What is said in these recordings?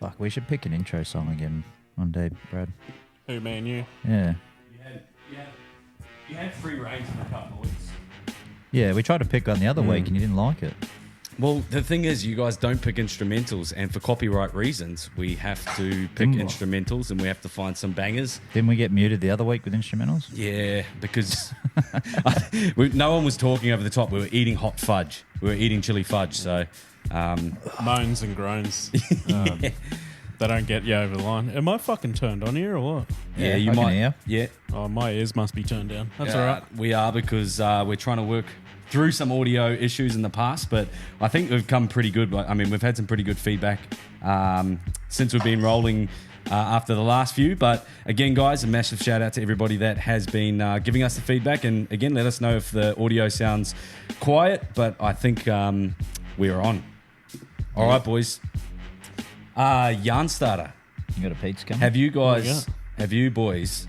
Fuck, we should pick an intro song again one day, Brad. Who, me and you? Yeah. You had free reign for a couple of weeks. Yeah, we tried to pick one the other week and you didn't like it. Well, the thing is, you guys don't pick instrumentals, and for copyright reasons, we have to pick instrumentals and we have to find some bangers. Didn't we get muted the other week with instrumentals? Yeah, because no one was talking over the top. We were eating hot fudge. We were eating chili fudge, so... Moans and groans. They don't get you over the line. Am I fucking turned on here or what? Yeah, I can hear. Yeah. Oh, my ears must be turned down. That's all right. We are, because we're trying to work through some audio issues in the past, but I think we've come pretty good. I mean, we've had some pretty good feedback since we've been rolling after the last few. But again, guys, a massive shout out to everybody that has been giving us the feedback. And again, let us know if the audio sounds quiet, but I think we're on. All right, boys. Yarn starter. You got a pizza coming? Have you boys,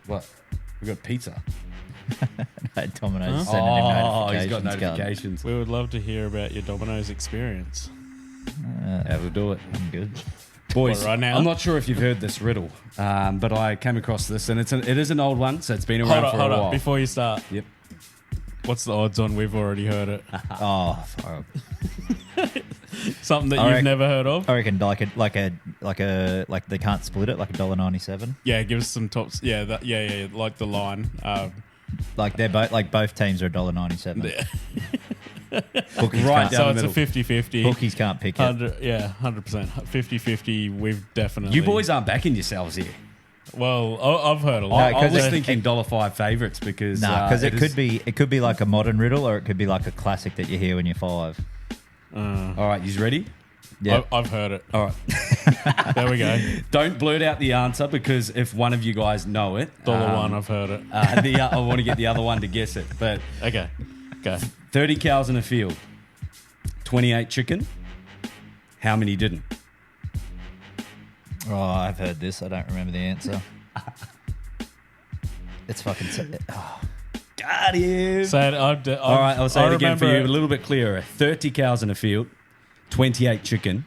what? We got pizza. Domino's sending him notifications. He's got notifications. We would love to hear about your Domino's experience. Yeah, we'll do it. I'm good. Boys, What, right now? I'm not sure if you've heard this riddle, but I came across this, and it is an old one, so it's been around for a while. Before you start. Yep. What's the odds on we've already heard it? Oh, fuck. Something that you've never heard of? I reckon like they can't split it, like $1.97. Yeah, give us some tops. Yeah, like the line. Like they're both teams are $1.97. Yeah. Bookies Right can't, down So it's a 50-50. bookies can't pick it. 100%. 50-50, we've definitely... You boys aren't backing yourselves here. Well, I've heard a No, lot. I was 'cause thinking $5 favourites because... Nah, because it could be like a modern riddle, or it could be like a classic that you hear when you're 5. All right, you ready? Yeah. I've heard it. All right. There we go. Don't blurt out the answer, because if one of you guys know it... $1, I've heard it. I want to get the other one to guess it. But Okay. 30 cows in a field, 28 chicken. How many didn't? Oh, I've heard this. I don't remember the answer. It's fucking... Got him. Say it. All right, I'll say it again for you, a little bit clearer. 30 cows in a field, 28 chicken.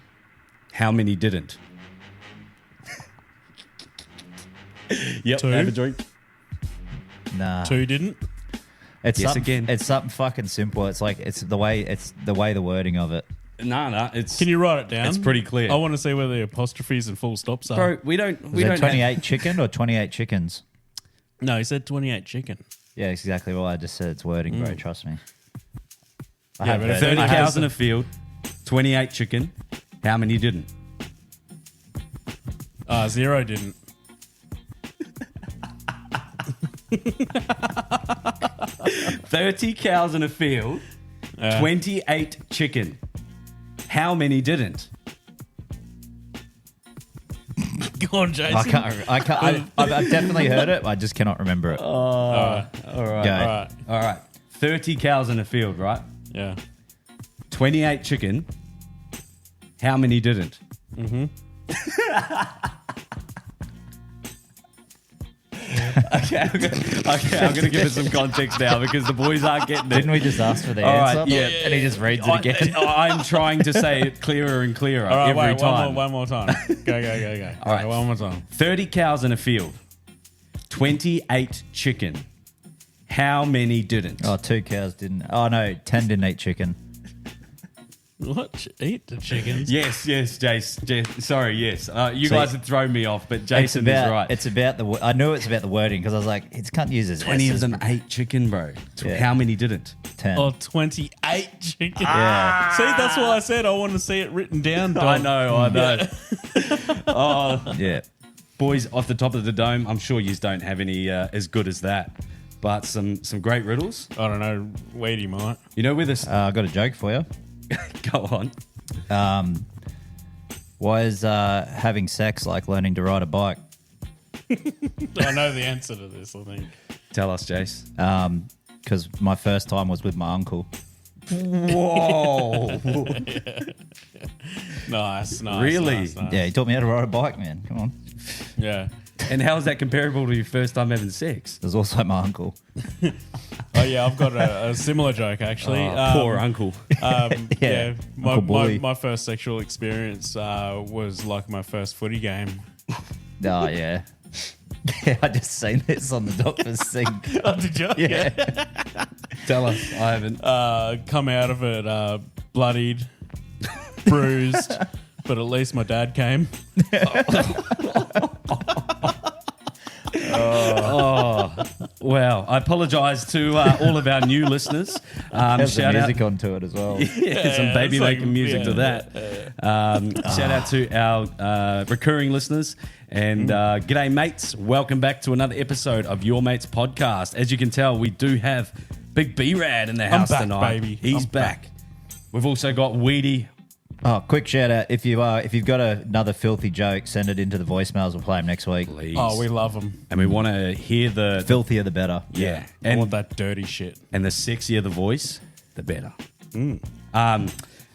How many didn't? Yep, 2. have a drink. Nah. 2 didn't? It's Yes, something, again. It's something fucking simple. It's like it's the way the wording of it. No, it's... Can you write it down? It's pretty clear. I want to see where the apostrophes and full stops are. Bro, we don't... Was it 28 chicken or 28 chickens? No, he said 28 chicken. Yeah, it's exactly what I just said. It's wording, bro. Trust me. I Yeah, have but heard if it. 30 I have cows some- in a field, 28 chicken. How many didn't? 0 didn't. 30 cows in a field, 28 chicken. How many didn't? Go on, Jason. I can't. I've definitely heard it. I just cannot remember it. All right. Go. All right. 30 cows in a field, right? Yeah. 28 chicken. How many didn't? Okay, I'm going to give it some context now, because the boys aren't getting it. Didn't we just ask for the All right, answer? yeah. And he just reads it again. I'm trying to say it clearer and clearer All right, every wait, time. One more time. Go. All right. One more time. 30 cows in a field, 28 chicken. How many didn't? Oh, 2 cows didn't. Oh no, 10 didn't eat chicken. What? Eat the chickens? Yes, Jace. Sorry, yes. You guys have thrown me off, but Jason it's about, is right. It's about the. I knew it's about the wording because I was like, it can't use as 20 of S's. them ate chicken, bro. Yeah. How many didn't? 10. Oh, 28 chickens. Yeah. See, that's why I said I want to see it written down. Dom. I know. Oh, Yeah. boys, off the top of the dome, I'm sure you don't have any as good as that. But some great riddles. I don't know. Weedy might. You know, with us... I got a joke for you. Go on. Why is having sex like learning to ride a bike? I know the answer to this, I think. Tell us, Jace. Because my first time was with my uncle. Whoa. Nice. Really? Nice. Yeah, he taught me how to ride a bike, man. Come on. Yeah. And how is that comparable to your first time having sex? There's also my uncle. Oh yeah, I've got a similar joke actually. Poor uncle. Yeah, Uncle Bully. my first sexual experience was like my first footy game. Oh, yeah. Yeah, I just seen this on the doctor's sink. Oh, did you? Yeah. Tell us. I haven't. Come out of it bloodied, bruised, but at least my dad came. Wow. I apologise to all of our new listeners. Has some Shout out. music onto it as well. Yeah, some baby it's like- making music to that. Shout out to our recurring listeners. And g'day, mates. Welcome back to another episode of Your Mates Podcast. As you can tell, we do have Big B-Rad in the house back, tonight. baby. He's I'm back. We've also got Weedy. Oh, quick shout out. If you've got another filthy joke, send it into the voicemails. We'll play them next week. Please. Oh, we love them. And we want to hear the... Filthier the better. Yeah. I want that dirty shit. And the sexier the voice, the better.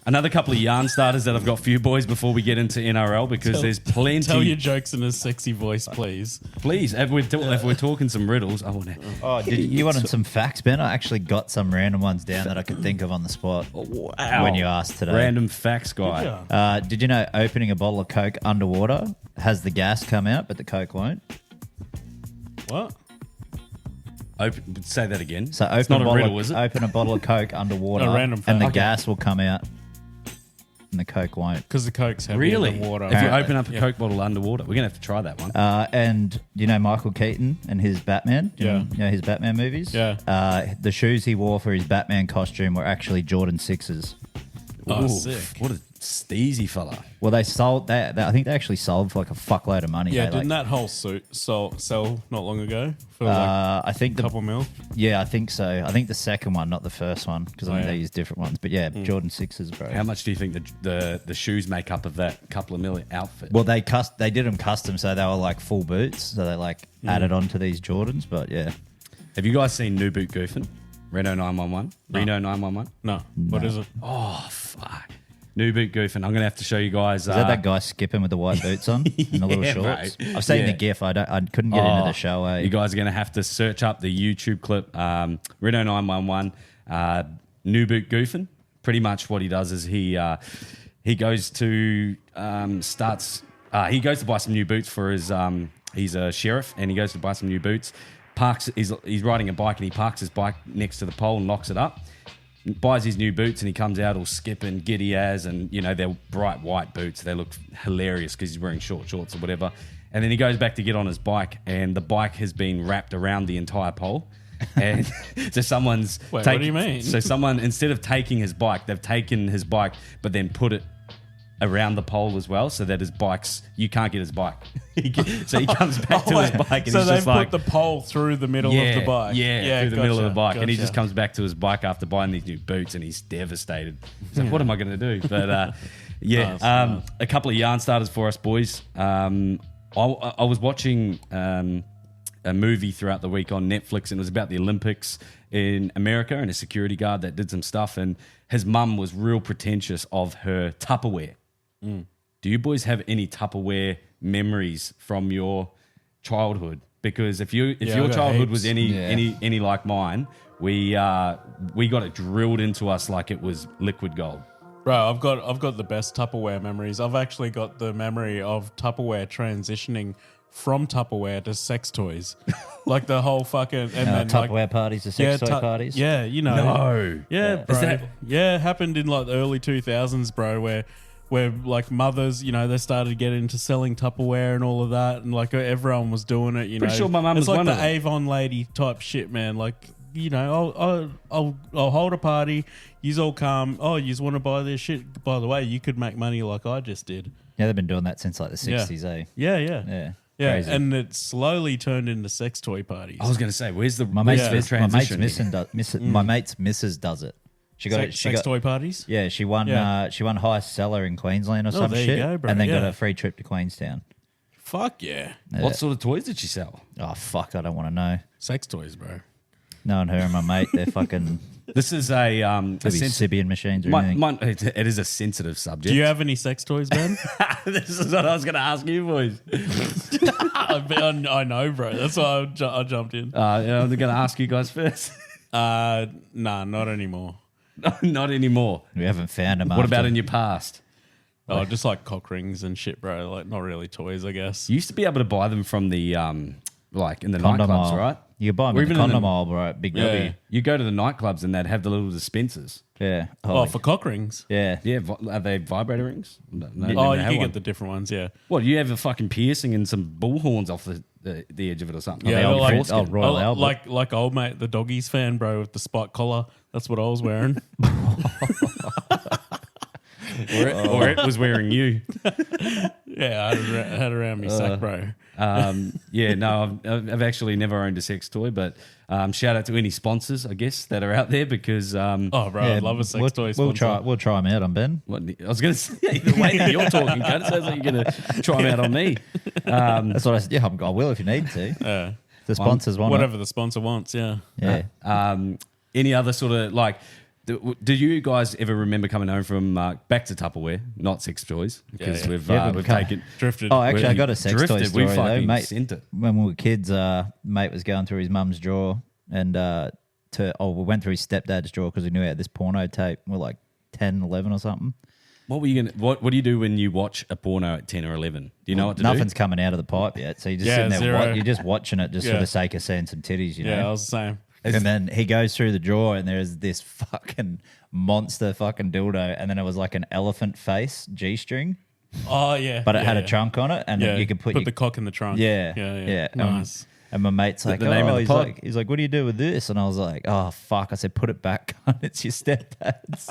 Another couple of yarn starters that I've got for you boys before we get into NRL because there's plenty. Tell your jokes in a sexy voice, please. Please, if we're talking some riddles, I want to. Oh, you wanted some facts, Ben? I actually got some random ones down that I could think of on the spot when you asked today. Random facts guy. Did you know opening a bottle of Coke underwater has the gas come out, but the Coke won't? What? Say that again. So it's not a riddle, is it? Open a bottle of Coke underwater, A random and the fact. gas will come out, and the Coke won't. Because the Coke's heavier Really? than water. If you open up a Coke bottle underwater, we're gonna have to try that one. And you know Michael Keaton and his Batman? Yeah. You know his Batman movies? Yeah. The shoes he wore for his Batman costume were actually Jordan 6s. Oh, Ooh, sick. What a steezy fella. Well, they sold that. I think they actually sold for like a fuckload of money. Yeah, They, didn't like, that whole suit sell not long ago for like I think a couple mil? Yeah, I think so. I think the second one, not the first one, because I think yeah. they use different ones. But yeah, Jordan 6s, bro. How much do you think the shoes make up of that couple of million outfit? Well, they did them custom, so they were like full boots. So they like added on to these Jordans. But yeah, Have you guys seen New Boot Goofing? Reno 911? Reno 911? No. What is it? Oh, fuck. New Boot Goofing. I'm going to have to show you guys. is that guy skipping with the white boots on and the little Yeah, shorts? mate. I've seen Yeah. the GIF. I couldn't get into the show. Eh? You guys are going to have to search up the YouTube clip, Reno 911, New Boot Goofing. Pretty much what he does is he goes to he goes to buy some new boots for his he's a sheriff and he goes to buy some new boots. He's riding a bike and he parks his bike next to the pole and locks it up. Buys his new boots and he comes out all skipping, giddy as, and you know they're bright white boots. They look hilarious because he's wearing short shorts or whatever. And then he goes back to get on his bike, and the bike has been wrapped around the entire pole. And so someone's Wait, what do you mean? So someone, instead of taking his bike, they've taken his bike, but then put it around the pole as well, so that his bike's you can't get his bike. So he comes back to his bike, and so he's they've just like, put the pole through the middle of the bike. yeah, through the middle of the bike, and he gotcha. just comes back to his bike after buying these new boots, and he's devastated. He's like, "What am I going to do?" But a couple of yarn starters for us, boys. I was watching a movie throughout the week on Netflix, and it was about the Olympics in America and a security guard that did some stuff, and his mum was real pretentious of her Tupperware. Do you boys have any Tupperware memories from your childhood? Because if your I got childhood heaps. was any like mine, we got it drilled into us like it was liquid gold. Bro, I've got the best Tupperware memories. I've actually got the memory of Tupperware transitioning from Tupperware to sex toys. Like the whole fucking Tupperware parties, the sex toy parties. Yeah, you know. No. Yeah, bro. Is that- Yeah, it happened in like the early 2000s, bro, where like mothers, you know, they started getting into selling Tupperware and all of that, and like everyone was doing it, you Pretty know. sure my mum it's was like one the of them. Avon lady type shit, man. Like, you know, I'll hold a party, yous all come, oh, yous want to buy this shit? By the way, you could make money like I just did. Yeah, they've been doing that since like the 60s, eh? Yeah. Yeah. Yeah, Crazy. and it slowly turned into sex toy parties. I was going to say, where's the My mate's, where's the my mate's transition? my mate's missus does it. She got it. She sex got toy parties? yeah. She won. Yeah. She won highest seller in Queensland or some there you shit, go, bro, and then got yeah. a free trip to Queenstown. Fuck yeah. What sort of toys did she sell? Oh fuck! I don't want to know. Sex toys, bro. Knowing her and my mate, they're fucking This is a could be Sibian machines or anything. it is a sensitive subject. Do you have any sex toys, Ben? This is what I was going to ask you, boys. I know, bro. That's why I jumped in. I'm going to ask you guys first. Nah, not anymore. Not anymore. We haven't found them. What about in your past? Oh, just like cock rings and shit, bro. Like, not really toys, I guess. You used to be able to buy them from the like in the condom nightclubs, aisle? right? You can buy them Or in the even in condom the- aisle, bro. Big Yeah. W. You go to the nightclubs and they'd have the little dispensers. Yeah. Oh, for cock rings? yeah. Yeah, are they vibrator rings? No, Oh, never you had can one. get the different ones, yeah. What, you have a fucking piercing and some bullhorns off the edge of it or something? Yeah, the old like, Fort- old Royal Albert. like old mate, the doggies fan, bro, with the spike collar. That's what I was wearing. Or it was wearing you. Yeah, I had around me sack, bro. Yeah, no, I've actually never owned a sex toy, but shout out to any sponsors, I guess, that are out there because Oh, bro, Yeah, I'd love a sex toy sponsor. We'll try them out on Ben. I was going to say, the way that you're talking, cunt, it sounds like you're going to try them out on me. That's what I said. Yeah, I will if you need to. Yeah. The sponsors want Whatever the sponsor wants, yeah. it. Yeah. Any other sort of like, do you guys ever remember coming home from back to Tupperware, not sex toys? Because yeah. we've Yeah, taken. Drifted. Oh, actually, I we got a sex toy drifted, story we though, fucking mate. sent it. When we were kids, mate was going through his mum's drawer and we went through his stepdad's drawer because we knew he had this porno tape. We're like 10, 11 or something. What were you gonna? What do you do when you watch a porno at 10 or 11? Do you know what to Nothing's do? coming out of the pipe yet, so you're just Yeah, sitting there. zero. You're just watching it just for Yeah. the sake of seeing some titties, you know. Yeah, I was the same. And then he goes through the drawer and there's this fucking monster fucking dildo, and then it was like an elephant face G-string, Oh, yeah. but it yeah, had a yeah. trunk on it, and Yeah, you could put your, the cock in the trunk. yeah, Yeah. yeah. Nice. And my mate's like, the name of the pod? he's like, what do you do with this? And I was like, oh fuck! I said, put it back. It's your stepdad's.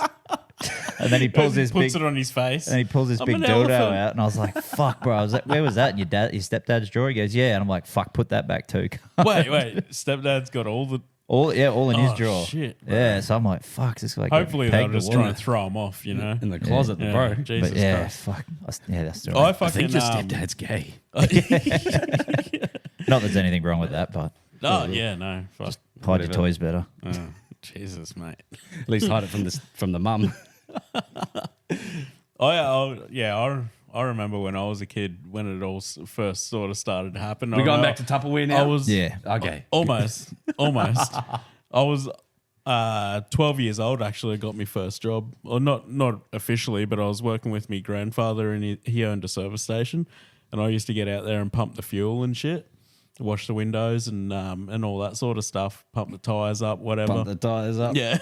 And then he pulls this Puts big, it on his face. and he pulls this I'm big an dildo elephant. out, and I was like, fuck, bro. I was like, where was that? In your stepdad's drawer? He goes, yeah. And I'm like, fuck, put that back too. Wait. Stepdad's got all the. all in his Oh, drawer. shit, bro. Yeah. So I'm like, fuck, this is like. Hopefully, they'll just try try and throw him off, you know? In the closet, Yeah, bro. Jesus But yeah, Christ. fuck. Yeah, that's the I I fucking. think your stepdad's gay. Not that there's anything wrong with that, but Oh, yeah, no. Fuck. hide your Whatever. toys better. Oh, Jesus, mate. At least hide it from the mum. I remember when I was a kid when it all first sort of started to happen. We're going back to Tupperware now. I was Yeah. Okay. almost. I was 12 years old. Actually, got my first job. Well, not officially, but I was working with my grandfather, and he owned a service station, and I used to get out there and pump the fuel and shit, wash the windows and all that sort of stuff, pump the tires up, whatever. Bump the tires up. Yeah.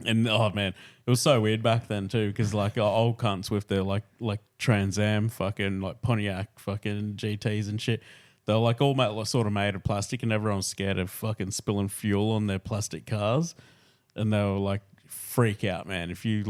And oh man, it was so weird back then too, because like our old cunts with their like Trans Am, fucking like Pontiac, fucking GTs and shit. They're like all sort of made of plastic, and everyone's scared of fucking spilling fuel on their plastic cars. And they were like, freak out, man, if you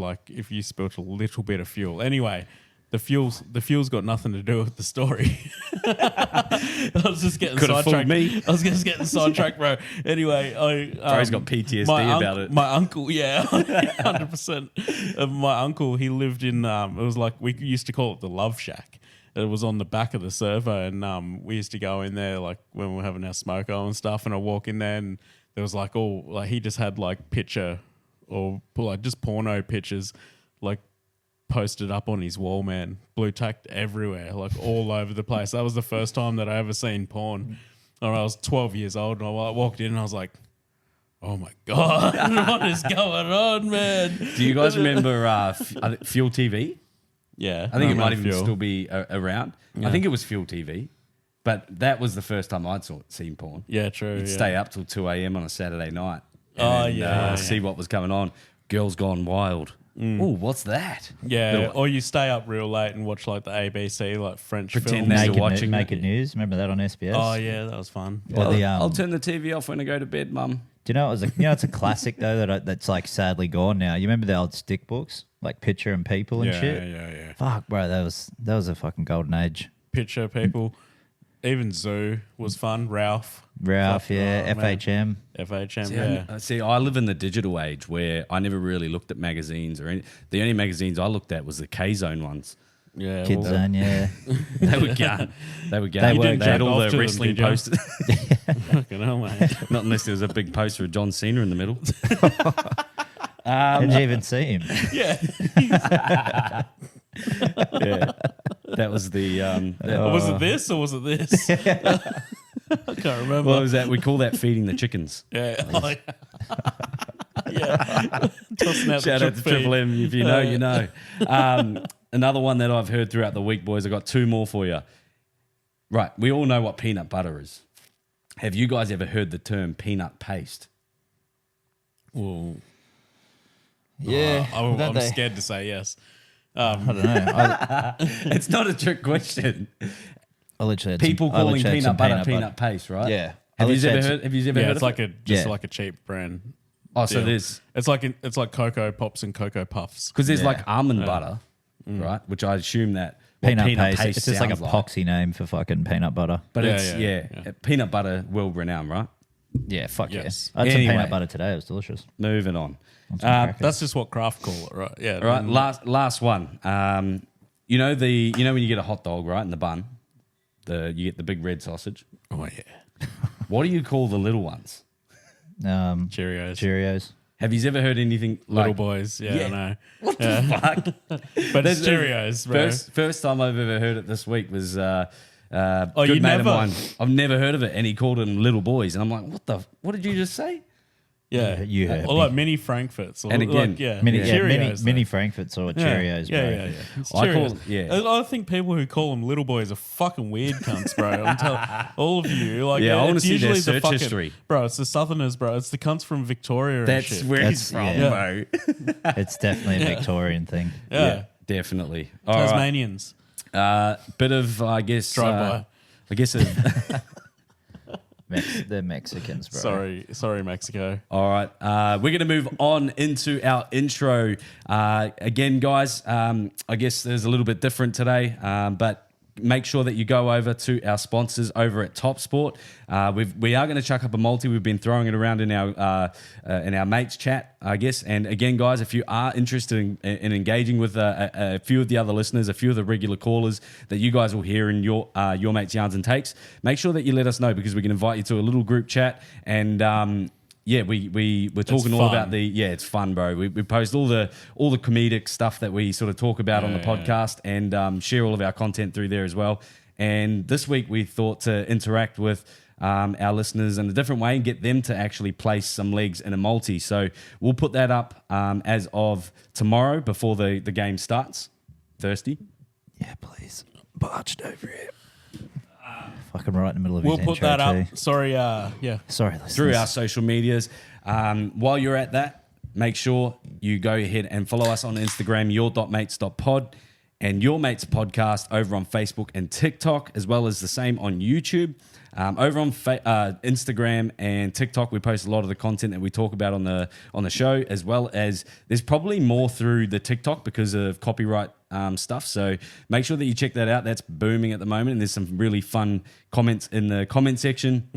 spilt a little bit of fuel. Anyway, the fuel's got nothing to do with the story. I was just getting Could have fooled sidetracked. me. I was just getting sidetracked, bro. Anyway, Bro's got PTSD about it. My uncle, yeah, 100%. My uncle, he lived in, it was like, we used to call it the Love Shack. It was on the back of the servo, and we used to go in there like when we were having our smoko and stuff, and I walk in there and there was like he just had like picture or like just porno pictures like posted up on his wall, man. Blue tacked everywhere, like all over the place. That was the first time that I ever seen porn. And I was 12 years old, and I walked in and I was like, oh my God, what is going on, man? Do you guys remember Fuel TV? Yeah. I think it might remember even Fuel. still be around. I think it was Fuel TV, but that was the first time I'd seen porn. Yeah, true. You'd yeah. stay up till 2 a.m. on a Saturday night. Oh, and, yeah. see what was going on. Girls Gone Wild. Oh, what's that? Yeah, Little- or you stay up real late and watch like the ABC, like French Pretend films. that- Naked, watching Naked News. Remember that on SBS? Oh yeah, that was fun. Or the, I'll turn the TV off when I go to bed, Mum. do you know it's a classic though that's like sadly gone now. You remember the old stick books, like Picture and People and Yeah, shit? yeah. Fuck, bro, that was a fucking golden age. Picture people. Even Zoo was fun. Ralph, Ralph, yeah, Oh, man. FHM. FHM, See, I live in the digital age where I never really looked at magazines or any. The only magazines I looked at was the K-Zone ones. Yeah, Kids well, Zone, yeah. They were gone. They were They gone. were- They had all Jump the off to wrestling them, did you? posters. fucking hell, mate. Not unless there was a big poster of John Cena in the middle. Did you even see him? Yeah. Yeah. That was the. Was it this or was it this? I can't remember. What was that? We call that feeding the chickens. Yeah. Yeah. Tossing out Shout the out to chip Triple feed. M. If you know, you know. Another one that I've heard throughout the week, boys. I got two more for you. Right. We all know what peanut butter is. Have you guys ever heard the term peanut paste? Well, Yeah. I'm Don't they- scared to say yes. I don't know. It's not a trick question. I literally had People some, I calling literally had peanut some butter peanut paste, right? Yeah. Have I you literally ever had heard? Have you ever Yeah, heard it's of like it? Yeah. like a cheap brand. Oh, so deal. there's It's like Cocoa Pops and Cocoa Puffs. because there's Yeah. like almond butter, right? Which I assume that what peanut paste. It's just like a sounds poxy name for fucking peanut butter. But Yeah, it's yeah. peanut butter world renowned, right? Yeah, fuck Yes. yeah. I had some Anyway. peanut butter today. It was delicious. Moving on. On some crackers. That's just what Kraft call it, right? Yeah. All right, last one. You know when you get a hot dog, right, in the bun, you get the big red sausage. Oh yeah. What do you call the little ones? Cheerios. Cheerios. Have you ever heard anything Little like boys. Yeah, Yeah. I know. what the fuck? But it's Cheerios, bro. First time I've ever heard it this week was good you mate never? of mine. I've never heard of it, and he called them little boys, and I'm like, what did you just say? Yeah. You heard Or me. like mini Frankfurts. Or And again, like, yeah. Mini, Cheerios, mini, though. mini Frankfurts or Cheerios, yeah, bro. Yeah. It's I Cheerios. call- yeah. I think people who call them little boys are fucking weird cunts, bro. I'm telling all of you. Like, Yeah, I wanna it's see their usually search the fucking, history. bro. It's the Southerners, bro. It's the cunts from Victoria. And That's shit. where That's- he's from, yeah. bro. It's definitely a Victorian thing. Yeah. Definitely. All right. Tasmanians. Bit of, I guess, Drive-by. I guess. They're Mexicans, bro. Sorry, Mexico. All right, we're going to move on into our intro. Again, guys, I guess there's a little bit different today, but make sure that you go over to our sponsors over at Top Sport. We are going to chuck up a multi. We've been throwing it around in our mates chat, I guess. And again, guys, if you are interested in engaging with a few of the other listeners, a few of the regular callers that you guys will hear in your mates yarns and takes, make sure that you let us know because we can invite you to a little group chat and. Yeah, we're talking all fun. about it's fun, bro. We post all the comedic stuff that we sort of talk about on the podcast and share all of our content through there as well. And this week we thought to interact with our listeners in a different way and get them to actually place some legs in a multi. So we'll put that up as of tomorrow before the game starts. Thirsty? Yeah, please. Barged over it. Fucking right in the middle of We'll his put intro that up. too. Sorry, yeah. Sorry, listeners. Through our social medias. While you're at that, make sure you go ahead and follow us on Instagram, your.mates.pod, and Your Mates Podcast over on Facebook and TikTok, as well as the same on YouTube. Over on Instagram and TikTok, we post a lot of the content that we talk about on the show, as well as there's probably more through the TikTok because of copyright stuff. So make sure that you check that out. That's booming at the moment, and there's some really fun comments in the comment section.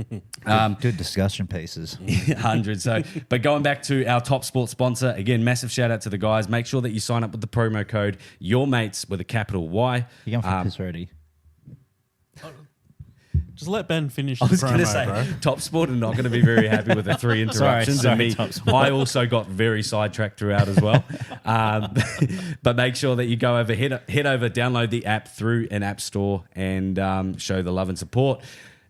Good discussion pieces. 100. So, but going back to our Top Sport sponsor, again, massive shout out to the guys. Make sure that you sign up with the promo code YourMates with a capital Y. You going for piss already? Just let Ben finish I the was going to promo, say, bro. Top Sport are not going to be very happy with the three interruptions. Sorry, and me, Top Sport. I also got very sidetracked throughout as well. But make sure that you go over, head over, download the app through an app store and show the love and support.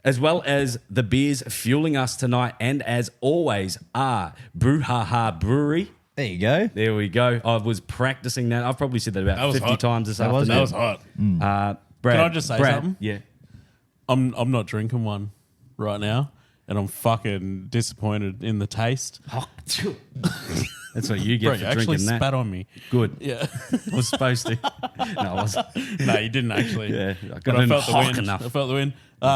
As well as the beers fueling us tonight. And as always, are Brouhaha Brewery. There you go. There we go. I was practicing that. I've probably said that about That was 50 hot. times this That was afternoon. That was hot. Brad, Can I just say Brad, something? Yeah. I'm not drinking one right now, and I'm fucking disappointed in the taste. That's what you get Bro, for you actually drinking that. spat on me. Good. Yeah. I was supposed to. No, I wasn't. No, you didn't actually. Yeah, But I felt the hot wind. enough. I felt the wind. You're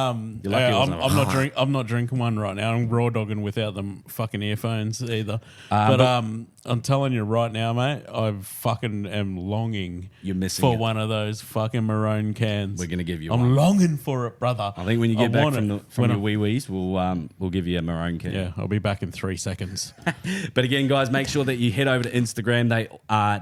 lucky it wasn't I'm not drinking one right now. I'm raw dogging without them fucking earphones either. But I'm telling you right now, mate, I fucking am longing You're missing for it. one of those fucking maroon cans. We're gonna give you I'm one. longing for it, brother. I think when you get back want from it. from When your I'm- wee wees, we'll give you a maroon can. Yeah, I'll be back in 3 seconds. But again, guys, make sure that you head over to Instagram.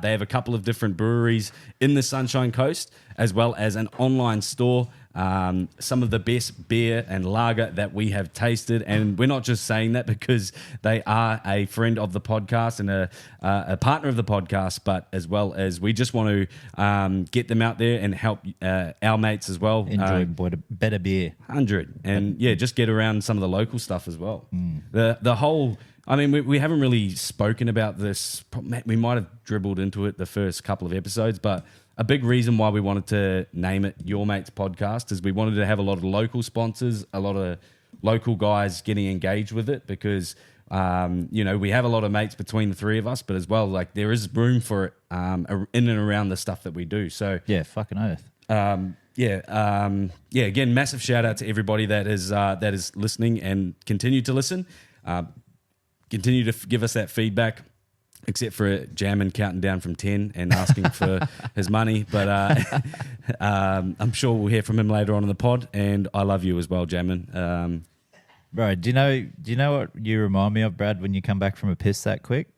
They have a couple of different breweries in the Sunshine Coast, as well as an online store. Some of the best beer and lager that we have tasted, and we're not just saying that because they are a friend of the podcast and a partner of the podcast, but as well as we just want to get them out there and help our mates as well Enjoy better beer. 100 and just get around some of the local stuff as well. The whole, I mean, we haven't really spoken about this. We might have dribbled into it the first couple of episodes, but a big reason why we wanted to name it Your Mates Podcast is we wanted to have a lot of local sponsors, a lot of local guys getting engaged with it because, we have a lot of mates between the three of us, but as well, like there is room for it in and around the stuff that we do. So Yeah, fucking oath. Again, massive shout out to everybody that is listening and continue to listen. Continue to give us that feedback. Except for Jammin counting down from 10 and asking for his money. But I'm sure we'll hear from him later on in the pod. And I love you as well, Jammin. Bro, do you know what you remind me of, Brad, when you come back from a piss that quick?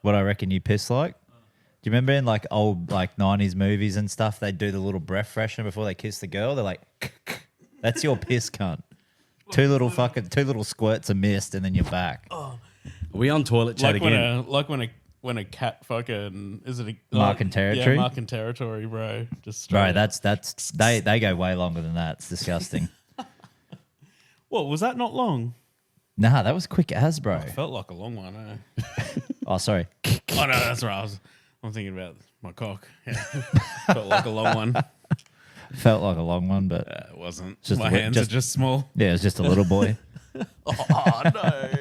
What I reckon you piss like? Do you remember in like old like 90s movies and stuff, they do the little breath freshener before they kiss the girl? They're like, that's your piss, cunt. Two little squirts of mist and then you're back. Are we on toilet chat again? When a cat fucking is it a Marking territory? Yeah, marking territory, bro. Just Bro, straight. that's they go way longer than that. It's disgusting. What was that? Not long. Nah, that was quick as, bro. Felt like a long one. Eh? Oh, sorry. Oh no, that's right. I'm thinking about my cock. Yeah. Felt like a long one. Felt like a long one, but It wasn't. Just My a bit- hands just- are just small. yeah, it was just a little boy. Oh no,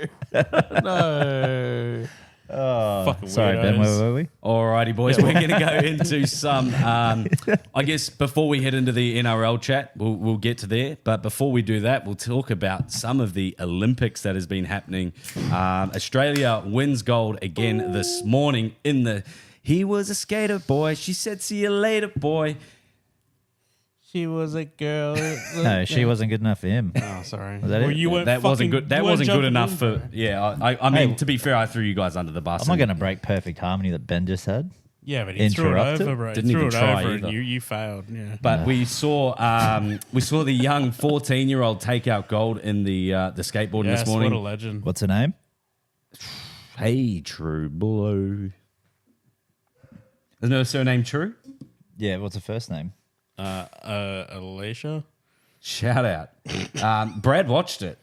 no. Fucking Sorry, Ben, weirdos. where were we? Alrighty, boys. We're going to go into some. I guess before we head into the NRL chat, we'll get to there. But before we do that, we'll talk about some of the Olympics that has been happening. Australia wins gold again this morning in the. He was a skater boy. She said, "See you later, boy." She was a girl. No, she wasn't good enough for him. Oh, sorry. Was that it? You weren't That wasn't fucking- good. That you weren't wasn't good jumping enough in, for. bro. Yeah, I mean, Hey. to be fair, I threw you guys under the bus. I'm not going to break perfect harmony that Ben just had. Yeah, but he threw it Interrupted? over, bro. Didn't He threw even it try over, either. and you failed. Yeah. But we saw the young 14-year-old take out gold in the skateboarding Yes, this morning. what a legend. What's her name? Hey, True Blue. Isn't her surname True? Yeah, what's her first name? Alicia? Shout out. Brad watched it.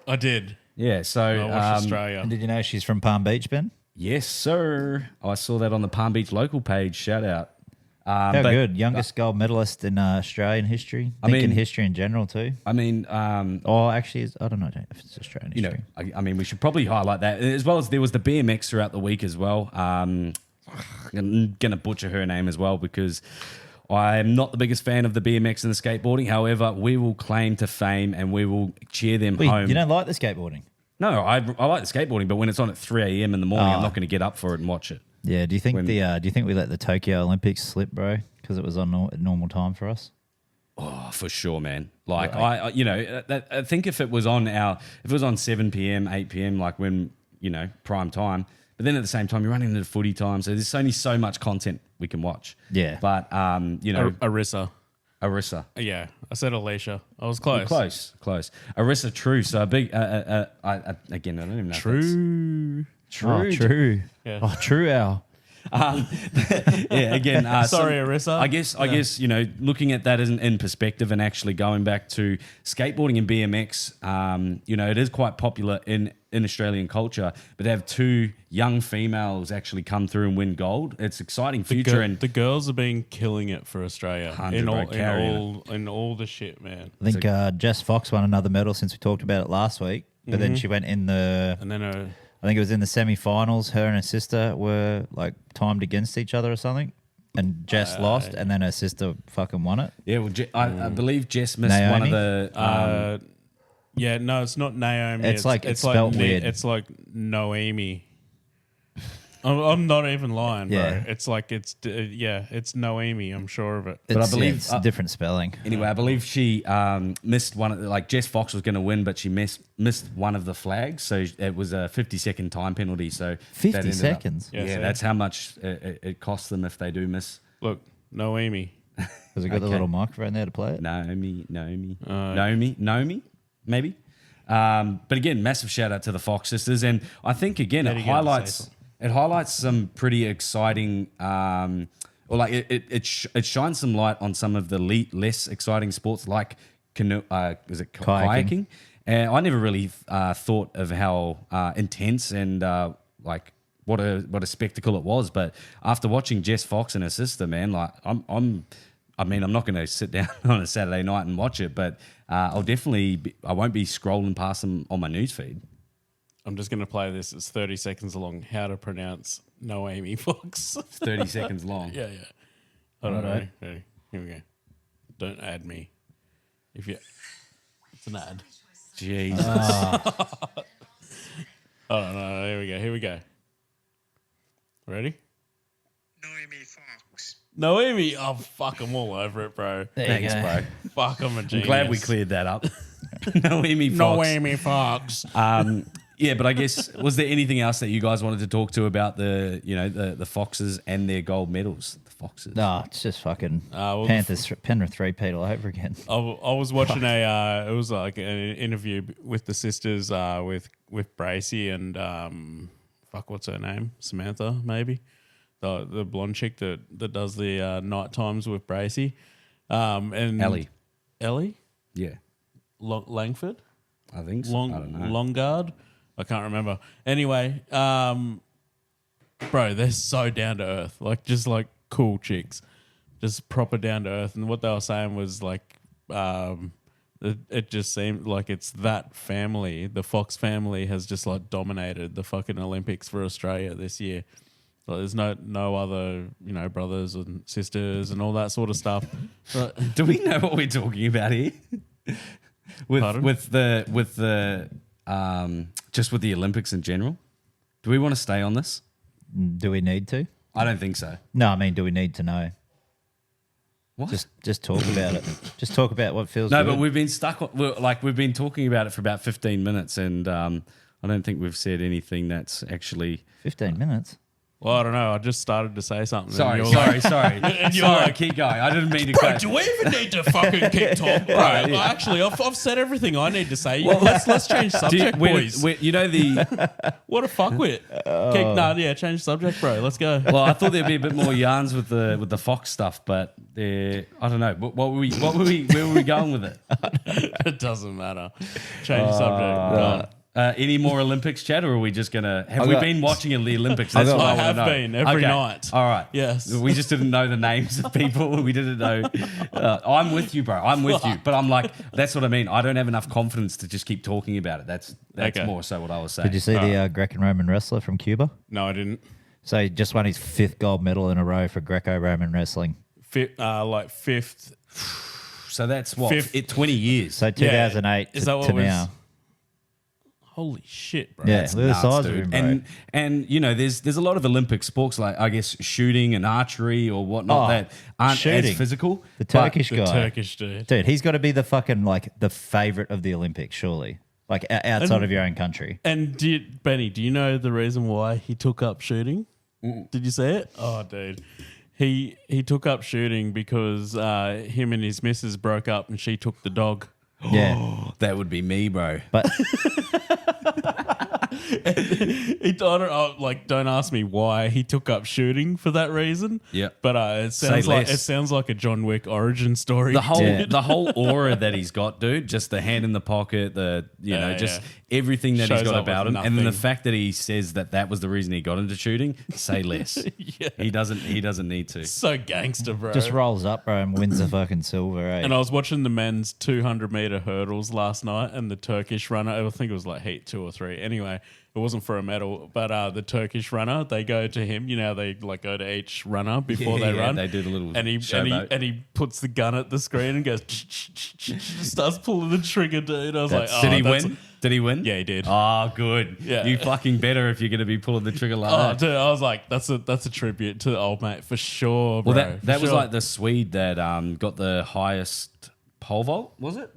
I did. Yeah, so I watched Australia. And did you know she's from Palm Beach, Ben? yes, sir. I saw that on the Palm Beach local page. Shout out. How But- good. Youngest gold medalist in Australian history. I think in mean- history in general, too. I mean, Oh, actually, I don't know if it's Australian you know, history. I mean, we should probably highlight that as well as there was the BMX throughout the week as well. I'm gonna butcher her name as well because I'm not the biggest fan of the BMX and the skateboarding. However, we will claim to fame and we will cheer them Wait, home. you don't like the skateboarding? No, I like the skateboarding, but when it's on at 3 a.m. in the morning, I'm not going to get up for it and watch it. Yeah. Do you think When- do you think we let the Tokyo Olympics slip, bro? Because it was on normal time for us. Oh, for sure, man. Like I think if it was on 7 p.m., 8 p.m., like when prime time. But then at the same time, you're running into footy time, so there's only so much content we can watch. Yeah. But Arissa. Arissa. Yeah, I said Alicia. I was close. Close. Arissa True. So a big. Again, I don't even know. if True. Oh, true. Yeah. Oh, true. Our. yeah, again. Sorry, Arissa. I guess looking at that in perspective and actually going back to skateboarding and BMX, it is quite popular in Australian culture. But to have two young females actually come through and win gold, it's exciting future. And the girls have been killing it for Australia 100, in all the shit, man. I think Jess Fox won another medal since we talked about it last week. But then she went in the. And then I think it was in the semi-finals. Her and her sister were like timed against each other or something, and Jess lost, and then her sister fucking won it. yeah, well, I believe Jess missed one of Naomi? the. yeah, no, it's not Naomi. It's spelt weird. It's like Noemi. I'm not even lying, bro. Yeah. It's like it's Noemi. I'm sure of it. But I It's, believe- it's a different spelling. Anyway, I believe she missed one of like Jess Fox was going to win, but she missed one of the flags, so it was a 50-second time penalty. So that 50 ended up- seconds? Yeah, Yeah, see? that's how much it costs them if they do miss. Look, Noemi. Because I got the Okay. little microphone there to play it. Naomi, maybe. But again, massive shout out to the Fox sisters, and I think again Better it get to say highlights some pretty exciting, or like it shines some light on some of the less exciting sports like canoe. Is it kayaking? I never really thought of how intense and like what a spectacle it was. But after watching Jess Fox and her sister, man, like I'm not going to sit down on a Saturday night and watch it, but I won't be scrolling past them on my newsfeed. I'm just going to play this. It's 30 seconds long. How to pronounce Naomi Fox. 30 seconds long. Yeah. Hold on, ready? Here we go. Don't add me. It's an ad. Jesus. Oh no, here we go. Ready? Naomi Fox. Noemi. Oh fuck, I'm all over it, bro. Thanks, bro. Fuck, I'm a genius. I'm glad we cleared that up. Naomi Fox. Noemi Fox. Yeah, but I guess was there anything else that you guys wanted to talk to about the Foxes and their gold medals? The Foxes. No, it's just fucking well, Panthers Penrith three-peat all over again. I was watching it was like an interview with the sisters with Bracey and fuck, what's her name? Samantha, maybe the blonde chick that does the night times with Bracey. And Ellie, Yeah, Langford, I think so. I don't know. Longard, I can't remember. Anyway, bro, they're so down to earth, like just like cool chicks, just proper down to earth. And what they were saying was like, it just seemed like it's that family, the Fox family, has just like dominated the fucking Olympics for Australia this year. Like, there's no other, brothers and sisters and all that sort of stuff. But, Do we know what we're talking about here? Pardon? with the just with the Olympics in general? Do we want to stay on this? Do we need to? I don't think so. No, I mean, do we need to know? What? Just talk about it. Just talk about what feels No, good. but we've been stuck. We've been talking about it for about 15 minutes, and I don't think we've said anything that's actually. 15 minutes. well, I don't know. I just started to say something. Sorry. And you're like, and you're Sorry, like, keep going. I didn't mean to. bro, cut. do we even need to fucking keep talking? Bro, actually, I've said everything I need to say. Let's change subject, boys. You know the. What a fuckwit. Change subject, bro. Let's go. Well, I thought there'd be a bit more yarns with the Fox stuff, but I don't know. Where were we going with it? It doesn't matter. Change subject. Done. Any more Olympics chat, or are we just gonna? Have we been watching the Olympics? That's what I I want have to know. been every Okay. night. All right. Yes. We just didn't know the names of people. We didn't know. I'm with you, bro. I'm with you. But I'm like, that's what I mean. I don't have enough confidence to just keep talking about it. That's Okay. more so what I was saying. Did you see the Greco-Roman wrestler from Cuba? No, I didn't. So he just won his 5th gold medal in a row for Greco-Roman wrestling. Fifth. So that's what? Fifth. 20 years. So 2008 Is that what to was? now. Holy shit, bro. Yeah, That's look at the nuts, size of dude. him, bro. And there's a lot of Olympic sports like I guess shooting and archery or whatnot that aren't shooting. as physical. The but- Turkish The guy. Turkish dude. Dude, he's got to be the fucking, like, the favourite of the Olympics, surely. Like, outside of your own country. And Benny, do you know the reason why he took up shooting? Did you see it? Oh, dude. He took up shooting because him and his missus broke up and she took the dog. Yeah. That would be me, bro. But Don't ask me why he took up shooting for that reason. Yeah. But it less. sounds like a John Wick origin story. The whole aura that he's got, dude, just the hand in the pocket, everything that Shows he's got up about with him, and then the nothing. fact that he says that was the reason he got into shooting, say less. Yeah. He doesn't need to. So gangster, bro. just rolls up, bro, and wins the fucking silver, eh? And I was watching the men's 200-meter hurdles last night, and the Turkish runner, I think it was like heat 2 or 3. Anyway, it wasn't for a medal, but the Turkish runner, they go to him. You know, they like go to each runner before they run. They do the little and he showboat. puts the gun at the screen and goes, starts pulling the trigger, dude. I was like, Did he that's- win? Did he win? Yeah, he did. Oh, good. Yeah. You fucking better if you're going to be pulling the trigger like Oh, that. dude, I was like, that's a tribute to the old mate for sure, bro. Well, that for was sure. like the Swede that got the highest pole vault, was it?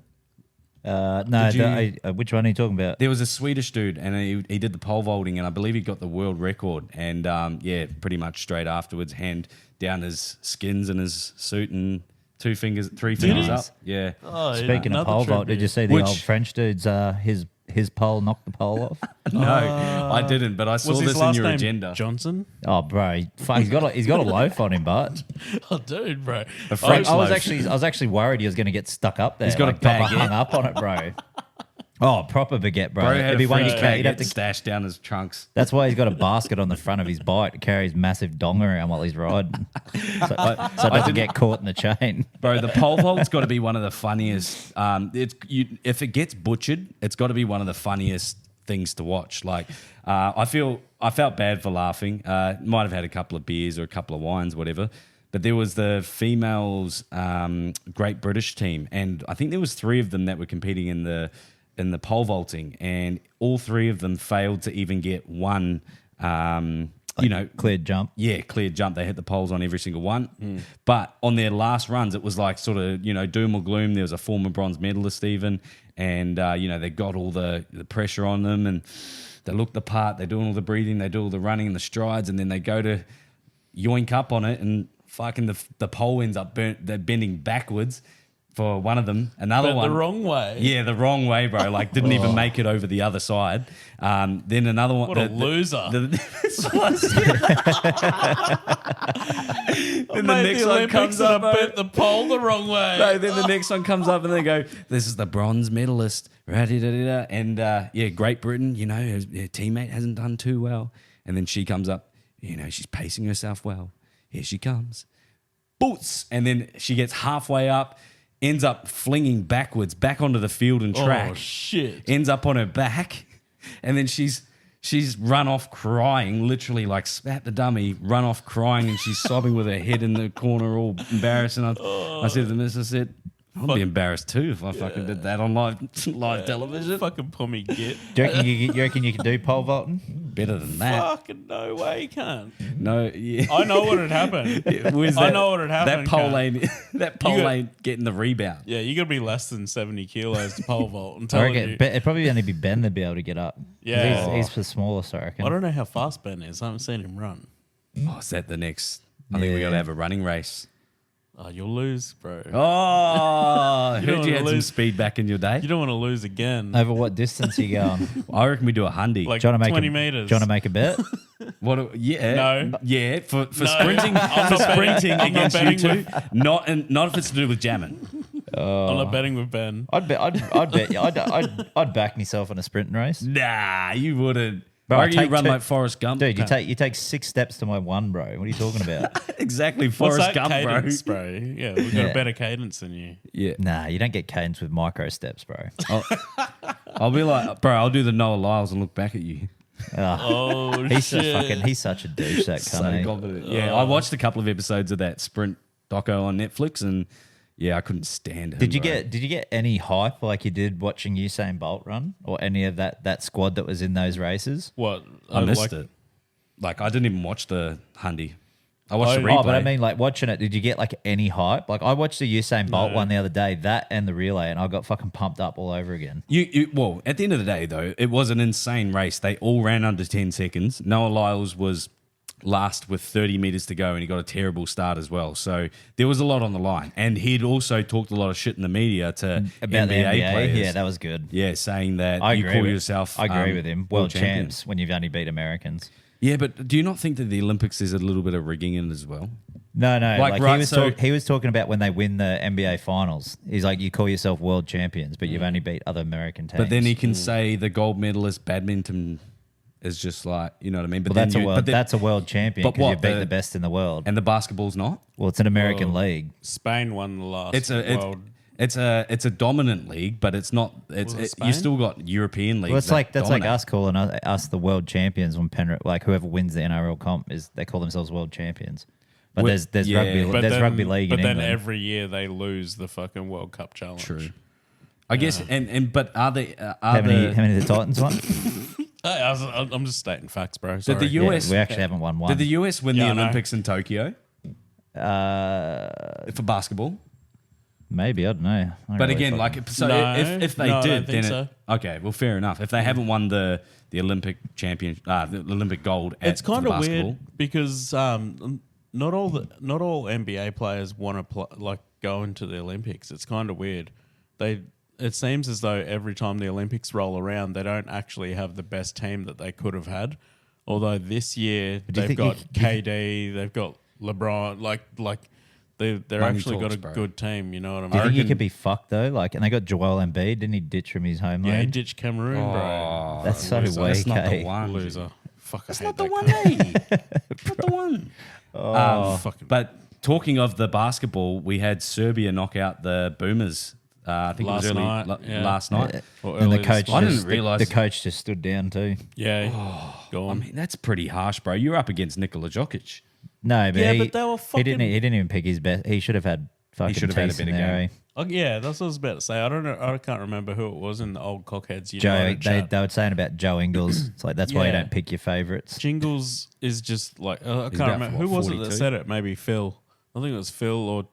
Which one are you talking about? There was a Swedish dude, and he did the pole vaulting, and I believe he got the world record. And pretty much straight afterwards, hand down his skins and his suit and 2 fingers, 3 fingers Nice. up. Yeah. Oh, Speaking of another pole vault, tribute. did you see the Which- old French dude's his pole knocked the pole off? No, I didn't, but I saw Was his this in last your name agenda. Johnson? Oh, bro, fuck, he's got a loaf on him, but Oh, dude, bro. A French I was loaf. actually worried he was going to get stuck up there. He's got a proper baguette. hung up on it, bro. Oh, proper baguette, bro. Bro had It'd be a one French you can't. You'd have baguette to. stashed down his trunks. That's why he's got a basket on the front of his bike to carry his massive dong around while he's riding, so it doesn't get caught in the chain. Bro, the pole vault's got to be one of the funniest. If it gets butchered, it's got to be one of the funniest things to watch. Like, I felt bad for laughing. Might have had a couple of beers or a couple of wines, whatever. But there was the females Great British team, and I think there was 3 of them that were competing in the pole vaulting, and all 3 of them failed to even get one. Cleared jump. Yeah, cleared jump. They hit the poles on every single one. But on their last runs, it was like sort of, doom or gloom. There was a former bronze medalist even. And, they got all the pressure on them and they look the part. They're doing all the breathing. They do all the running and the strides. And then they go to yoink up on it and fucking the pole ends up they're bending backwards for one of them. Another But one. the wrong way. Yeah, the wrong way, bro. Like, didn't even make it over the other side. Then another one. What a loser. Then the Made next the one Olympics comes and up. I bent the pole the wrong way. No, then the next one comes up and they go, "This is the bronze medalist." And Great Britain, her teammate hasn't done too well. And then she comes up, she's pacing herself well. Here she comes. Boots. And then she gets halfway up, ends up flinging backwards back onto the field and track. Oh, shit. Ends up on her back. And then she's run off crying, literally like spat the dummy, run off crying, and she's sobbing with her head in the corner, all embarrassed. And I said to the missus, I'd be embarrassed too if I fucking did that on live television. Fucking pull me git. Do you reckon you can do pole vaulting? Better than that. Fucking no way, you can't. No, yeah. I know what had happened. Where's I that- know what had happened. That pole cunt. ain't getting the rebound. Yeah, you got to be less than 70 kilos to pole vault. I'm I telling reckon you. it'd probably only be Ben that'd be able to get up. 'Cause Yeah. he's the smallest, I reckon. I don't know how fast Ben is. I haven't seen him run. Oh, is that the next? I think we got to Yeah. have a running race. Oh, you'll lose, bro. Oh, I don't heard you wanna had some lose. speed back in your day. You don't want to lose again. Over what distance are you going? I reckon we do a hundy. Like Do you want to make 20 a, meters. Do you want to make a bet? Yeah, No. yeah. For No. sprinting, I'm for not betting- sprinting I'm not against you betting two, not if it's to do with jamming. I'm not betting with Ben. I'd bet you. I'd back myself in a sprint race, Nah, you wouldn't. Bro, Why don't you take run two- like Forrest Gump? dude. You take 6 steps to my 1, bro. What are you talking about? exactly What's Forrest that Gump, cadence, bro. bro? Yeah, we've got Yeah. a better cadence than you. Yeah, Nah, you don't get cadence with micro steps, bro. I'll be like, bro, I'll do the Noah Lyles and look back at you. Oh, He's shit. he's such a douche. That So cunt. confident. Yeah, I watched a couple of episodes of that sprint doco on Netflix, and yeah, I couldn't stand him. Did you bro. get any hype like you did watching Usain Bolt run, or any of that squad that was in those races? What? I missed like, it. Like, I didn't even watch the Hundy. I watched the Oh, replay. Oh, but I mean, like watching it, did you get like any hype? Like I watched the Usain Bolt one the other day, that and the relay, and I got fucking pumped up all over again. Well, at the end of the day, though, it was an insane race. They all ran under 10 seconds. Noah Lyles was last with 30 meters to go, and he got a terrible start as well. So there was a lot on the line. And he'd also talked a lot of shit in the media to About the NBA NBA, players. yeah, that was good. Yeah, saying that I you agree call with, yourself I agree with him. World champion. champs when you've only beat Americans. Yeah, but do you not think that the Olympics is a little bit of rigging in it as well? No, Like, like, right, he was talking about when they win the NBA finals. He's like, you call yourself world champions, but you've only beat other American teams. But then he can say the gold medalist badminton is just like, you know what I mean? But well, then that's a world champion but because you what, beat the- the best in the world. and the basketball's not? Well, it's an American league. Spain won the last world. It's a dominant league, but it's not. Was it You Spain? still got European leagues. Well, that's like dominate. us calling us the world champions when Penrith, like whoever wins the NRL comp is they call themselves world champions. But Well, there's yeah. rugby But there's then, rugby league but in then England. every year they lose the fucking World Cup challenge. True. I guess, but are they? how many the Titans won? Hey, I'm just stating facts, bro. Did Sorry. the Yeah, US? we actually haven't won one. Did the US win Yeah, the I know. Olympics in Tokyo for basketball? Maybe I don't know. I don't But really again, fucking- like so, No. if they No, I did, don't think then okay. Well, fair enough. If they haven't won the Olympic champion, the Olympic gold, It's kind kind of weird because not all NBA players want to go into the Olympics. It's kind of weird. It seems as though every time the Olympics roll around, they don't actually have the best team that they could have had. Although this year they've got KD, they've got LeBron, they're actually got a good team. You know what I mean? Do you think he could be fucked though? And they got Joel Embiid. Didn't he ditch from his homeland? Yeah, he ditched Cameroon, bro. That's so weak. That's not the one. Loser. Fuck, That's not the one, eh? Not the one. But talking of the basketball, we had Serbia knock out the Boomers. I think Last it was night, last night. Or And the early coach, this I month. didn't realise. the coach just stood down too. Yeah. Go I on. mean, that's pretty harsh, bro. You're up against Nikola Jokic. No, but Yeah, he, but they were he didn't even pick his best. He should have had fucking should have had a Tease bit in of there. game. Oh, yeah, that's what I was about to say. I don't know. I can't remember who it was in the old Cockheads. Joe, they were saying about Joe Ingles. It's like that's why you Yeah. don't pick your favourites. Jingles is just like I He's can't about, remember what, who was it 42? that said it. Maybe Phil. I think it was Phil or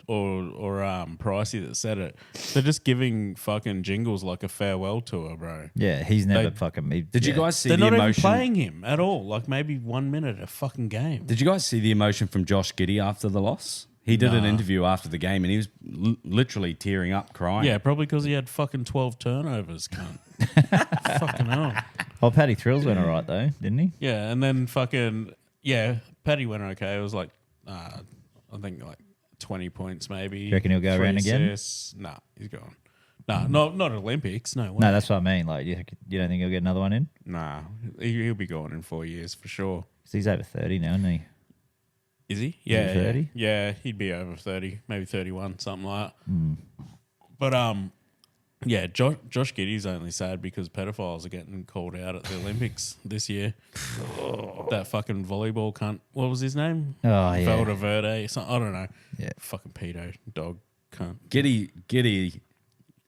Pricey that said it. They're just giving fucking Jingles like a farewell tour, bro. Yeah, he's never They- fucking. Did you guys see They're the not even emotion? playing him at all. Like maybe 1 minute a fucking game. Did you guys see the emotion from Josh Giddey after the loss? He did an interview after the game and he was literally tearing up, crying. Yeah, probably because he had fucking 12 turnovers, cunt. Fucking hell. Oh, Paddy Thrills went all right though, didn't he? Yeah, and then fucking Paddy went okay. It was like I think like 20 points maybe. You reckon he'll go 3 around again? assists. Nah, he's gone. Nah, not Olympics. No way. No, that's what I mean. Like, you don't think he'll get another one in? Nah, he'll be gone in 4 years for sure. 'Cause he's over 30 now, isn't he? Is he? he Yeah, 30? Yeah, he'd be over 30, maybe 31, something like that. Hmm. But yeah, Josh Giddey's only sad because pedophiles are getting called out at the Olympics this year. That fucking volleyball cunt. What was his name? Oh, yeah. Felder Verde. I don't know. Yeah. Fucking pedo dog cunt. Giddey,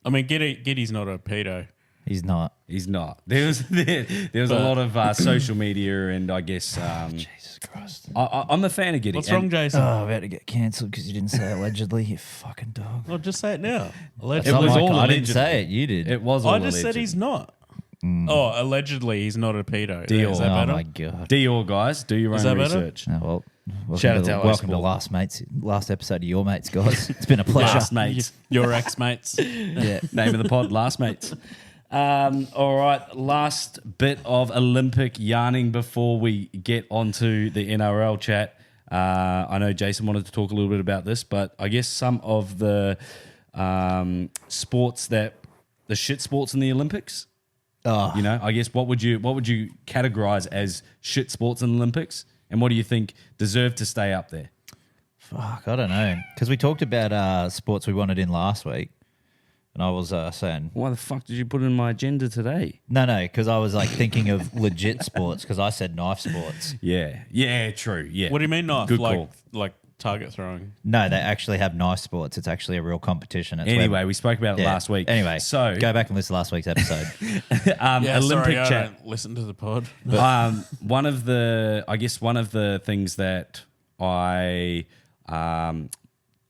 I mean, Giddey's not a pedo. He's not. he's not. There was a lot of social media and I guess Jesus Christ. I'm a fan of Giddey. What's and- wrong, Jason? Oh, about to get cancelled because you didn't say allegedly, you fucking dog. Well, just say it now. It Allegedly. was I all didn't allegedly. say it. You did. It was all I just said alleged. he's not. Oh, allegedly he's not a pedo. Deal. Is that oh better? my god. Dior, guys, do your Is own that better? research. Oh, well, Shout out to LA welcome to Sport. last episode of Your Mates, guys. It's been a pleasure. Last mates. Your ex-mates. Yeah. Name of the pod, Last Mates. All right, last bit of Olympic yarning before we get onto the NRL chat. I know Jason wanted to talk a little bit about this, but I guess some of the sports the shit sports in the Olympics. Oh, You know, I guess what would you categorize as shit sports in the Olympics, and what do you think deserve to stay up there? fuck, I don't know. Because we talked about sports we wanted in last week. And I was saying, Why the fuck did you put it in my agenda today? no, because I was like thinking of legit sports because I said knife sports. Yeah, true. Yeah. What do you mean knife? Good like call. like target throwing? No, they actually have knife sports. It's actually a real competition. It's Anyway, where- we spoke about it yeah. last week. Anyway, so go back and listen to last week's episode. Olympic sorry, I chat. don't listen to the pod. One of the things that I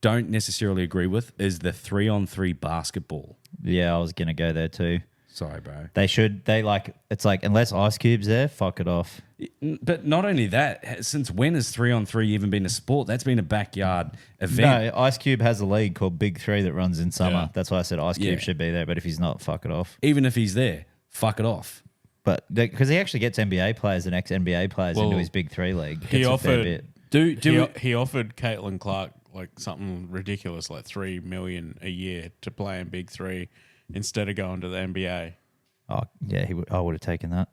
don't necessarily agree with is the 3-on-3 basketball. Yeah, I was going to go there too. Sorry, bro. It's like, unless Ice Cube's there, fuck it off. But not only that, since when has 3-on-3 even been a sport? That's been a backyard event. No, Ice Cube has a league called Big Three that runs in summer. Yeah. That's why I said Ice Cube Yeah. should be there. But if he's not, fuck it off. Even if he's there, fuck it off. But because he actually gets NBA players and ex-NBA players Well, into his Big Three league. he Gets a fair offered- bit. He offered Caitlin Clark like something ridiculous, like $3 million a year to play in Big Three instead of going to the NBA. Oh yeah, I would have taken that.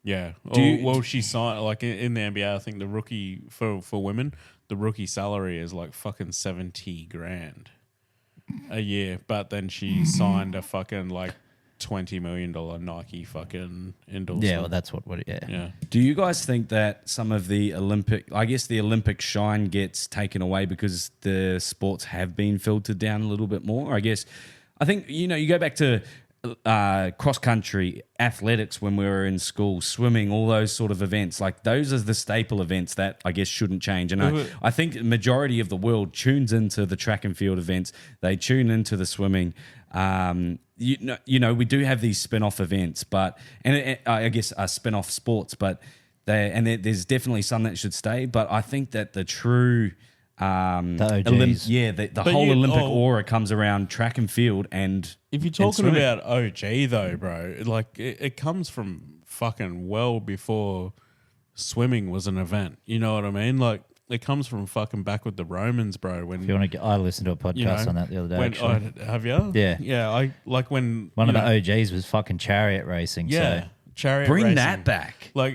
Yeah. you- She signed like in the NBA. I think the rookie for women, the rookie salary is like fucking 70 grand a year. But then she signed a fucking like $20 million Nike fucking endorsement. Yeah, well, that's what. Yeah. Yeah. Do you guys think that some of the Olympic shine gets taken away because the sports have been filtered down a little bit more? I think, you go back to cross country, athletics when we were in school, swimming, all those sort of events. Like those are the staple events that I guess shouldn't change. And I think the majority of the world tunes into the track and field events. They tune into the swimming. We do have these spin-off events, I guess spin-off sports, but there's definitely some that should stay, but I think that the true The OGs. the whole Olympic aura comes around track and field and if you're talking about OG though, bro, like it comes from fucking well before swimming was an event. You know what I mean? Like it comes from fucking back with the Romans, bro. When If you want to, I listened to a podcast on that the other day. Actually. Have you? Yeah. Yeah. I like when One of the OGs was fucking chariot racing. Yeah. So. Chariot bring racing. that back. Like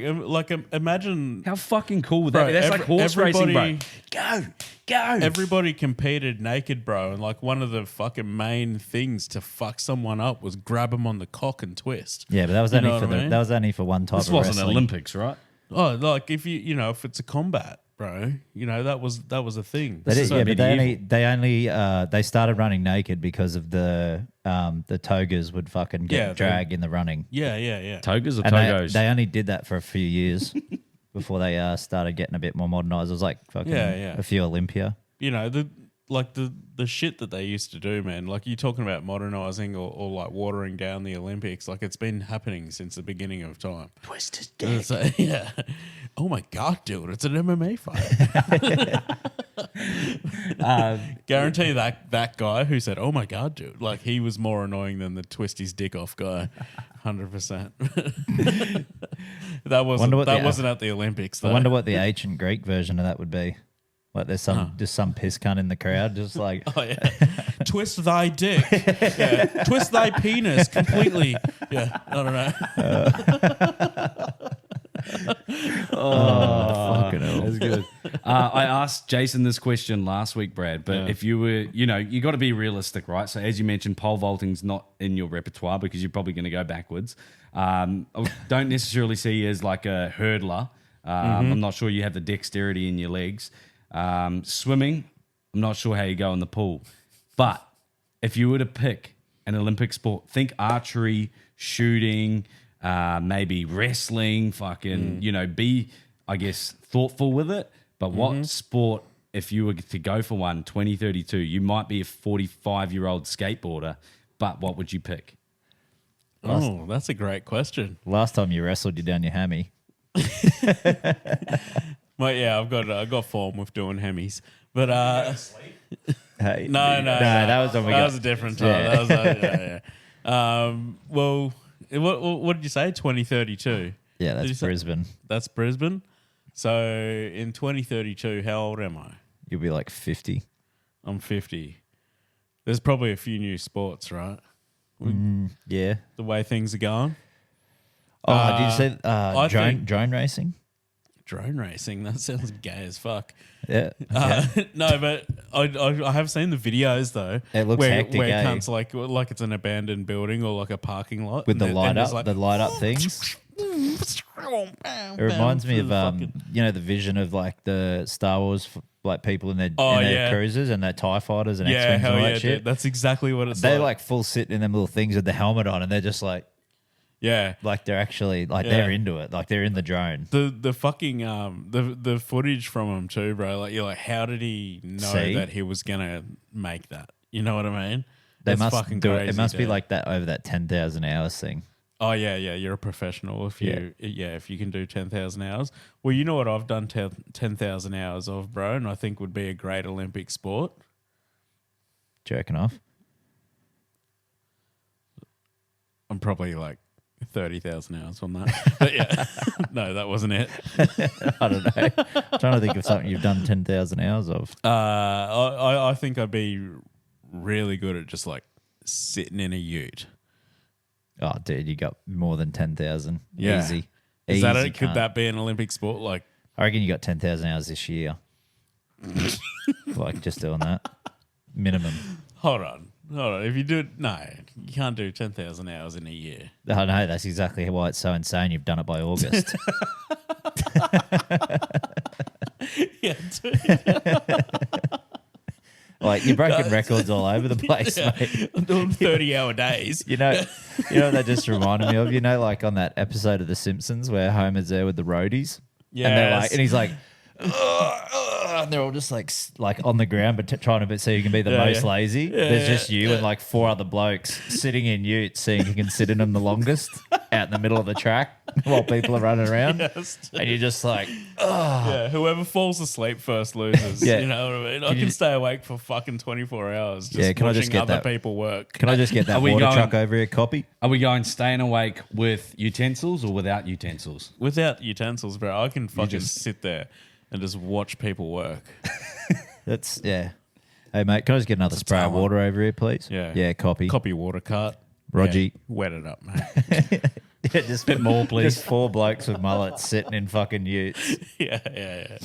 imagine How fucking cool would that Bro, be? That's like horse racing, bro. everybody- Go. everybody competed naked, bro, and like one of the fucking main things to fuck someone up was grab them on the cock and twist. Yeah, but that was You only know for what I mean? that was only for one type This of wasn't wrestling. Olympics, right? Oh, like if if it's a combat, bro, that was a thing. They did, So yeah, but medieval. they started running naked because of the togas would fucking get Yeah, drag in the running. Yeah. Togas or And togos? they only did that for a few years before they started getting a bit more modernized. It was like fucking a few Olympia. The shit that they used to do, man. Like you're talking about modernizing or like watering down the Olympics. Like it's been happening since the beginning of time. Twist his dick. So, yeah. Oh my god, dude! It's an MMA fight. Guarantee that guy who said, "Oh my god, dude!" Like he was more annoying than the twist his dick off guy. 100%. That wasn't at the Olympics. Though. I wonder what the ancient Greek version of that would be. Like there's just some piss cunt in the crowd, just like Oh yeah, twist thy dick, yeah. Twist thy penis completely. Yeah, I don't know. fucking hell. That's good. I asked Jason this question last week, Brad, but if you were, you got to be realistic, right? So as you mentioned, pole vaulting's not in your repertoire because you're probably going to go backwards. I don't necessarily see you as like a hurdler. I'm not sure you have the dexterity in your legs. Swimming, I'm not sure how you go in the pool. But if you were to pick an Olympic sport, think archery, shooting, maybe wrestling, fucking, be, I guess, thoughtful with it. But what sport, if you were to go for one, 2032, you might be a 45-year-old skateboarder, but what would you pick? Oh, that's a great question. last time you wrestled you down your hammy. Well, yeah, I've got form with doing hemis, but Hey, no, that was when we that got was a different time. Yeah. That was well, what did you say? 2032. Yeah, Did you that's say- Brisbane. That's Brisbane. So in 2032, how old am I? You'll be like 50. I'm 50. There's probably a few new sports, right? Yeah. The way things are going. Oh, did you say I think- drone racing? Drone racing. That sounds gay as fuck. Yeah. No, but I have seen the videos though. It looks where, hectic, Where eh? cunts like it's an abandoned building or like a parking lot With the and light there's up, the light up things. It reminds me of the vision of like the Star Wars like people in their yeah. cruisers and their TIE fighters and yeah, X-Wings hell and all yeah, that shit. dude. That's exactly what it's They're like full sitting in them little things with the helmet on, and they're just like yeah. they're actually like Yeah. they're into it, like they're in the drone. The fucking the footage from him too, bro. Like you're like, how did he know See? that he was gonna make that? You know what I mean? They That's must fucking do it. crazy, It must be dude. like that over that 10,000 hours thing. Oh yeah, you're a professional if you if you can do 10,000 hours. Well, you know what I've done 10,000 hours of, bro, and I think would be a great Olympic sport. Jerking off. I'm probably like 30,000 hours on that. But yeah, no, that wasn't it. I don't know. I'm trying to think of something you've done 10,000 hours of. I think I'd be really good at just like sitting in a ute. Oh, dude, you got more than 10,000. Yeah. Easy. Is that Easy, it? Could cunt. that be an Olympic sport? Like, I reckon you got 10,000 hours this year. Like just doing that. Minimum. hold on. If you do it, no, you can't do 10,000 hours in a year. I know, that's exactly why it's so insane. You've done it by August. Yeah, dude. Like, you're breaking records all over the place, mate. I'm doing 30-hour days. You know what that just reminded me of? You know, like on that episode of The Simpsons where Homer's there with the roadies? Yeah. And they're like, and he's like, and they're all just like on the ground, but trying to see who can be the most lazy. There's just you and like four other blokes sitting in utes, seeing who can sit in them the longest. out in the middle of the track while people are running around. Yes. And you're just like, Yeah, whoever falls asleep first loses. Yeah. You know what I mean? I can stay awake for fucking 24 hours just Yeah, can I watching just get other that- people work. can I just get that Are we water going- truck over here, copy? Are we going staying awake with utensils or without utensils? Without utensils, bro, I can fucking just- sit there and just watch people work. That's, yeah. Hey, mate, can I just get another spray of talent. water over here, please? Yeah. Yeah, copy. Copy water cart. Rogie. Yeah, wet it up, mate. Yeah, just a bit more, please. Just 4 blokes with mullets sitting in fucking utes. yeah.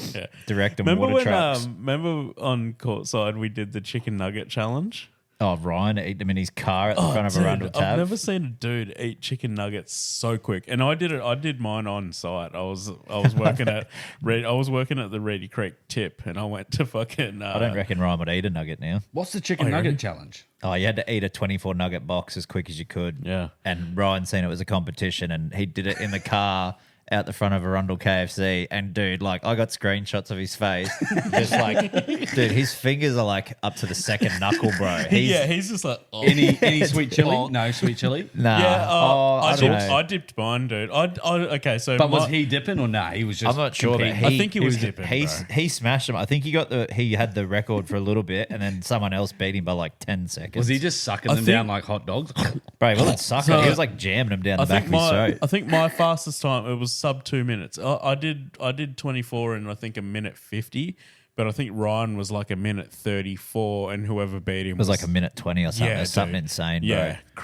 Directing Remember water when? trucks. Remember on courtside we did the chicken nugget challenge. Oh, Ryan ate them in his car at the front of a Dude, Rundle I've tab. never seen a dude eat chicken nuggets so quick, and I did it. I did mine on site. I was working at the Reedy Creek tip, and I went to fucking. I don't reckon Ryan would eat a nugget now. What's the chicken yeah. nugget challenge? Oh, you had to eat a 24 nugget box as quick as you could. Yeah. And Ryan seen it was a competition, and he did it in the car out the front of a Rundle KFC. And dude, like, I got screenshots of his face. Just like, dude, his fingers are like up to the second knuckle, bro. He's just like Any sweet chili? No sweet chili. Nah. Yeah, I don't know. I dipped mine, dude. Okay, so But was he dipping or nah? He was just. I'm not sure, but competing? I think he was dipping, He bro. he smashed him. I think he had the record for a little bit, and then someone else beat him by like 10 seconds. Was he just sucking I them think- down like hot dogs? Bro, well, it sucked. So- He was like jamming him down the back of his throat. I think my fastest time it was sub 2 minutes. I did 24 in I think a minute 50, but I think Ryan was like a minute 34, and whoever beat him It was like a minute 20 or something. Yeah, It was something dude. insane, Yeah, bro.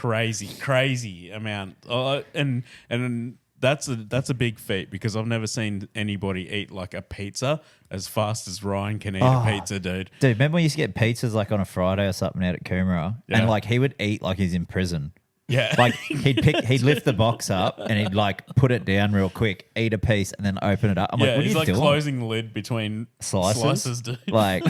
crazy amount. And that's a big feat because I've never seen anybody eat like a pizza as fast as Ryan can eat a pizza, dude. Dude, remember when you used to get pizzas like on a Friday or something out at Coomera? Yeah. And like he would eat like he's in prison. Yeah, Like he'd lift the box up and he'd like put it down real quick, eat a piece, and then open it up. I'm like, what are he's you like doing? closing the lid between slices dude. Like,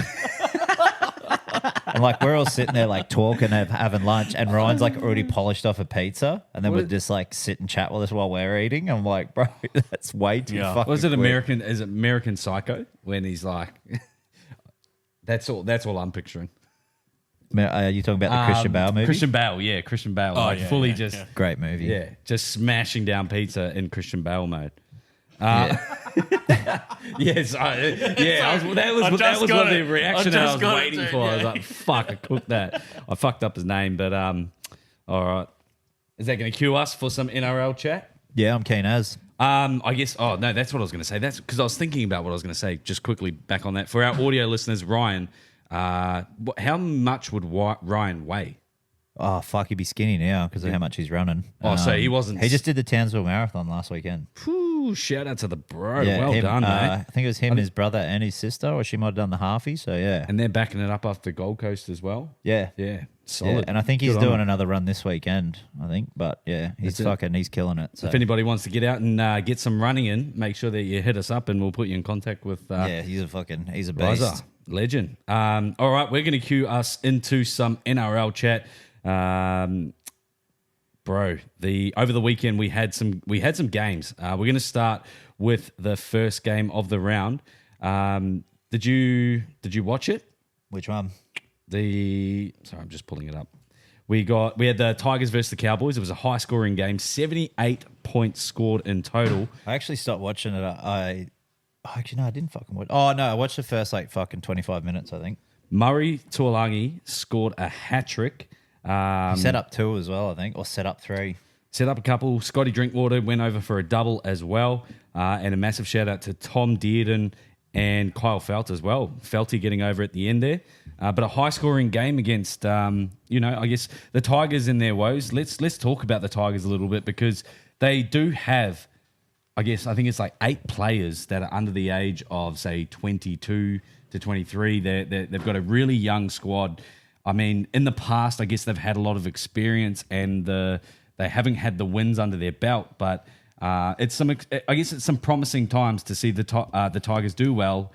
and like we're all sitting there like talking, having lunch, and Ryan's like already polished off a pizza, and then we'd just like sit and chat with us while we're eating. I'm like, bro, that's way too Yeah. fucking Was it quick. American? Is it American Psycho when he's like? That's all I'm picturing. Are you talking about the Christian Bale movie? Christian Bale, yeah, Christian Bale, like yeah, fully yeah, just yeah. Great movie. yeah, just smashing down pizza in Christian Bale mode. Yeah. Yes, that was I what just the got it. reaction I I just was got it, waiting dude, for. I was yeah. like, fuck, I cooked that. I fucked up his name, but all right. Is that going to cue us for some NRL chat? Yeah, I'm keen as. I guess. Oh no, that's what I was going to say. That's because I was thinking about what I was going to say. Just quickly back on that for our audio listeners, Ryan. How much would Ryan weigh? Oh, fuck, he'd be skinny now because of how much he's running. Oh, so he wasn't- He just did the Townsville Marathon last weekend. Whew, shout out to the bro. Yeah, well him, done, mate. I think it was him, his brother, and his sister, or she might have done the halfie. So yeah, And they're backing it up after Gold Coast as well. yeah, Yeah, yeah. solid. And I think he's Good on doing him. another run this weekend. I think, but yeah, he's That's it. he's killing it. So. If anybody wants to get out and get some running in, make sure that you hit us up and we'll put you in contact with yeah, he's a beast. Riza. Legend. All right, we're going to cue us into some NRL chat. Bro, over the weekend we had some games. We're going to start with the first game of the round. Did you watch it? Which one? Sorry, I'm just pulling it up. We had the Tigers versus the Cowboys. It was a high scoring game. 78 points scored in total. I actually stopped watching it. Actually, no, I didn't fucking watch. Oh no, I watched the first like fucking 25 minutes. I think Murray Tuolangi scored a hat trick. he set up 2 as well. I think, or set up 3. Set up a couple. Scotty Drinkwater went over for a double as well. And a massive shout out to Tom Dearden and Kyle Felt as well. Felty getting over at the end there. But a high scoring game against, I guess the Tigers in their woes. Let's talk about the Tigers a little bit because they do have, I think it's like 8 players that are under the age of, say, 22 to 23. They've got a really young squad. I mean, in the past, I guess they've had a lot of experience and they haven't had the wins under their belt. But it's some promising times to see the Tigers do well,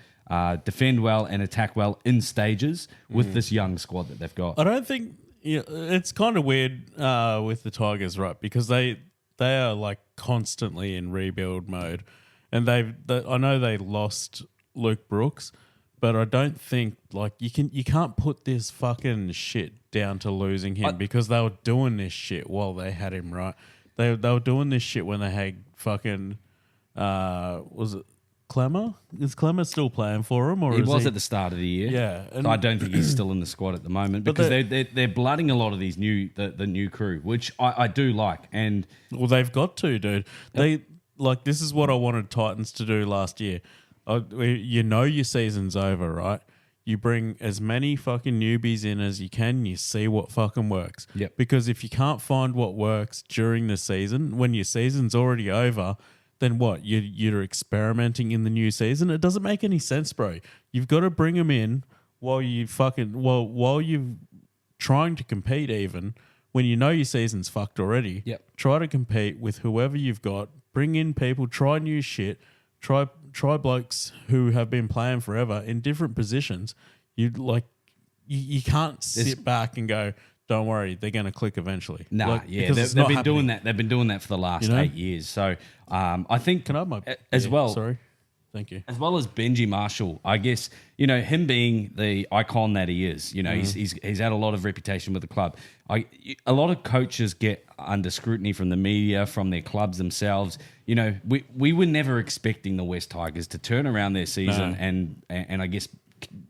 defend well, and attack well in stages with this young squad that they've got. I don't think it's kind of weird with the Tigers, right? Because they are like constantly in rebuild mode, and I know they lost Luke Brooks, but I don't think like you can't put this fucking shit down to losing him because they were doing this shit while they had him, right? They were doing this shit when they had fucking was it Clemmer? Is Clemmer still playing for him, or He is was at the start of the year. Yeah, and- I don't think he's still in the squad at the moment But because they're blooding a lot of these the new crew, which I do like. And Well, they've got to, dude. They like this is what I wanted Titans to do last year. You know your season's over, right? You bring as many fucking newbies in as you can. You see what fucking works. Yep. Because if you can't find what works during the season, when your season's already over, then what? You're experimenting in the new season. It doesn't make any sense, bro. You've got to bring them in while you're trying to compete. Even when you know your season's fucked already. Yep. Try to compete with whoever you've got. Bring in people. Try new shit. Try blokes who have been playing forever in different positions. You can't sit back and go, don't worry, they're going to click eventually. They've been doing that. They've been doing that for the last 8 years. So I think Can I have my well. Sorry, thank you. As well as Benji Marshall, I guess, him being the icon that he is, he's had a lot of reputation with the club. A lot of coaches get under scrutiny from the media, from their clubs themselves. We were never expecting the West Tigers to turn around their season and I guess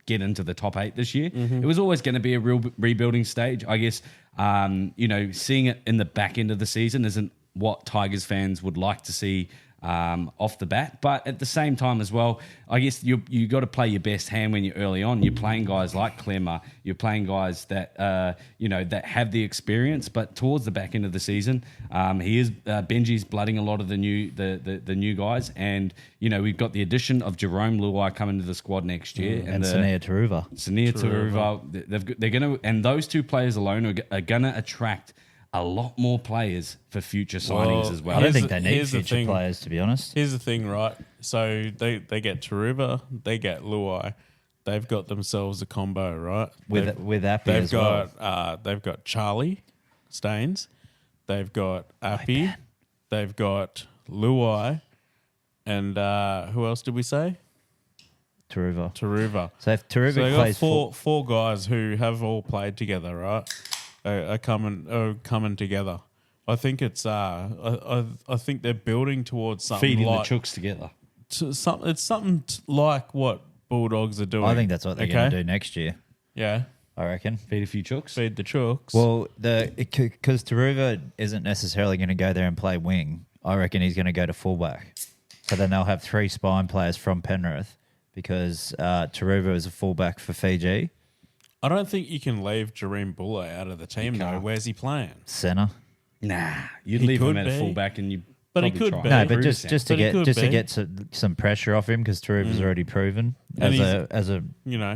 get into the top 8 this year. It was always going to be a real rebuilding stage. I guess, seeing it in the back end of the season isn't what Tigers fans would like to see off the bat. But at the same time as well, I guess you got to play your best hand when you're early on. You're playing guys like Clemmer. You're playing guys that that have the experience. But towards the back end of the season, Benji's blooding a lot of the new guys, and we've got the addition of Jerome Luai coming to the squad next year, and Sania Taruva. They're going to, and those two players alone are going to attract a lot more players for future signings as well. I don't think they need future players, to be honest. Here's the thing, right? So they get Taruva, they get Luai. They've got themselves a combo, right? With Appy as well. They've got Charlie Staines. They've got Appy. They've got Luai. And who else did we say? Taruva. So if Taruva they plays got four guys who have all played together, right? Are coming together. I think it's I think they're building towards something feeding like, the chooks together. It's something like what Bulldogs are doing. I think that's what they're going to do next year. Yeah, I reckon. Feed a few chooks. Feed the chooks. Well, because Taruva isn't necessarily going to go there and play wing. I reckon he's going to go to fullback. So then they'll have 3 spine players from Penrith because Taruva is a fullback for Fiji. I don't think you can leave Jareem Buller out of the team though. Where's he playing? Centre. Nah, you'd He leave him could at be. fullback, and you. But he probably could try be. and No, but improve just But he could to be. get some pressure off him because Taruva's already proven And as a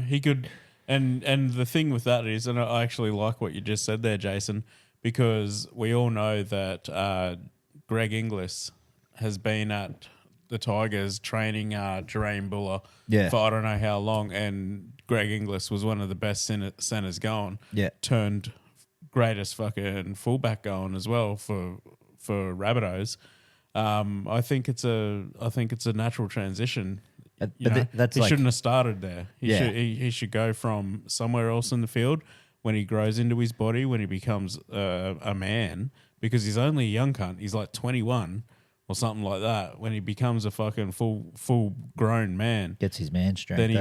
He could, and the thing with that is, and I actually like what you just said there, Jason, because we all know that Greg Inglis has been at the Tigers training Jareem Buller for I don't know how long, and Greg Inglis was one of the best centers going. Yeah. Turned greatest fucking fullback going as well for Rabbitohs. I think it's a natural transition. that's he like, shouldn't have started there. Yeah. He should go from somewhere else in the field when he grows into his body, when he becomes a man, because he's only a young cunt. He's like 21 or something like that. When he becomes a fucking full grown man, gets his man strength. then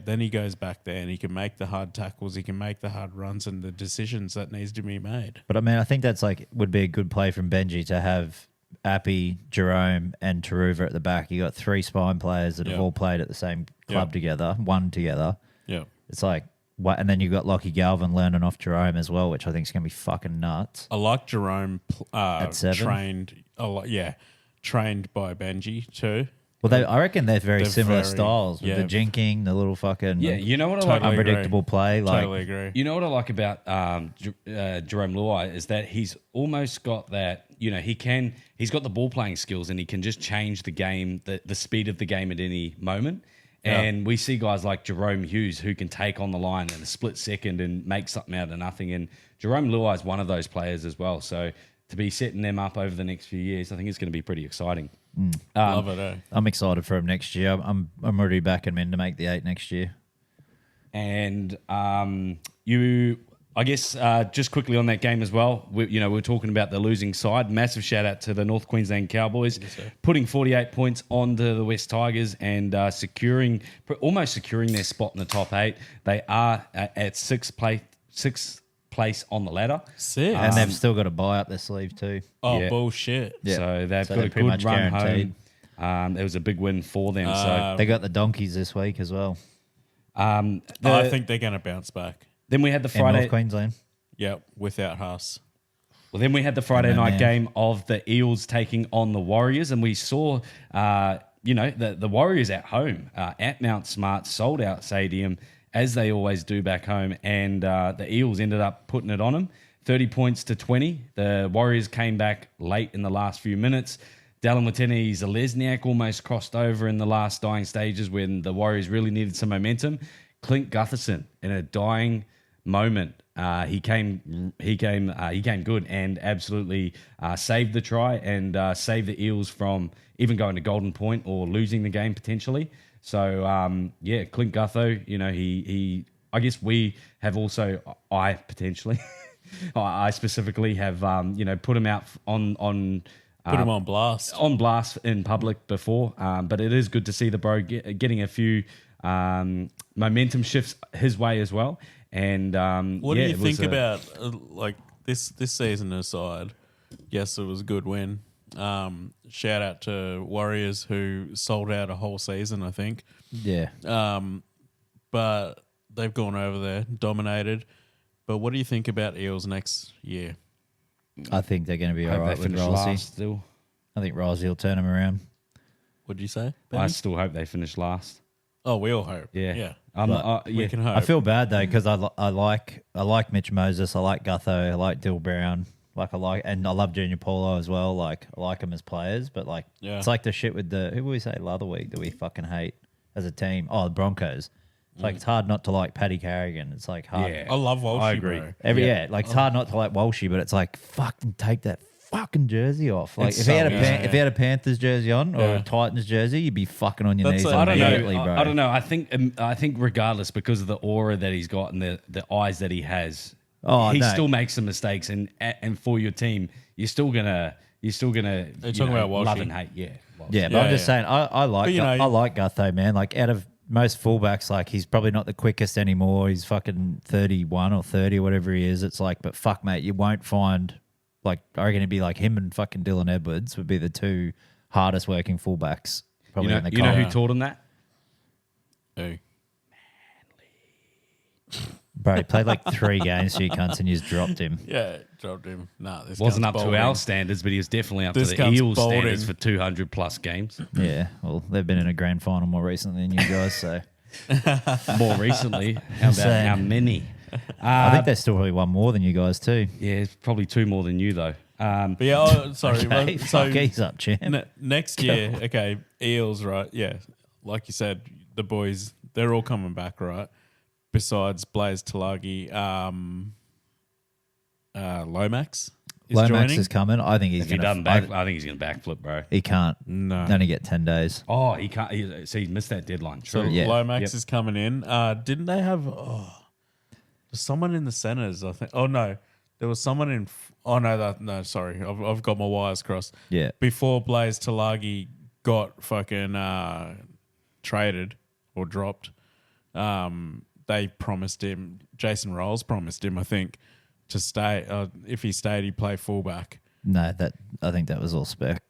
then he goes back there and he can make the hard tackles, he can make the hard runs and the decisions that needs to be made. But I mean, I think that's would be a good play from Benji to have Appy, Jerome, and Taruva at the back. You got 3 spine players that have all played at the same club together, one together. Yeah. It's like, what? And then you've got Lockie Galvin learning off Jerome as well, which I think is going to be fucking nuts. I like Jerome At 7? trained a lot. Yeah, trained by Benji too. Well, I reckon they're very They're similar very- styles with yeah. the jinking, the little fucking you know what I Totally like. unpredictable play. Like, Totally agree. You know what I like about Jerome Luai is that he's almost got that. He's got the ball playing skills, and he can just change the game, the speed of the game at any moment. And we see guys like Jerome Hughes who can take on the line in a split second and make something out of nothing. And Jerome Luai is one of those players as well. So to be setting them up over the next few years, I think it's going to be pretty exciting. Love it, eh? I'm excited for him next year. I'm already backing him in to make the 8 next year. And I guess just quickly on that game as well, we're talking about the losing side. Massive shout out to the North Queensland Cowboys, putting 48 points onto the West Tigers and almost securing their spot in the top 8. They are at sixth place on the ladder. Sick. And they've still got a buy up their sleeve too. Oh, yeah. bullshit. Yeah. So they've got they're a pretty good much run guaranteed. home. It was a big win for them. They got the Donkeys this week as well I think they're going to bounce back. Then we had the in North Friday. Queensland. Yeah, without Haas. Well, then we had the Friday Oh, night man. game of the Eels taking on the Warriors, and we saw, the Warriors at home at Mount Smart, sold out stadium as they always do back home, and the Eels ended up putting it on them, 30 points to 20. The Warriors came back late in the last few minutes. Dallin Watene-Zelezniak almost crossed over in the last dying stages when the Warriors really needed some momentum. Clint Gutherson in a dying moment. He came good and absolutely saved the try and saved the Eels from even going to Golden Point or losing the game potentially. So Clint Gutho, I guess we have also, I specifically have put him out on Put him on blast. on blast in public before, but it is good to see the bro getting a few momentum shifts his way as well. And What do you think about this season aside? Yes, it was a good win. Shout out to Warriors who sold out a whole season, I think. Yeah. But they've gone over there, dominated. But what do you think about Eels next year? I think they're going to be all hope right they with finish Rossi. last still. I think Rossi will turn them around. What did you say, I Benny? still hope they finish last. Oh, we all hope. Yeah. Yeah. Yeah. We can hope. I feel bad though because I like Mitch Moses, I like Gutho, I like Dill Brown, and I love Junior Paulo as well. Like I like them as players, but Yeah. it's like the shit with who we say the other week that we fucking hate as a team. Oh, the Broncos. It's like it's hard not to like Paddy Carrigan. It's like hard. Yeah. I love Walshy, I agree. bro. It's hard not to like Walshy, but it's like fucking take that fucking jersey off. Like It's if he had so- if he had a Panthers jersey on or Yeah. a Titans jersey, you'd be fucking on your That's knees like- I don't know. immediately, bro. I don't know. I think regardless, because of the aura that he's got and the eyes that he has, he no. still makes some mistakes. And for your team, you're still gonna talking about Walshy. love and hate. Yeah. Yeah, but Yeah, I'm just saying, I like But, you know, I like Gutho, man. Like out of most fullbacks, like he's probably not the quickest anymore. He's fucking 31 or 30 or whatever he is. It's like, but fuck, mate, you won't find I reckon it'd be like him and fucking Dylan Edwards would be the two hardest working fullbacks probably in the You know comp. who taught him that? Hey. Bro, he played like 3 games for you cunts and you just dropped him. Yeah, dropped him. Nah, this Wasn't up cunt's to balding. our standards, but he was definitely up This to the cunt's Eels balding. standards for 200 plus games. Yeah, well, they've been in a grand final more recently than you guys, so More recently, how about Insane. how many? I think they still probably won more than you guys too. Yeah, it's probably 2 more than you though. But yeah, sorry. Okay, so fuck, he's up, champ. next year, okay, Eels, right? Yeah, like you said, the boys, they're all coming back, right? Besides Blaze Talagi, Lomax is Lomax joining. is coming. I think he's If he going doesn't back, I think he's going to backflip, bro. He can't. No. Only get 10 days. Oh, he can't. He missed that deadline. So True. Yeah. Lomax Yep. is coming in. Didn't they have there's someone in the centers? I think. Oh no, there was someone in. Oh no, sorry, I've got my wires crossed. Yeah. Before Blaze Talagi got fucking traded or dropped, they promised him. Jason Rolls promised him, I think, to stay. If he stayed, he'd play fullback. No, I think that was all spec.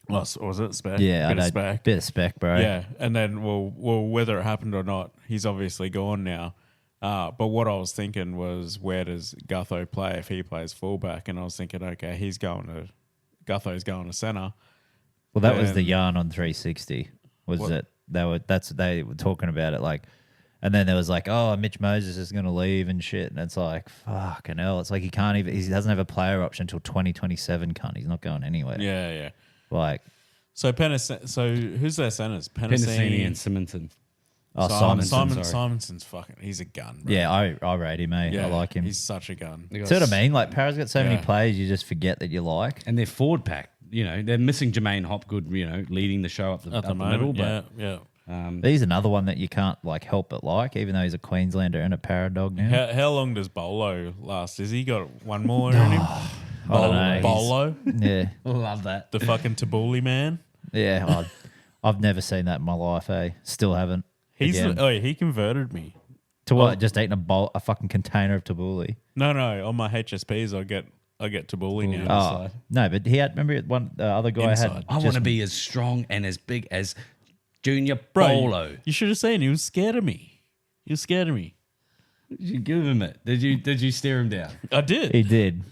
Was it spec? Yeah, Bit of I know. spec. Bit of spec, bro. Yeah, and then well, whether it happened or not, he's obviously gone now. But what I was thinking was, where does Gutho play if he plays fullback? And I was thinking, okay, Gutho's going to centre. Well, that was the And- yarn on 360. Was What? that they were talking about it like, and then there was like, oh, Mitch Moses is going to leave and shit, and it's like, fucking hell, it's like he doesn't have a player option until 2027. He's not going anywhere. Yeah, yeah. Like, So So who's their centres? Penasini and Simonton. oh, Simonson. Simonson's fucking. He's a gun. Bro. Yeah, I rate him, eh? Yeah, I like him. He's such a gun. See what I mean? Like, Para's got so many Yeah. players you just forget that you like. And their forward pack, they're missing Jermaine Hopgood, leading the show up the At the middle. moment, But yeah. He's another one that you can't like help but like, even though he's a Queenslander and a Paradog now. How long does Bolo last? Has he got one more in him? I don't know. Bolo, Yeah, Love that. the fucking Tabuli man. yeah. I've never seen that in my life. Still haven't. Again. He converted me. To what? Just eating a fucking container of tabbouleh. No, on my HSPs I get tabbouleh now. Oh no, but he had. Remember the other guy Inside. had. I want to be as strong and as big as Junior Bro, Bolo. you should have seen. He was scared of me. Did you give him it? Did you stare him down? I did. He did.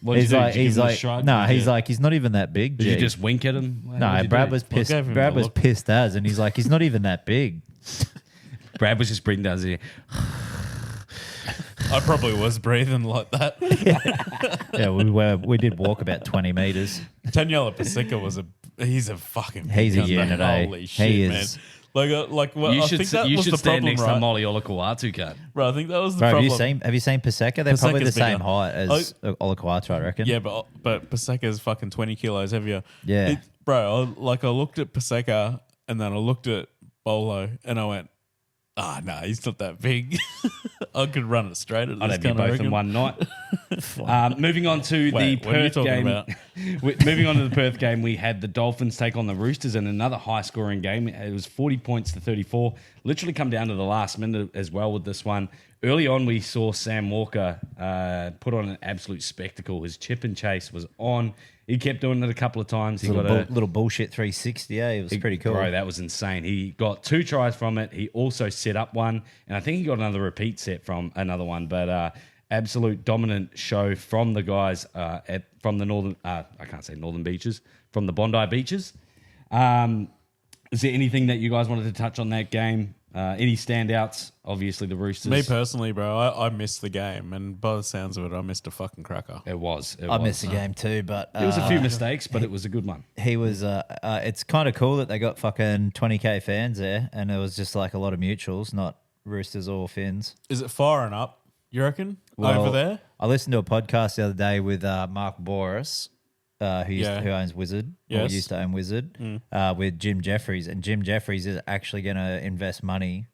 What did you do? Did you give him a shrug? no. He's like, he's not even that big. Did G. you just wink at him? What No, did you Brad do? was pissed. gave him Brad the was look. pissed as, and he's like, he's not even that big. Brad was just breathing down his ear. I probably was breathing like that. Yeah, we did walk about 20 meters. Taniela Pasica he's a fucking He's a gun, unit, man. eh? Holy shit, He man. is. Like well, You I should think that was the stand problem, next to right? Molly Olakuatu cut. Bro, I think that was the Bro, problem. have you seen Paseka? They're probably the Paseka's same bigger. height as Olaquata, I reckon. Yeah, but Paseka's fucking 20 kilos heavier. Yeah. Bro, I looked at Paseka and then I looked at Bolo and I went, no, he's not that big. I could run it straight at this I'd have you kind of both in one night. Moving on to Wait, the what are you Perth talking game. about? Moving on to the Perth game, we had the Dolphins take on the Roosters in another high-scoring game. It was 40 points to 34. Literally come down to the last minute as well with this one. Early on, we saw Sam Walker put on an absolute spectacle. His chip and chase was on. He kept doing it a couple of times. He got a Little bullshit 360, eh? It was pretty cool. Bro, that was insane. He got 2 tries from it. He also set up one, and I think he got another repeat set from another one. But absolute dominant show from the guys from the northern. I can't say northern beaches, from the Bondi beaches. Is there anything that you guys wanted to touch on that game? Any standouts? Obviously, the Roosters. Me personally, bro, I missed the game, and by the sounds of it, I missed a fucking cracker. It was. I missed the game too, but There was a few mistakes, but it was a good one. he was. It's kind of cool that they got fucking 20k fans there, and it was just like a lot of mutuals, not Roosters or Finns. Is it firing up, you reckon, Well, over there? I listened to a podcast the other day with Mark Boris, who owns Wizard, or Yes. used to own Wizard, with Jim Jeffries. And Jim Jeffries is actually going to invest money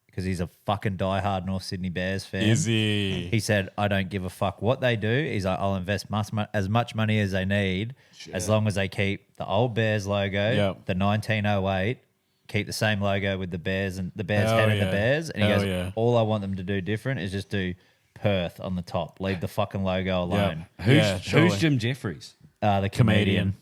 because he's a fucking diehard North Sydney Bears fan. Is he? He said, I don't give a fuck what they do. He's like, I'll invest as much money as they need as long as they keep the old Bears logo, Yep. the 1908, keep the same logo with the Bears and the Bears Hell head and yeah. the Bears. And he Hell goes, yeah. all I want them to do different is just do Perth on the top. Leave the fucking logo alone. Who's Jim Jeffries? The comedian.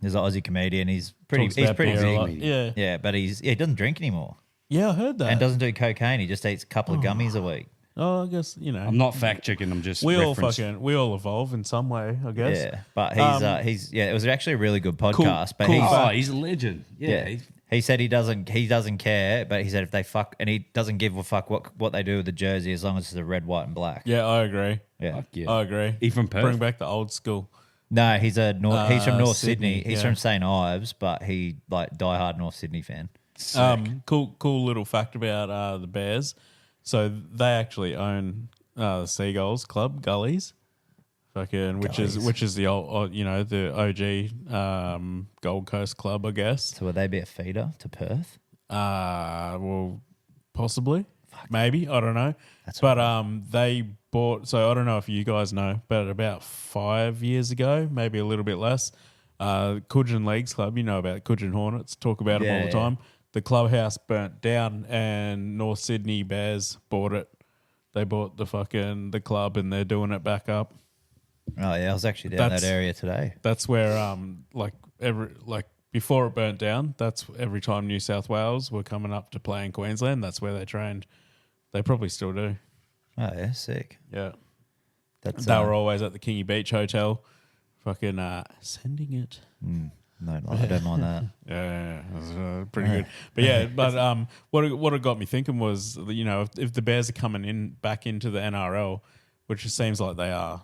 He's an Aussie comedian. He's pretty Talks about beer a big. lot. Yeah. Yeah, but he doesn't drink anymore Yeah, I heard that. and doesn't do cocaine. He just eats a couple of gummies a week. Oh, I guess, I'm not fact checking. I'm just we all evolve in some way, I guess. Yeah, but he's it was actually a really good podcast. But He's a legend. yeah, he said he doesn't care, but he said if they fuck, and he doesn't give a fuck what they do with the jersey as long as it's the red, white, and black. Yeah, I agree. Yeah. I agree. He from Perth? Bring back the old school. No, he's from North Sydney. Sydney, He's yeah. from St Ives, but he like diehard North Sydney fan. Cool little fact about the Bears. So they actually own the Seagulls Club, Gullies. Fucking, which is the old, the OG Gold Coast club, I guess. So would they be a feeder to Perth? Well, possibly, maybe, I don't know. They bought. So I don't know if you guys know, but about 5 years ago, maybe a little bit less, Coogin Leagues Club. You know about Coogin Hornets. Talk about them all the time. The clubhouse burnt down, and North Sydney Bears bought it. They bought the club, and they're doing it back up. Oh yeah, I was actually down that area today. That's where before it burnt down, that's every time New South Wales were coming up to play in Queensland, that's where they trained. They probably still do. Oh yeah, sick. Yeah. That's They were always at the Kingy Beach Hotel, fucking sending it. no, I don't mind that. Yeah, it was pretty good. But yeah, what it got me thinking was, if the Bears are coming back into the NRL, which it seems like they are,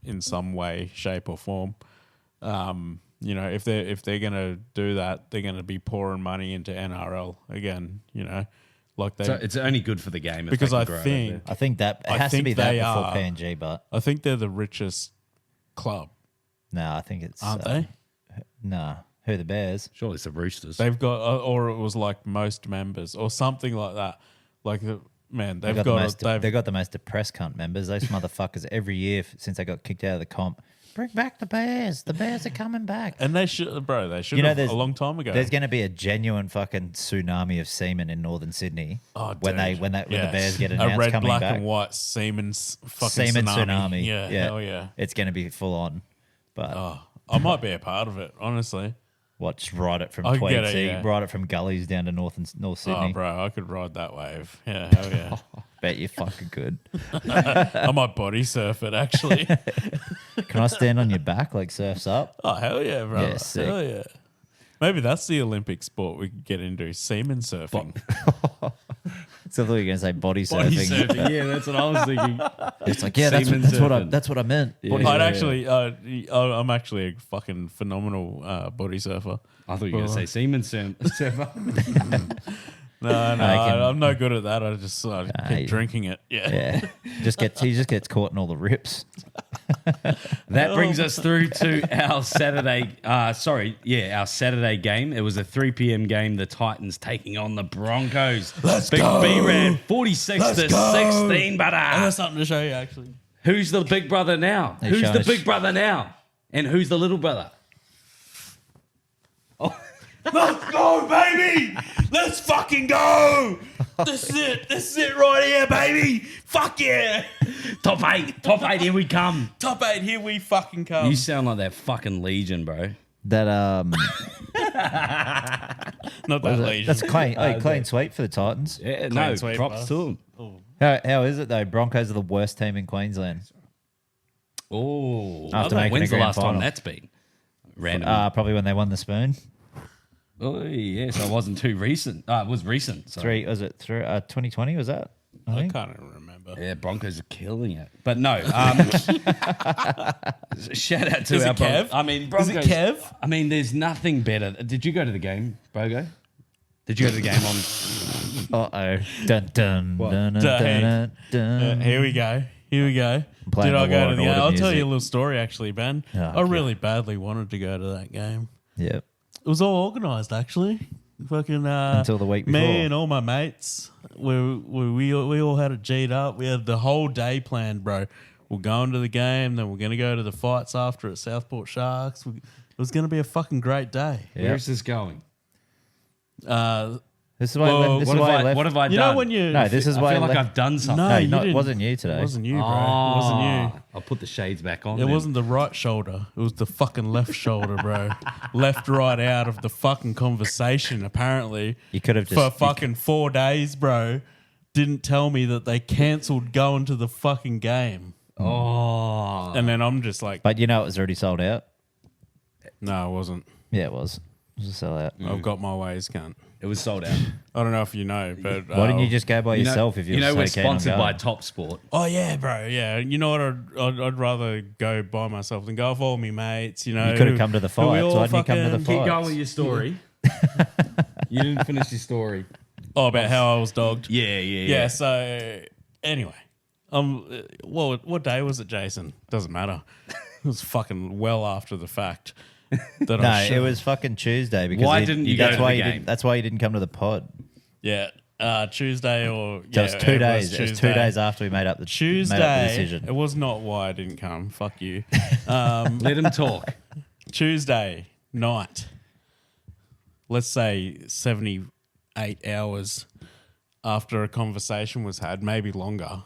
in some way, shape or form, if they're gonna do that, they're gonna be pouring money into NRL again. So it's only good for the game. Because I think I think that it has to be that they before are. PNG, but I think they're the richest club, no, I think it's aren't they? Nah, Who, the Bears? Surely it's the Roosters. They've got, or it was like most members or something like that. Like, man, they've got They've got the most depressed cunt members. Those motherfuckers every year since they got kicked out of the comp. Bring back the Bears. The Bears are coming back. And they should, bro. They should have a long time ago. There's going to be a genuine fucking tsunami of semen in northern Sydney when the Bears get announced a red, coming black, back. and white Siemens fucking Semen tsunami. tsunami. Yeah, hell yeah. It's going to be full on. But I might be a part of it, honestly. just ride it from I Tweed, get it, yeah. ride it from gullies down to North Sydney. Oh, bro, I could ride that wave. Yeah, hell yeah. Bet you fucking could. I might body surf it, actually. Can I stand on your back like surfs up? Oh, hell yeah, bro. Yeah, sick. Hell yeah. Maybe that's the Olympic sport we could get into, semen surfing. So I thought you were going to say body surfing. Body surfing. Yeah, that's what I was thinking. It's like, yeah, Semen that's what I meant. Yeah. Body I'd surfing. actually, I'm actually a fucking phenomenal body surfer. I thought you were going to say semen surfer. No, I'm no good at that. I just keep drinking it. Yeah. Yeah, he just gets caught in all the rips. That brings us through to our Saturday. Our Saturday game. It was a 3 p.m. game. The Titans taking on the Broncos. Let's Big go. B-Red, 46 to 16, I butter. have something to show you, actually. Who's the big brother now? Hey, Who's show the us. big brother now? And who's the little brother? Let's go, baby! Let's fucking go! This is it right here, baby! Fuck yeah! Top eight, here we come. Top 8, here we fucking come. You sound like that fucking Legion, bro. That Not that legion. that's clean sweep for the Titans. Yeah, Clean no, sweep, props bro. to him. How is it though? Broncos are the worst team in Queensland. Oh, After making when's a the grand last final? time that's been? Random. Probably when they won the spoon. Oh, yes, it wasn't too recent. It was recent. Sorry. 2020 was that? I I think. can't even remember. Yeah, Broncos are killing it. But no. Shout out to Is it our Kev? I mean, Is Broncos. it Kev? I mean, there's nothing better. Did you go to the game, Bogo? Did you go to the game on? Dun dun dun dun dun dun. Here we go. Here we go. playing Did I the go War to and the game? Order I'll tell music. you a little story, actually, Ben. Oh, I really badly wanted to go to that game. Yeah. It was all organised, actually. Fucking Until the week me before. and all my mates, we all had it G'd up. We had the whole day planned, bro. We're going to the game, then we're going to go to the fights after at Southport Sharks. It was going to be a fucking great day. Yeah. Where's this going? This is why. Well, this What is have why I I, left. what have I You done? know when you... No, this is I why feel like left. I've done something. No, No, you it didn't. wasn't you today. It wasn't you, bro. It wasn't you. I'll put the shades back on. It then. wasn't the right shoulder. It was the fucking left shoulder, bro. Left right out of the fucking conversation, apparently. You could have For just. fucking 4 days, bro. Didn't tell me that they cancelled going to the fucking game. Oh. And then I'm just like, But you know it was already sold out. no, it wasn't. Yeah, it was. It was a sellout. I've got my ways, cunt. It was sold out. I don't know if you know, but... Why didn't you just go by yourself if you were we're so keen on sponsored by going? Top Sport. Oh, yeah, bro, yeah. You know what? I'd rather go by myself than go with all me mates, you know. You could have come to the who we fights. all Why didn't you come to the fucking- fight? Keep going with your story. You didn't finish your story. Oh, about how I was dogged. Yeah. So anyway, what day was it, Jason? Doesn't matter. It was fucking well after the fact. That No, I it was fucking Tuesday. Because Why didn't you go that's to why the you game? didn't. That's why you didn't come to the pod. Tuesday or So yeah, it was 2 days. Tuesday. It was 2 days after we made up the Tuesday. decision. It was not why I didn't come. Fuck you. Let him talk. Tuesday night. Let's say 78 hours after a conversation was had, maybe longer.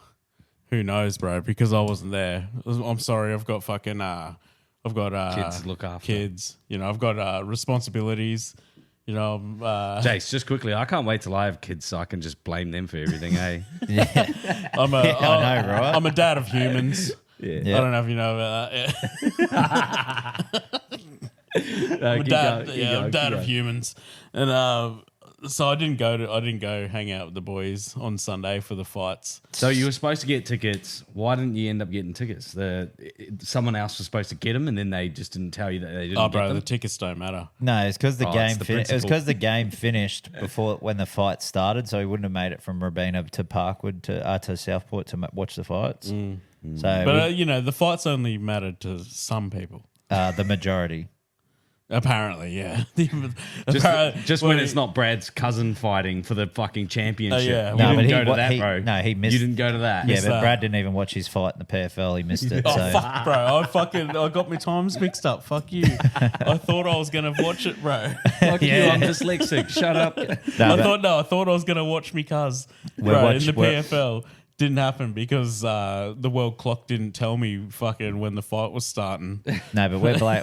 Who knows, bro? Because I wasn't there. I'm sorry. I've got fucking. I've got Kids to look after. Kids. You know, I've got responsibilities. You know, Jace, just quickly, I can't wait till I have kids so I can just blame them for everything, eh? I'm a. I know, right? I'm a dad of humans. Yeah. Yeah. I don't know if you know about that. Yeah. I'm a dad of humans, and so I didn't go hang out with the boys on Sunday for the fights. So you were supposed to get tickets. Why didn't you end up getting tickets? Someone else was supposed to get them, and then they just didn't tell you that they didn't Oh, get bro, them. the tickets don't matter. No, it's because the Oh, game. it's the It was principle. because the game finished before when the fight started, so he wouldn't have made it from Robina to Parkwood to Southport to watch the fights. So, But you know, the fights only mattered to some people. the majority. Apparently, yeah. Just when it's not Brad's cousin fighting for the fucking championship. yeah. You No, didn't but go he- to what that, he- bro. no, he missed- You didn't go to that. Yeah, but that. Brad didn't even watch his fight in the PFL. He missed it. Oh, So. fuck, bro. I got my times mixed up. Fuck you. I thought I was going to watch it, bro. Fuck you, I'm dyslexic. Shut up. No, but- I thought I was going to watch me cuz, We're bro, watch- in the we're- PFL. Didn't happen because the world clock didn't tell me fucking when the fight was starting. No, but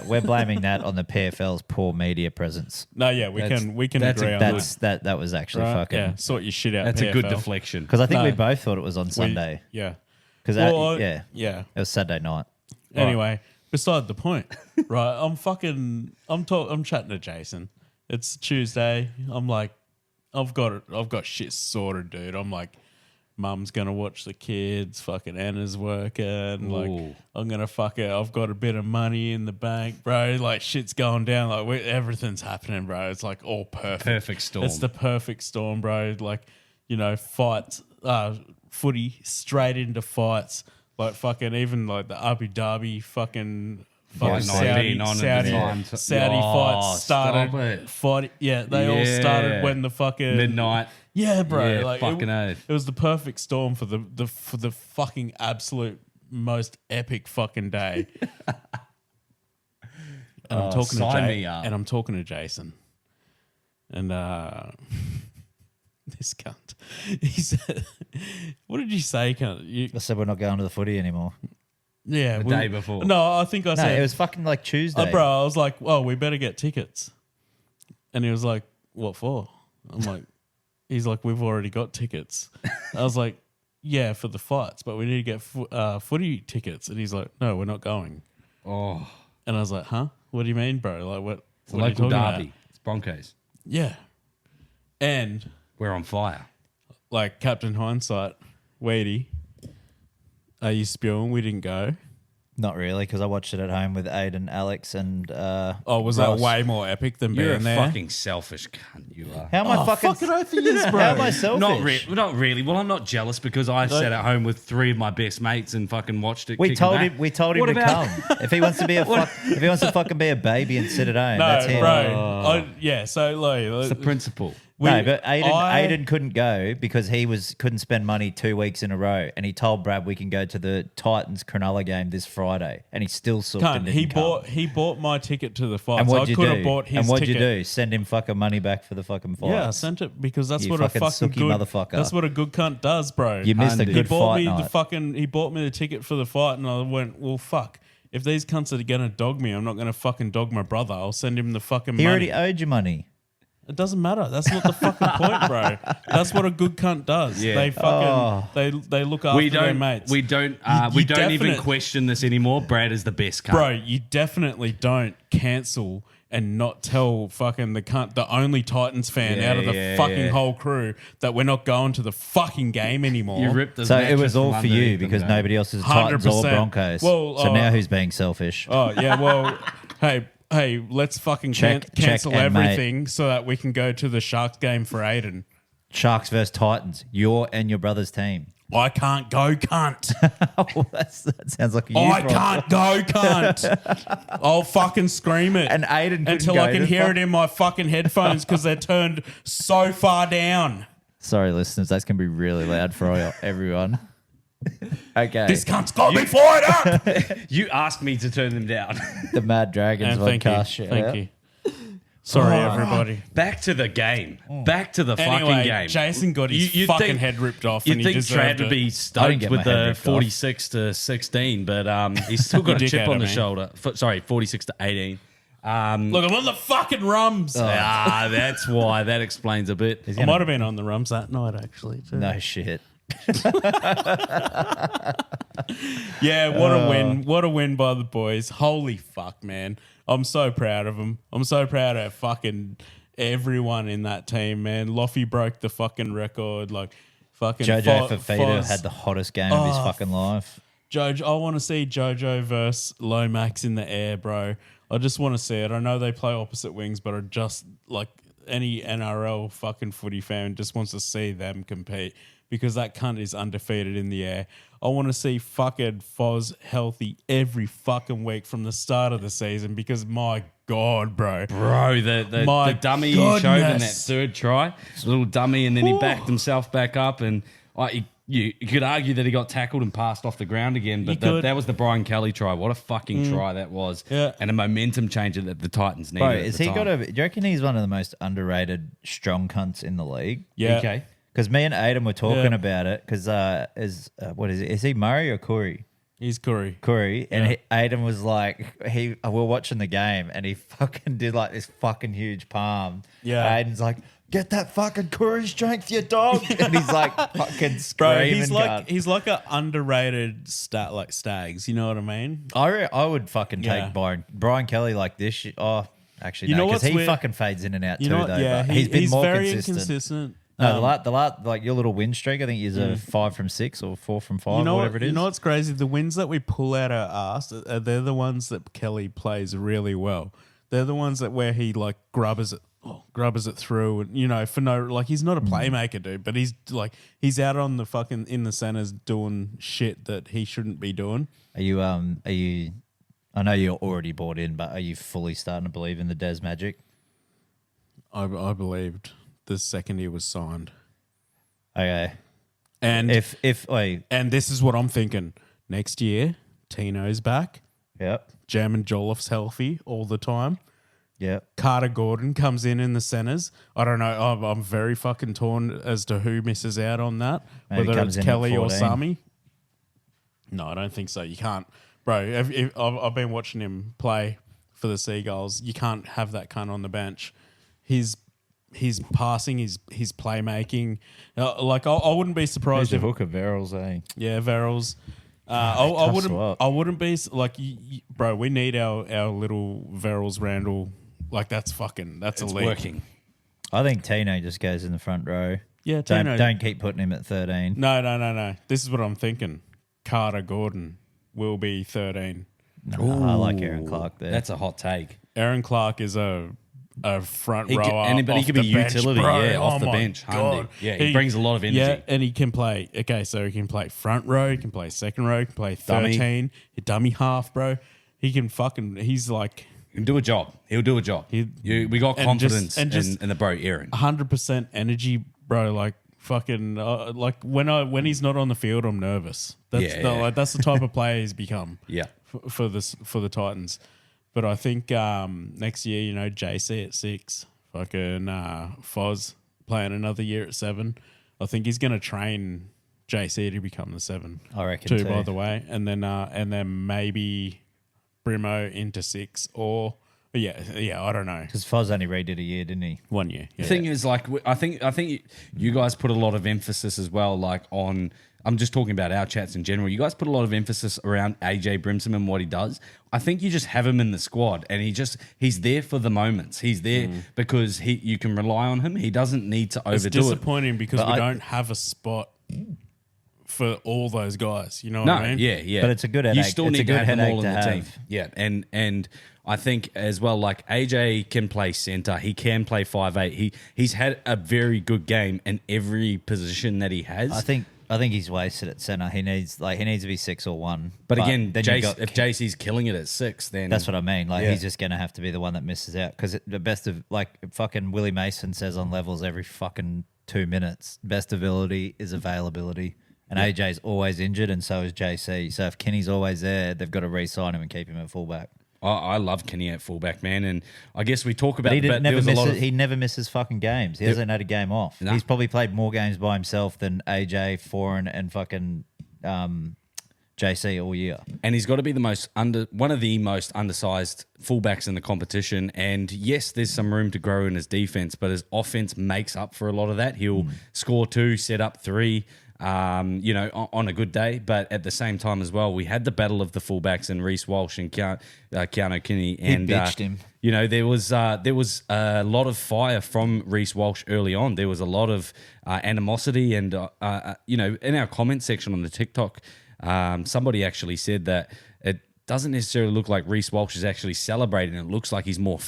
we're blaming that on the PFL's poor media presence. No, yeah, we That's- can that's agree a- on That was actually that. Right? fucking. Yeah, sort your shit out. That's PFL. a good deflection. Because I think No. we both thought it was on We- Sunday. Yeah. Because Yeah. it was Saturday night. Anyway, beside the point, right? I'm chatting to Jason. It's Tuesday. I'm like, I've got shit sorted, dude. I'm like, Mum's gonna watch the kids. Fucking Anna's working. Like, Ooh. I'm gonna I've got a bit of money in the bank, bro. Like, shit's going down. Like, everything's happening, bro. It's like all perfect. Perfect storm. It's the perfect storm, bro. Like, fights, footy straight into fights. Like fucking even like the Abu Dhabi fucking Yeah, Saudi 19 on at the time. Saudi Oh, fights started. stop it. Fight, yeah, they all started when the fucking Midnight. Yeah, bro. Yeah, like fucking oath. it was the perfect storm for the fucking absolute most epic fucking day. And I'm talking to sign Jay, me up. and I'm talking to Jason, and this cunt. He said, "What did you say, cunt? You, I said we're not going to the footy anymore. yeah, The day before. No, I think I No, said it was fucking like Tuesday. bro, I was like, "Oh, we better get tickets." And he was like, "What for?" I'm like, he's like, "We've already got tickets." I was like, "Yeah, for the fights, but we need to get footy tickets." And he's like, "No, we're not going." Oh, And I was like, "Huh? What do you mean, bro? Like, what? it's a what are you local talking derby. It's Broncos. about?" Yeah. And We're on fire. like Captain Hindsight, Weedy, are you spewing? We didn't go. Not really, because I watched it at home with Aiden, Alex, and Oh, was Ross. that way more epic than You're a being there? fucking selfish cunt. You are. How am I fucking oath he is, bro. How am I selfish? Not really. Well, I'm not jealous because I sat at home with 3 of my best mates and fucking watched it. We kicking told back. him. We told him What to about- come. If he wants to be if he wants to fucking be a baby and sit at home, No, that's him. bro. Yeah, so like, It's the principle. No, but Aiden couldn't go because he couldn't spend money 2 weeks in a row, and he told Brad we can go to the Titans Cronulla game this Friday, and he still sucked and Cunt, didn't he bought my ticket to the fight. And so what'd I you could have do? bought his And what'd ticket. you do? Send him fucking money back for the fucking fight? Yeah, I sent it because that's You what a fucking fucking sookie good motherfucker. That's what a good cunt does, bro. You missed a He he good bought fight me night. he bought me the ticket for the fight, and I went, well, fuck. If these cunts are gonna dog me, I'm not gonna fucking dog my brother. I'll send him the fucking He money. already owed you money. It doesn't matter. That's not the fucking point, bro. That's what a good cunt does. Yeah. They fucking they look after their mates. We don't. You- we you don't even definite- question this anymore. Brad is the best cunt. Bro, you definitely don't cancel and not tell fucking the only Titans fan Yeah, out of the yeah, fucking yeah. whole crew that we're not going to the fucking game anymore. You ripped the So it mattress was all from for you underneath them, because though. nobody else is Titans or 100%. Broncos. Well, so now who's being selfish? Oh yeah, well, hey, let's fucking Check cancel and mate. everything so that we can go to the Sharks game for Aiden. Sharks versus Titans. Your and your brother's team. I can't go, cunt. Oh, that sounds like a you I problem. can't go, cunt. I'll fucking scream it. And Aiden couldn't until go I can to hear fuck- it in my fucking headphones because they're turned so far down. Sorry, listeners. That's going to be really loud for everyone. Okay. This cunt's got me fired up. You asked me to turn them down. the Mad Dragons And thank you. podcast. shout Thank out. you. Sorry, everybody. Back to the game. Back to the fucking Anyway, game. Jason got his You'd fucking think- head ripped off, You'd and he think deserved Trad would it. be I didn't stoked get with my head the ripped off. 46 to 16, but he's still got a You chip dickhead, on the I mean. shoulder. Sorry, 46 to 18. Look, I'm on the fucking rums. That's why. That explains a bit. I might have been on the rums that night, actually. Too. No shit. Yeah, what a win. What a win by the boys. Holy fuck, man. I'm so proud of them. I'm so proud of fucking everyone in that team, man. Loffy broke the fucking record. Like, fucking Jojo Fafita Foz. had the hottest game of his fucking life. Jojo, I want to see Jojo versus Lomax in the air, bro. I just want to see it. I know they play opposite wings, but I just, like, any NRL fucking footy fan just wants to see them compete because that cunt is undefeated in the air. I want to see fucking Foz healthy every fucking week from the start of the season because, my God, bro. Bro, the dummy you showed in that third try, little dummy, and then he backed himself back up, and you could argue that he got tackled and passed off the ground again, but that was the Brian Kelly try. What a fucking try that was. Yeah. And a momentum changer that the Titans needed. Bro, do you reckon he's one of the most underrated strong cunts in the league? Yeah. Okay. Because me and Aiden were talking about it. Because what is it? Is he Murray or Corey? He's Curry. Corey, and Aiden was like, we were watching the game, and he fucking did like this fucking huge palm. Yeah. And Aiden's like, get that fucking Corey strength, you dog, and he's like fucking Bro, screaming. he's like an underrated like Stags. You know what I mean? I would fucking Yeah. take Brian Kelly like this shit. Oh, actually, You no, know because what's he weird? fucking fades in and out You too, know what? though. Yeah, but he's been more very consistent. inconsistent. No, the last like your little win streak, I think is a 5 from 6 or 4 from 5, You know whatever it is. You know what's crazy? The wins that we pull out our ass, they're the ones that Kelly plays really well. They're the ones that where he like grubbers it through, and he's not a playmaker, dude, but he's out on the fucking in the centers doing shit that he shouldn't be doing. Are you I know you're already bought in, but are you fully starting to believe in the Des Magic? I believed the second he was signed, Okay. and And this is what I'm thinking. Next year, Tino's back. Yep. Jam and Jolloff's healthy all the time. Yep. Carter Gordon comes in the centers. I don't know. I'm very fucking torn as to who misses out on that. Maybe whether comes it's in at Kelly or 14. Sammy. No, I don't think so. You can't. Bro, I've been watching him play for the Seagulls. You can't have that cunt on the bench. His passing, his playmaking. I wouldn't be surprised Who's if your hooker, Verrills, eh? yeah, Verrills. I tough wouldn't. swap. I wouldn't be like, bro. We need our little Verrills Randall. Like that's It's elite. working. I think Tino just goes in the front row. Yeah, Don't, Tino. don't keep putting him at 13. No. This is what I'm thinking. Carter Gordon will be 13. No, I like Aaron Clark there. That's a hot take. Aaron Clark is a front He rower. but he off could be the bench, utility, bro. yeah, off the my bench, God. handy. Yeah, he brings a lot of energy. Yeah, and he can play. Okay, so he can play front row. He can play second row. He can play Dummy. 13. Dummy half, bro. He can fucking. He's like He'll do a job. He'll do a job. We got and confidence just- in the bro, Aaron. 100% energy, bro. Like fucking. Like when he's not on the field, I'm nervous. That's the type of player he's become. Yeah. For the Titans, but I think next year, JC at 6, fucking Foz playing another year at 7. I think he's gonna train JC to become the 7. I reckon too. too. By the way, and then maybe Brimo into 6 or yeah. I don't know. Because Foz only redid a year, didn't he? 1 year. The thing is, like, I think you guys put a lot of emphasis as well, like on. I'm just talking about our chats in general. You guys put a lot of emphasis around AJ Brimson and what he does. I think you just have him in the squad, and he's there for the moments. He's there because you can rely on him. He doesn't need to It's overdo it. disappointing because we don't have a spot for all those guys. You know what I mean? Yeah. But it's a good You headache. still It's a need to good have them all headache in the to team. have. Yeah, and I think as well, like AJ can play center. He can play 5'8". He's had a very good game in every position that he has. I think he's wasted at centre. He needs to be 6 or 1. But again, then you've got if JC's killing it at 6, then that's what I mean. Like Yeah. he's just gonna have to be the one that misses out because the best of like fucking Willie Mason says on levels every fucking 2 minutes. Best ability is availability, and AJ's always injured, and so is JC. So if Kenny's always there, they've got to re-sign him and keep him at fullback. I love Kenny at fullback, man, and I guess we talk about. But he he never misses fucking games. He hasn't had a game off. Nah. He's probably played more games by himself than AJ, Foreign, and fucking JC all year. And he's got to be one of the most undersized fullbacks in the competition. And yes, there's some room to grow in his defense, but his offense makes up for a lot of that. He'll score 2, set up 3. On a good day, but at the same time as well, we had the battle of the fullbacks and Reece Walsh and Keanu Kinney, and bitched him. There was a lot of fire from Reece Walsh early on. There was a lot of animosity, and in our comment section on the TikTok, somebody actually said that it doesn't necessarily look like Reece Walsh is actually celebrating. It looks like he's more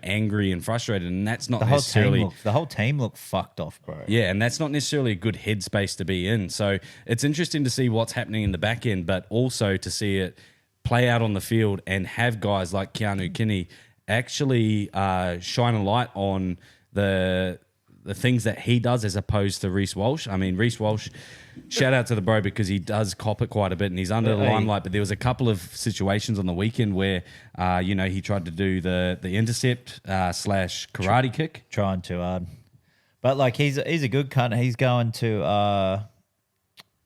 angry and frustrated, and that's not necessarily. The whole team looked fucked off, bro. Yeah, and that's not necessarily a good headspace to be in. So it's interesting to see what's happening in the back end, but also to see it play out on the field and have guys like Keanu Kinney actually shine a light on the things that he does as opposed to Reece Walsh. I mean, Reece Walsh, shout out to the bro because he does cop it quite a bit and he's under the limelight. But there was a couple of situations on the weekend where, he tried to do the intercept / karate kick. Trying too hard. But like he's a good cunt. He's going to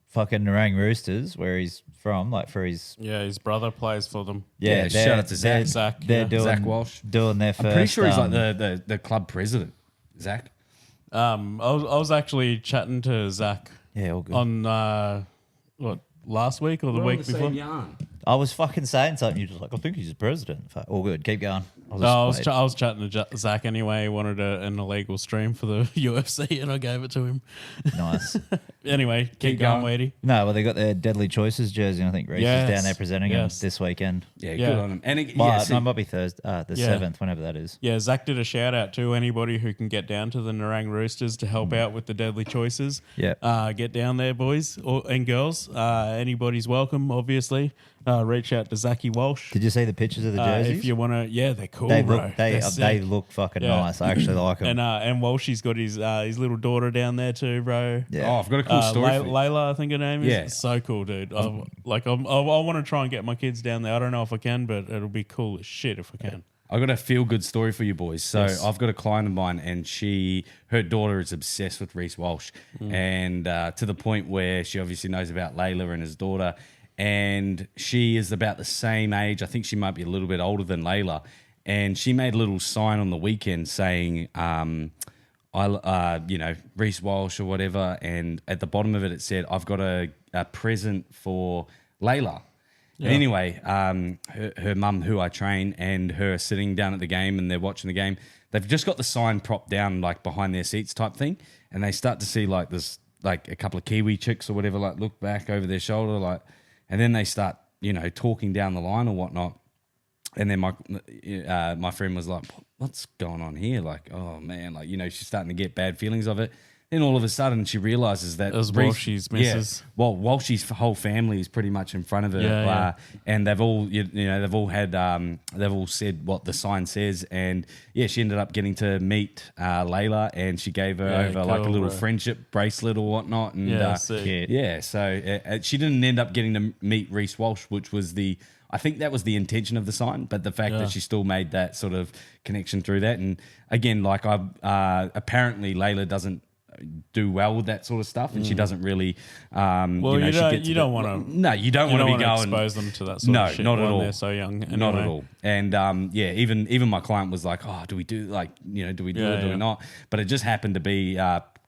fucking Narang Roosters where he's from, like for his his brother plays for them. Yeah, shout out to Zach. They're doing Zach Walsh. doing their first. I'm pretty sure he's like the club president, Zach. I was actually chatting to Zach all good. on last week or the week before. I was fucking saying something. You're just like, I think he's the president. All good. Keep going. I was chatting to Zach anyway. He wanted an illegal stream for the UFC, and I gave it to him. Nice. Anyway, keep going, Weedy. No, well, they got their Deadly Choices jersey. And I think Reece is down there presenting them this weekend. Yeah, good on him. And it might be Thursday, the 7th, whenever that is. Yeah, Zach did a shout out to anybody who can get down to the Narang Roosters to help out with the Deadly Choices. Yeah. Get down there, boys and girls. Anybody's welcome, obviously. Reach out to Zachy Walsh. Did you see the pictures of the jerseys? If you want to, they're cool, they bro. look, they look fucking nice. I actually like them. And Walshy's got his little daughter down there too, bro. Yeah. Oh, I've got a cool story for you. Layla, I think her name is. Yeah. So cool, dude. I want to try and get my kids down there. I don't know if I can, but it'll be cool as shit if I can. I've got a feel-good story for you boys. So I've got a client of mine and her daughter is obsessed with Reece Walsh. And to the point where she obviously knows about Layla and his daughter. And she is about the same age. I think she might be a little bit older than Layla. And she made a little sign on the weekend saying, Reece Walsh or whatever. And at the bottom of it, it said, I've got a present for Layla. Yeah. Anyway, her mum, who I train, and her sitting down at the game and they're watching the game. They've just got the sign propped down like behind their seats type thing. And they start to see like this, like a couple of Kiwi chicks or whatever, like look back over their shoulder, like, and then they start, talking down the line or whatnot. And then my friend was like, what's going on here? Like, oh man, like, she's starting to get bad feelings of it. Then all of a sudden she realizes that Walshy's missus. Yeah, well, Walshy's whole family is pretty much in front of her, and they've all, they've all said what the sign says, and she ended up getting to meet Layla, and she gave her over like a little friendship bracelet or whatnot, and so she didn't end up getting to meet Reece Walsh, which was I think that was the intention of the sign, but the fact that she still made that sort of connection through that, and again, like apparently Layla doesn't do well with that sort of stuff, and she doesn't really. You don't want to. No, you don't want to be going expose them to that sort of shit. Not at all. They're so young. Anyway. Not at all. And even my client was like, "Oh, do we do do we do it? Do we not?" But it just happened to be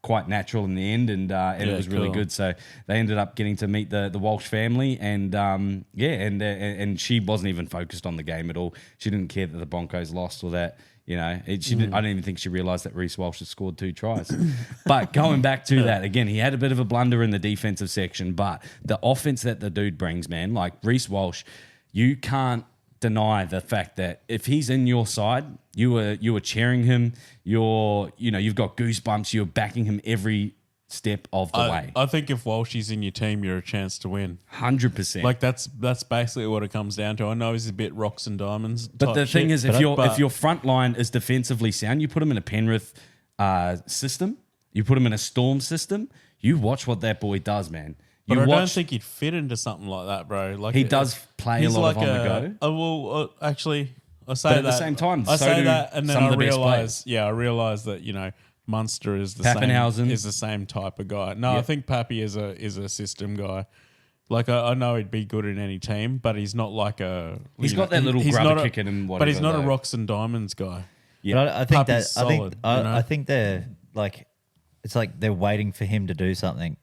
quite natural in the end, and it was really good. So they ended up getting to meet the Walsh family, and and she wasn't even focused on the game at all. She didn't care that the Broncos lost or that. I don't even think she realised that Reece Walsh had scored 2 tries. But going back to that, again, he had a bit of a blunder in the defensive section, but the offense that the dude brings, man, like Reece Walsh, you can't deny the fact that if he's in your side, you were cheering him, you've got goosebumps, you're backing him every step of the way. I think if Walshy's in your team, you're a chance to win. 100%. Like that's basically what it comes down to. I know he's a bit rocks and diamonds. But the thing is, if your front line is defensively sound, you put him in a Penrith system, you put him in a Storm system, you watch what that boy does, man. I don't think he'd fit into something like that, bro. Like he does play a lot of on the go. Actually, I say but that at the same time, I say that, and then I realize that Munster is the same type of guy. No, I think Pappy is a system guy. Like I know he'd be good in any team, but he's not like a. He's got that little grubber kick in him, whatever. But he's not a rocks and diamonds guy. Yeah, but I think Pappy's that solid, I think they're like, it's like they're waiting for him to do something.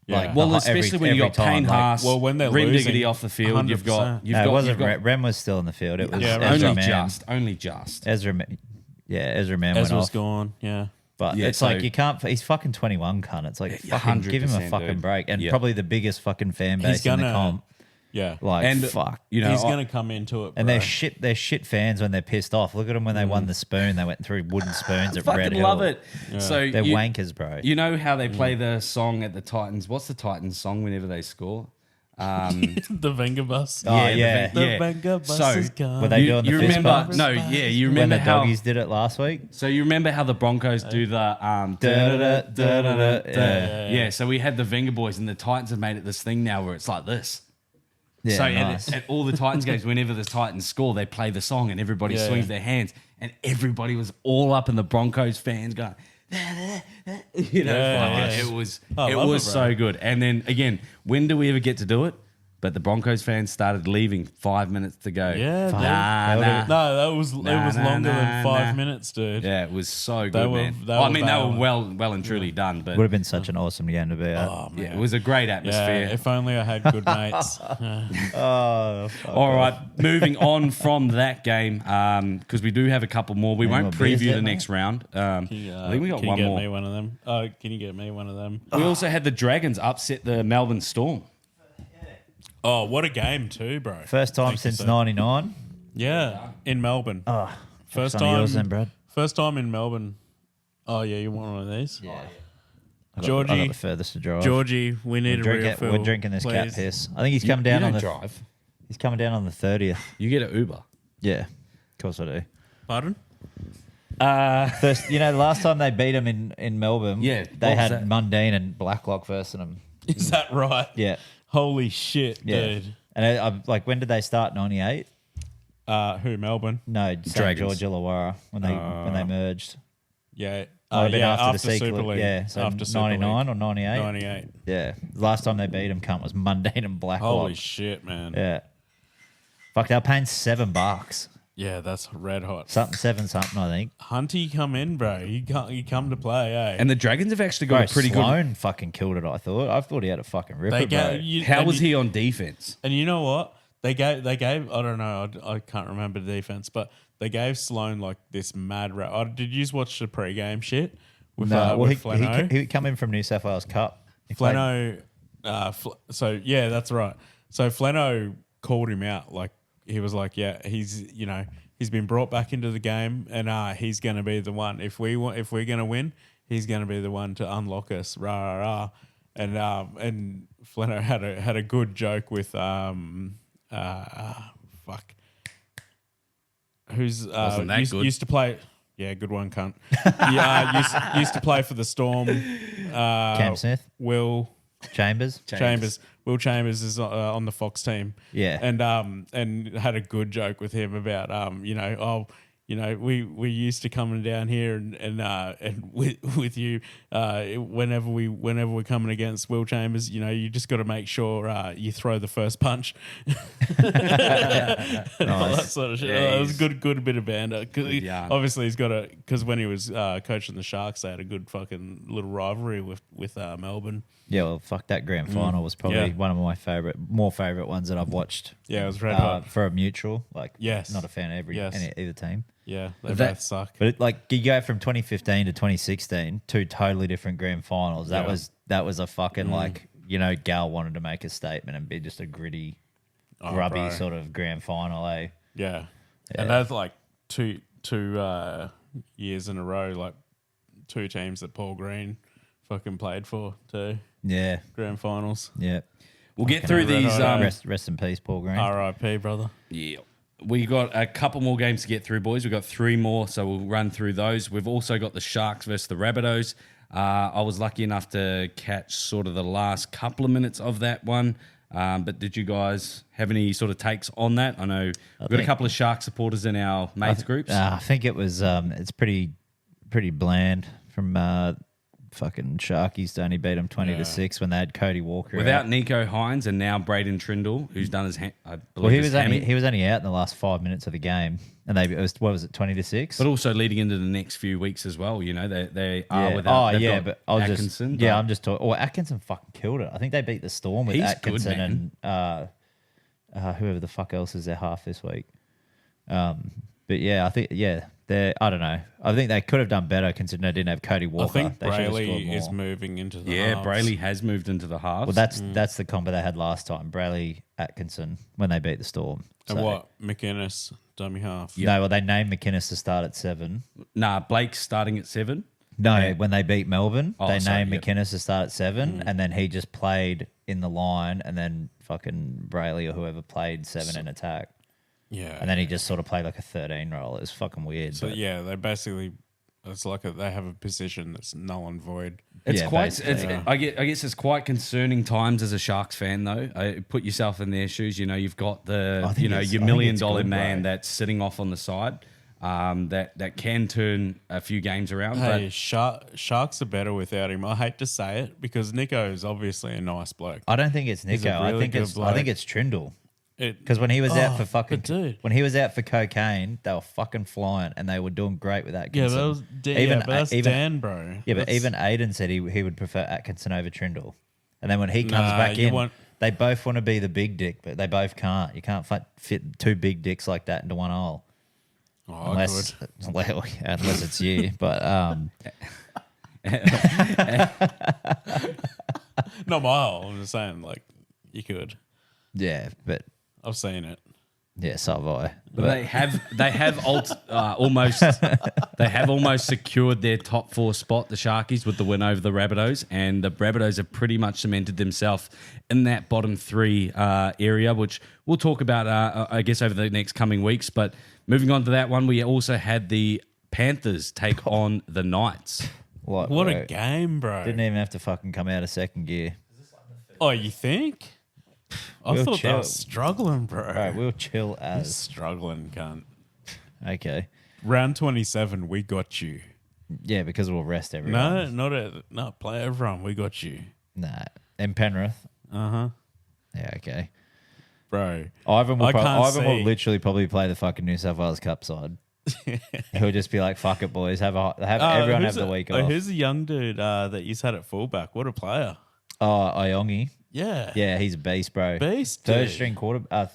Yeah. Like well, especially when you got Payne Haas, when they're Rem losing, Diggity off the field, 100%. you've got. It wasn't Rem was still in the field. It was only just. Ezra Mann went Ezra's off. Gone. Yeah. But it's like you can't. He's fucking 21, cunt. It's like fucking give him a fucking break, and probably the biggest fucking fan base in the comp. Yeah, like and fuck. He's gonna come into it, bro. And they're shit fans when they're pissed off. Look at them when they won the spoon. They went through wooden spoons at Red Hill. Love it. Yeah. So they're wankers, bro. You know how they play the song at the Titans? What's the Titans song whenever they score? The Venga bus. Oh, yeah. The Venga bus So, is coming. Were they doing the you fist remember? bumps? No, yeah, you When remember the how? doggies did it last week? So you remember how the Broncos do the yeah. So we had the Venga boys, and the Titans have made it this thing now where it's like this. Yeah, So nice. at all the Titans games, whenever the Titans score, they play the song and everybody Yeah. swings their hands, and everybody was all up in the Broncos fans going, you know, Yeah, fucking- yeah. it was I it love was it, bro. so good. And then again, when do we ever get to do it? But the Broncos fans started leaving 5 minutes to go. Yeah, dude. nah. No, that was Nah, it was nah, longer nah, than 5 nah. minutes, dude. Yeah, it was so They good, were- man. they I were mean, they were bailing. well and truly done, but Would have been such an awesome game to be at. Oh, man. yeah, it was a great Yeah, atmosphere. if only I had good mates. Oh, All right, moving on from that game, because we do have a couple more. We Any won't more beers preview there, the mate? next round. I think we got Can one you get more. me one of them? Can you get me one of them? We also had the Dragons upset the Melbourne Storm. Oh, what a game too, bro. First time Thank you, since sir. '99. Yeah, in Melbourne. Oh, First one of time. yours then, Brad. First time in Melbourne. Oh yeah, you want one of these? Yeah. I Georgie. got the furthest to drive. Georgie, we need we're, a refill. we're drinking this cat please. piss. I think he's coming You down don't on the drive. He's coming down on the 30th. You get an Uber. Yeah, of course I do. Pardon? First, the last time they beat him in Melbourne, Yeah, they what was had that? Mundine and Blacklock versing them. Is that right? Yeah, Holy shit, yeah. dude. And I'm like, when did they start? '98? Who? Melbourne? No, St. Dragons. George Illawarra when they merged. Yeah. Might have been yeah, after the Super sequel. League. Yeah, so after Super 99 League. or 98. 98. Yeah, last time they beat him, cunt, was Mundine and Blacklock. Holy shit, man. Yeah. Fuck, they were paying $7. Yeah, that's red hot. Seven something, I think. Hunty, come in, bro. You come to play, eh? And the Dragons have actually got Bro, a pretty Sloan fucking killed it, I thought. I thought he had a fucking ripper, they bro. gave, How was he on defense? And you know what? They gave. I don't know. I can't remember the defense, but they gave Sloan like this mad rap. Did you watch the pre-game shit with well, with Flano? he come in from New South Wales Cup. He played- Flano. So yeah, that's right. So Flano called him out. Like he was like, yeah, he's been brought back into the game, and he's going to be the one. If we're going to win, he's going to be the one to unlock us. Rah rah rah. And Flano had a good joke with fuck. Who's Wasn't that good? used to play? Yeah, good one, cunt. Yeah, used to play for the Storm. Cam Smith, Will Chambers. Chambers. Will Chambers is on the Fox team. Yeah. and had a good joke with him about we used to coming down here and with you whenever we're coming against Will Chambers, you just got to make sure you throw the first punch. And all that sort of shit. Yeah, It was he's- good bit of banter. Good yarn. Obviously he's got because when he was coaching the Sharks, they had a good fucking little rivalry with Melbourne. Yeah, well, fuck, that grand final was probably Yeah. one of my more favorite ones that I've watched. Yeah, it was red hot. For a mutual. Like, Yes. not a fan of either team. Yeah, they that- both suck. But you go from 2015 to 2016, two totally different grand finals. That Yeah. was a fucking Gal wanted to make a statement and be just a gritty, Oh, grubby bro. sort of grand final, eh? Yeah. And that's like two years in a row, like two teams that Paul Green fucking played for too. Yeah, Grand finals. yeah. We'll get through red these. hot. Rest in peace, Paul Green. R.I.P. brother. Yeah. We got a couple more games to get through, boys. We've got three more, so we'll run through those. We've also got the Sharks versus the Rabbitohs. I was lucky enough to catch sort of the last couple of minutes of that one. But did you guys have any sort of takes on that? I know we've got a couple of Shark supporters in our mates groups. I think it was. It's pretty bland from fucking Sharkies to only beat them 20-6 when they had Cody Walker Without out. Nico Hines and now Braden Trindle, who's done his I believe Well, he his was only hammy. he was only out in the last 5 minutes of the game, and it was 20-6. But also leading into the next few weeks as well, they are Yeah. without. Oh they've yeah, got but I was Atkinson, just but I'm just talking. Well, Atkinson fucking killed it. I think they beat the Storm with He's good, Atkinson man. and whoever the fuck else is their half this week. But yeah, I think they I don't know. I think they could have done better considering they didn't have Cody Walker. I think They should have scored Brayley more. is moving into the yeah, halves. Brayley has moved into the halves. Well, that's the combo they had last time. Brayley Atkinson when they beat the Storm. And So- what? McInnes, dummy half. No, well they named McInnes to start at 7. Nah, Blake's starting at 7. No, Yeah. when they beat Melbourne, Oh, they sorry, named yep. McInnes to start at 7, and then he just played in the line, and then fucking Brayley or whoever played 7 in attack. Yeah. And then he just sort of played like a 13 role. It was fucking weird. So but yeah, they basically it's like they have a position that's null and void. It's Yeah, quite. basically. I guess it's quite concerning times as a Sharks fan, though. Put yourself in their shoes. You know, you've got I think your it's $1 million good, man bro. that's sitting off on the side. That can turn a few games around. Hey, Sharks are better without him. I hate to say it because Nico is obviously a nice bloke. I don't think it's He's a Nico. really I think good it's bloke. Trindle. It, Because when he was out for but fucking dude. when he was out for cocaine, they were fucking flying and they were doing great with Atkinson. yeah, but that's Dan, bro. Yeah, but That's- even Aiden said he would prefer Atkinson over Trindle. And then when he comes Nah, back you in, want- they both want to be the big dick, but they both can't. You can't fit two big dicks like that into one hole. Oh, Unless it's you. But not my hole. I'm just saying, like, you could. yeah, but I've seen it. yeah, so have I. But they have almost secured their top 4 spot, the Sharkies, with the win over the Rabbitohs, and the Rabbitohs have pretty much cemented themselves in that bottom 3 area, which we'll talk about, I guess, over the next coming weeks. But moving on to that one, we also had the Panthers take on the Knights. Like, What bro, a game, bro. Didn't even have to fucking come out of second gear. Oh, you think? I We'll thought they chill. were struggling, bro. All right, we'll chill You're as. struggling, cunt. Okay. Round 27, we got you. Yeah, because we'll rest everyone. Not play everyone. We got you. Nah. And Penrith. Uh-huh. Yeah, okay. Bro. Ivan I can't will see. literally probably play the fucking New South Wales Cup side. He'll just be like, "Fuck it, boys. Everyone have the week off." Who's the young dude that you had at fullback? What a player. Oh, Iongi. Yeah. Yeah, he's a beast, bro. Beast, Third dude. string quarterback.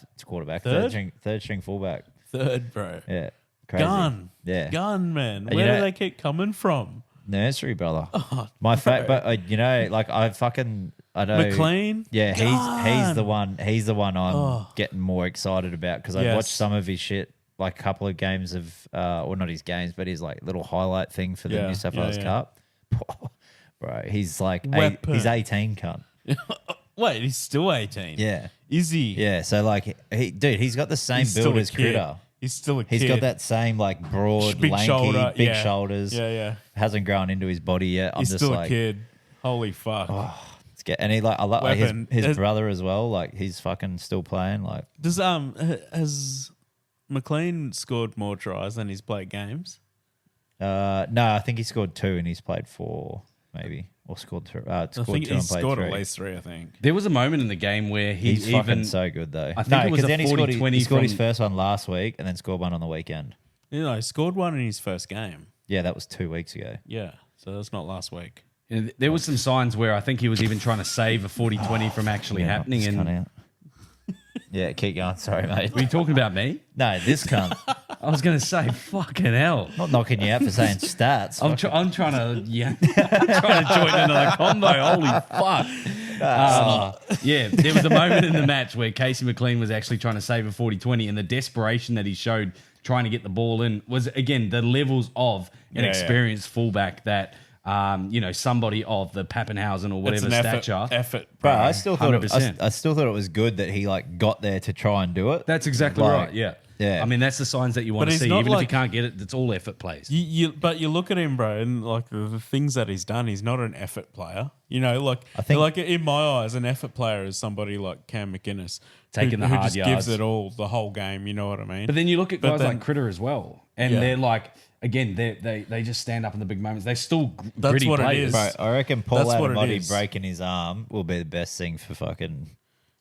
Third? Third string fullback. Third, bro. Yeah, crazy. Gun. Yeah, Gun, man. you Where know- do they keep coming from? nursery brother. Oh, My fact, but like I know McLean? Yeah, he's Gun. the one. He's the one I'm Oh. getting more excited about because I Yes. watched some of his shit, like a couple of games of, or not his games, but his like little highlight thing for the Yeah, New South yeah, Wales yeah. Cup. Bro, he's like Weapon. he's 18, cunt. Wait, he's still 18. Yeah, Is he? yeah. So like, he's got the same He's build still a as kid. Critter. He's still a He's kid. got that same like broad, Big lanky, shoulder, big yeah. shoulders. Yeah, yeah. Hasn't grown into his body yet. I'm He's just still like, a kid. Holy fuck. and he like I like Weapon. his Has- brother as well. Like he's fucking still playing. Like Has McLean scored more tries than he's played games? no, I think he scored 2 and he's played 4, maybe, or scored 3. I Scored think 2 he's and played scored 3. at least 3, I think. There was a moment in the game where He's he fucking even so good though. I think it was because a then he scored, 40-20 he scored his from- first one last week and then scored one on the weekend. You know, he scored one in his first game. Yeah, that was 2 weeks ago. Yeah. So that's not last week. There was some signs where I think he was even trying to save a 40-20 from actually happening. Just cut And out. Yeah, keep going. Sorry, mate. were you talking about me? No, this cunt. I was going to say, fucking hell. Not knocking you out for saying stats. I'm trying to trying to join into the combo. Holy fuck! Yeah, there was a moment in the match where Casey McLean was actually trying to save a 40-20, and the desperation that he showed trying to get the ball in was again the levels of an Yeah, experienced fullback that somebody of the Pappenhausen or whatever It's an stature. effort, Bro, bro. I still thought 100%. I still thought it was good that he like got there to try and do it. That's exactly Like, right. Yeah. yeah. I mean, that's the signs that you want But to he's see. not Even if you like- can't get it, it's all effort plays. But you look at him, bro, and like the things that he's done, he's not an effort player. You know, like I think- like in my eyes, an effort player is somebody like Cam McInnes, Taking the who hard just yards. gives it all the whole game. You know what I mean? But then you look at But guys then- like Critter as well, and Yeah. they're like, again, they just stand up in the big moments. They're still That's gritty what it players. is. Bro, I reckon Paul That's what it Adamotti is. breaking his arm will be the best thing for fucking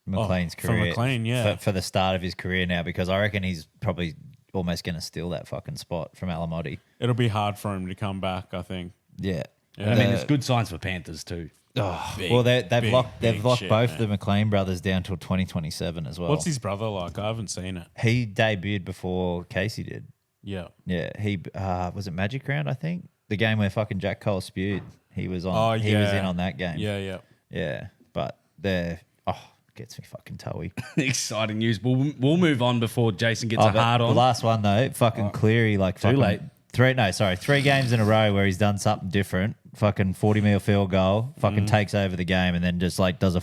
McLean's for career. McLean, yeah. For the start of his career now, because I reckon he's probably almost going to steal that fucking spot from Alamotti. It'll be hard for him to come back, I think. Yeah. I mean, it's good signs for Panthers too. Well, they've locked big locked shit, both man. the McLean brothers down till 2027 as well. What's his brother like? I haven't seen it. He debuted before Casey did. Yeah. Yeah, he was it Magic Round, I think? The game where fucking Jack Cole spewed. He was on. Oh, He was yeah. in on that game. Yeah. Yeah, but they're gets me fucking toey. Exciting news. We'll move on before Jason gets Oh, a but hard the on. last one though, fucking Cleary, like Too fucking late. 3 games in a row where he's done something different. Fucking 40 mil field goal, fucking takes over the game, and then just like does a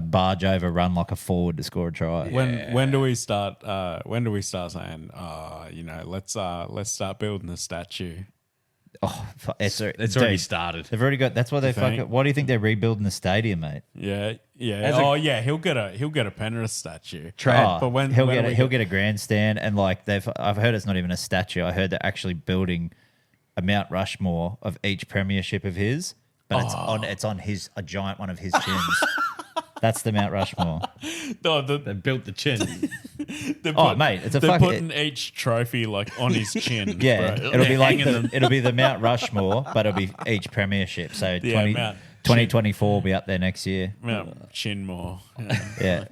barge over run like a forward to score a try. When do we start? When do we start saying, let's start building the statue? Oh, it's already started. They've already got. That's why they fucking. Why do you think they're rebuilding the stadium, mate? Yeah. He'll get a Penrith statue. But when he'll get a grandstand, and like I've heard it's not even a statue. I heard they're actually building a Mount Rushmore of each premiership of his, but it's on a giant one of his chins. That's the Mount Rushmore. No, They built the chin. Mate, it's a they're fucking. putting each trophy like on his chin. Yeah, bro. it'll be like it'll be the Mount Rushmore, but it'll be each premiership. So 2024 will be up there next year. Mount Chinmore. Yeah.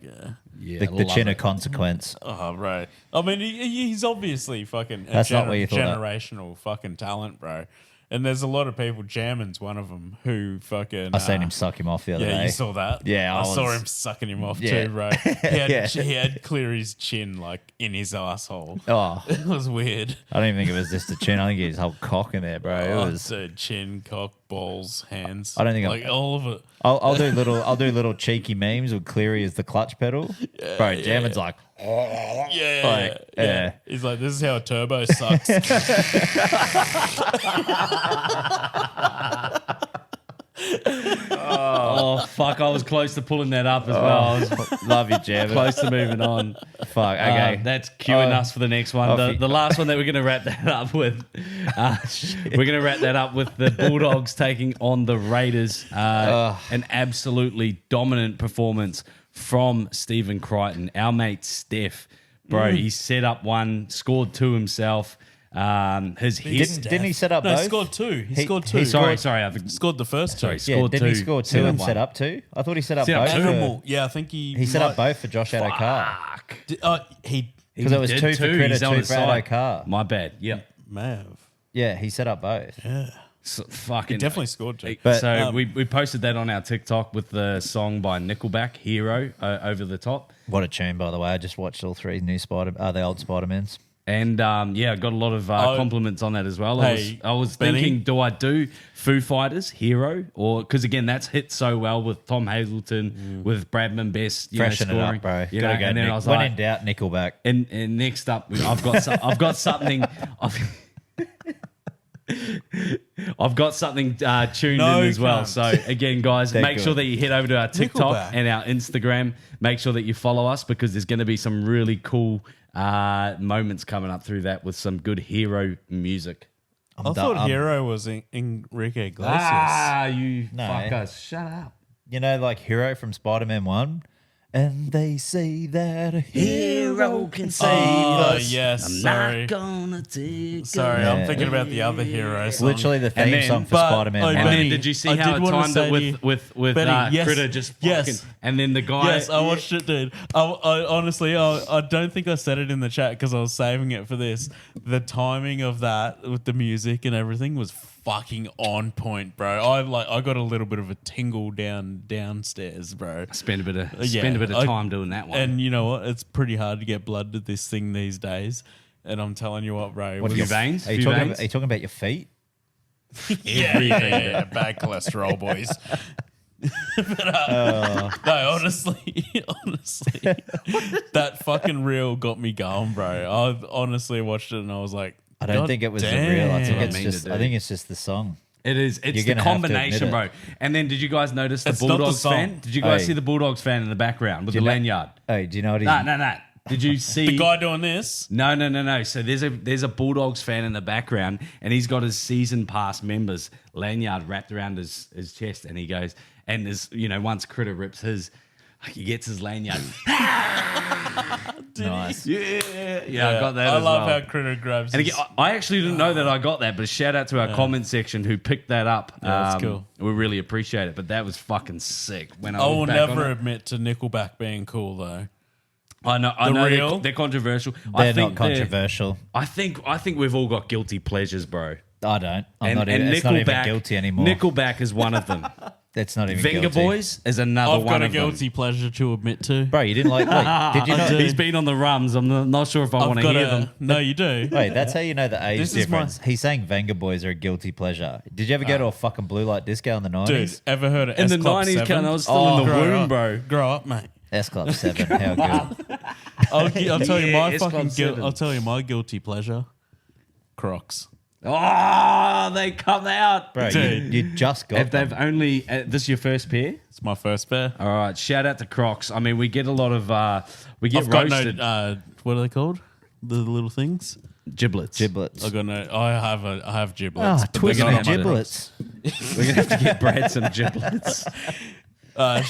Yeah, The chin of consequence. Oh, right. I mean, he's obviously fucking That's not what you thought. generational fucking talent, bro. And there's a lot of people. Jammin's one of them who fucking. I seen him suck him off the other day. Yeah, you saw that. Yeah, I saw him sucking him off too, bro. He had Cleary's chin like in his asshole. Oh, It was weird. I don't even think it was just a chin. I think he had his whole cock in there, bro. It was. So chin, cock, balls, hands. I don't think like all of it. I'll do little cheeky memes with Cleary as the clutch pedal, bro. Jammin's like, Yeah. He's like, this is how a turbo sucks. Oh, fuck. I was close to pulling that up as well. I was love you, Jammin. close to moving on. Fuck. Okay, That's cueing us for the next one. The last one that we're going to wrap that up with. We're going to wrap that up with the Bulldogs taking on the Raiders. An absolutely dominant performance from Stephen Crichton. Our mate Steph, bro, he set up one, scored two himself. Didn't he set up No, both? scored two. He scored two. Sorry, I Scored the first two. Yeah, scored didn't he two, score set two up and one. set up two? I thought he set up Set up both. two. for- Yeah, I think he He set up both for Josh Adokar. He Because it was did two for Critter, He's on two his for side. Adokar. My bad. Yep. may have. Yeah, he set up both. So, fucking He definitely scored two. But- so we posted that on our TikTok with the song by Nickelback, "Hero," over the top. What a tune, by the way. I just watched all three new the old Spider-Mans. And I got a lot of compliments on that as well. Hey, I was Benny. thinking, do I do Foo Fighters, "Hero," or because again that's hit so well with Tom Hazelton, with Bradman Best, Freshen it scoring, up, bro. You know, Gotta go and then I was when like, in doubt, Nickelback. and next up, I've got something. I've got something tuned No, in as you well. can't. So again, guys, They're make good. sure that you head over to our TikTok Nickelback. and our Instagram. Make sure that you follow us because there's going to be some really cool moments coming up through that with some good hero music. I thought Hero was Enrique Iglesias. You No. fuckers! Shut up. You know, like Hero from Spider-Man 1? And they say that a hero can save Oh, us. yes. I'm Sorry. not gonna take. Sorry, Yeah. I'm thinking about the other Hero It's song. literally the theme then- song for but- Spider-Man oh, 1. And Benny, then did you see I how did it wanna timed say it to you- with Benny, yes, Critter just fucking, yes. and then the guy. Yes, I watched it, dude. I honestly, I don't think I said it in the chat because I was saving it for this. The timing of that with the music and everything was fucking on point, bro. I got a little bit of a tingle downstairs, bro. Spend a bit of Yeah, time doing that one. And you know what? It's pretty hard to get blood to this thing these days. And I'm telling you what, bro. it What was- Few veins? Are you, Few talking veins? about, are you talking about your feet? yeah. Bad cholesterol, boys. No, honestly, that fucking reel got me going, bro. I honestly watched it and I was like, I don't God think it was damn. the real. I think what I it's mean to just. do. I think it's just the song. It is. It's You're the gonna have to combination, admit bro. it. And then did you guys notice the It's not the Bulldogs song. fan? Did you guys Hey. see the Bulldogs fan in the background with the you know- lanyard? Oh, do you know what he? No. Did you see The guy doing this. No. So there's a Bulldogs fan in the background, and he's got his season pass members lanyard wrapped around his chest, and he goes, and there's once Critter rips his, he gets his lanyard. Nice. Yeah, I got that. I as love well. how Critter grabs. And his- again, I actually didn't know that I got that, but shout out to our comment section who picked that up. Yeah, that's cool. We really appreciate it, but that was fucking sick. When I I was will back on never it. admit to Nickelback being cool though. I know real? they're controversial. They're I think not controversial. I think we've all got guilty pleasures, bro. I don't. I'm And not even. It's not even Nickelback- guilty anymore. Nickelback is one of them. That's not even Venga guilty. Boys is another I've one got a of them. guilty pleasure to admit to. Bro, you didn't like. Wait, did you not? do. He's been on the rums. I'm not sure if I want to hear them. No, you do. Wait, that's how you know the age This is my- difference. He's saying Venga Boys are a guilty pleasure. Did you ever go to a fucking blue light disco in the 90s? Dude, ever heard of In S the Club 90s, 7? Ken, I was still in the grow womb, up. bro. Grow up, mate. S Club 7, how good. I'll tell you Yeah, my S Club fucking 7. I'll tell you my guilty pleasure. Crocs. Oh, they come out. Bro, Dude. you just got If they've them. only, this is your first pair? It's my first pair. All right, shout out to Crocs. I mean, we get a lot of, we get I've got roasted. no. What are they called? The little things. Giblets. Giblets. I got no. I have giblets. Oh, but they're twisted not on my giblets. We're going to have to get Brad some giblets.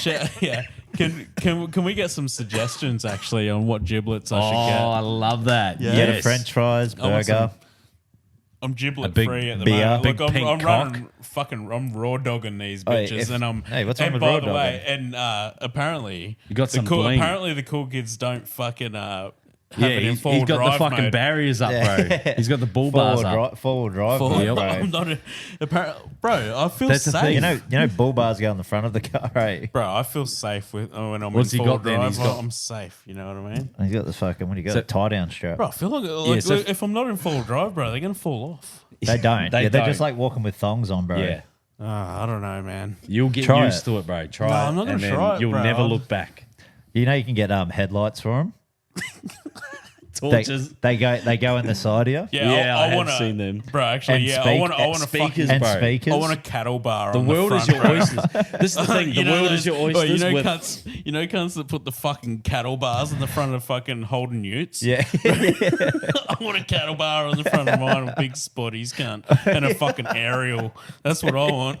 Yeah. Can we get some suggestions actually on what giblets I should I get? love that. Yeah. Get Yes. a French fries, I want burger. I'm giblet big free at the beer. moment. Big Look, pink I'm cock. running I'm raw dogging these Hey, bitches, and I'm. hey, what's wrong and with by raw the way, dogging? and apparently You got the some cool. bling. Apparently the cool kids don't fucking have Yeah, it in he's full got the drive fucking mode. barriers up, bro. He's got the bull bars up. Forward drive, Full- mode, I'm bro. not bro, I feel That's the safe. thing. You know, bull bars go on the front of the car, right? Bro, I feel safe with when I'm What's he in full got then? drive. He's got- I'm safe. You know what I mean? He's got the fucking, what do you got? So- A tie down strap. Bro, I feel like, so- if I'm not in full drive, bro, they're gonna fall off. They don't. They yeah, they're don't. just like walking with thongs on, bro. Yeah. I don't know, man. You'll get Try used it. to it, bro. Try No, it. I'm not gonna and then try it, You'll bro. never I'll- look back. You know you can get headlights for them. Torches. They go in the side of you. Yeah, I have wanna, seen them. bro. Actually, And yeah, speak- I want to speakers, fucking, And bro. speakers. I want a cattle bar. The on world the is front, your bro. oysters. This is the thing. The You know world those- is your well, oysters. with you know cunts that put the fucking cattle bars in the front of fucking Holden Utes. Yeah. I want a cattle bar on the front of mine with big spotties, cunt, and a fucking aerial. That's what I want.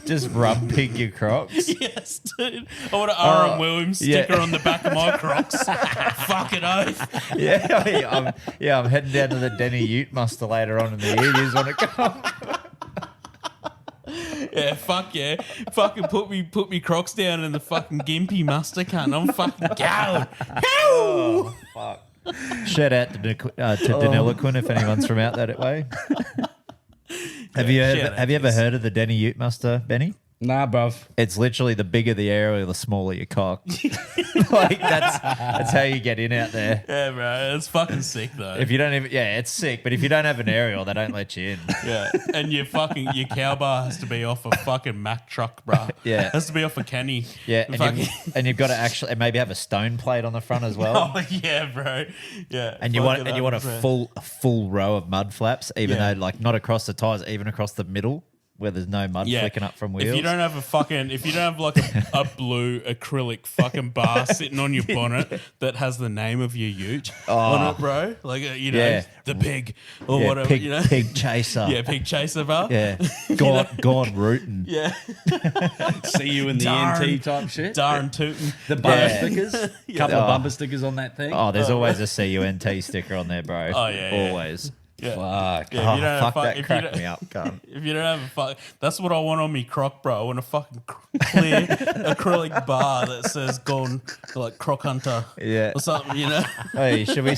Just rub pig your Crocs. Yes, dude. I want an R.M. Williams yeah. sticker on the back of my Crocs. Fucking oath. Yeah, I'm heading down to the Deni Ute muster later on in the year. You just want to come. Yeah, fuck yeah. Fucking put me Crocs down in the fucking gimpy muster, cunt. I'm fucking gouged. Oh, fuck. Shout out to Deniliquin if anyone's from out that way. Have you shout out, ever yes. heard of the Deni Ute muster, Benny? Nah, bruv. It's literally the bigger the area, the smaller your cock. Like that's how you get in out there. Yeah, bro. It's fucking sick though. If you don't even, yeah, it's sick. But if you don't have an aerial, they don't let you in. Yeah, and your cow bar has to be off a fucking Mack truck, bro. Yeah. Has to be off a Kenny. Yeah, Fucking- and you've got to actually maybe have a stone plate on the front as well. Oh yeah, bro. Yeah. And you want fucking a 100%. full row of mud flaps, even Yeah. though like not across the tires, even across the middle where there's no mud flicking up from wheels. If you don't have like a blue acrylic fucking bar sitting on your bonnet that has the name of your ute on it, bro, like Yeah. the pig or yeah, whatever, pig, you know, pig chaser. yeah, pig chaser bar, Yeah, gone rooting. yeah, See you in the Darn. NT type shit. darn tootin'. The bumper Yeah. stickers. Couple of bumper stickers on that thing. Oh, there's always a CUNT sticker on there, bro. Oh, yeah. always. Yeah. Fuck. Yeah, Oh, if you don't have fuck that if you cracked don't- me up, cunt. If you don't have a fuck, that's what I want on me Croc, bro. I want a fucking clear acrylic bar that says "Gone," like Croc Hunter, Yeah. or something, you know. Hey, should we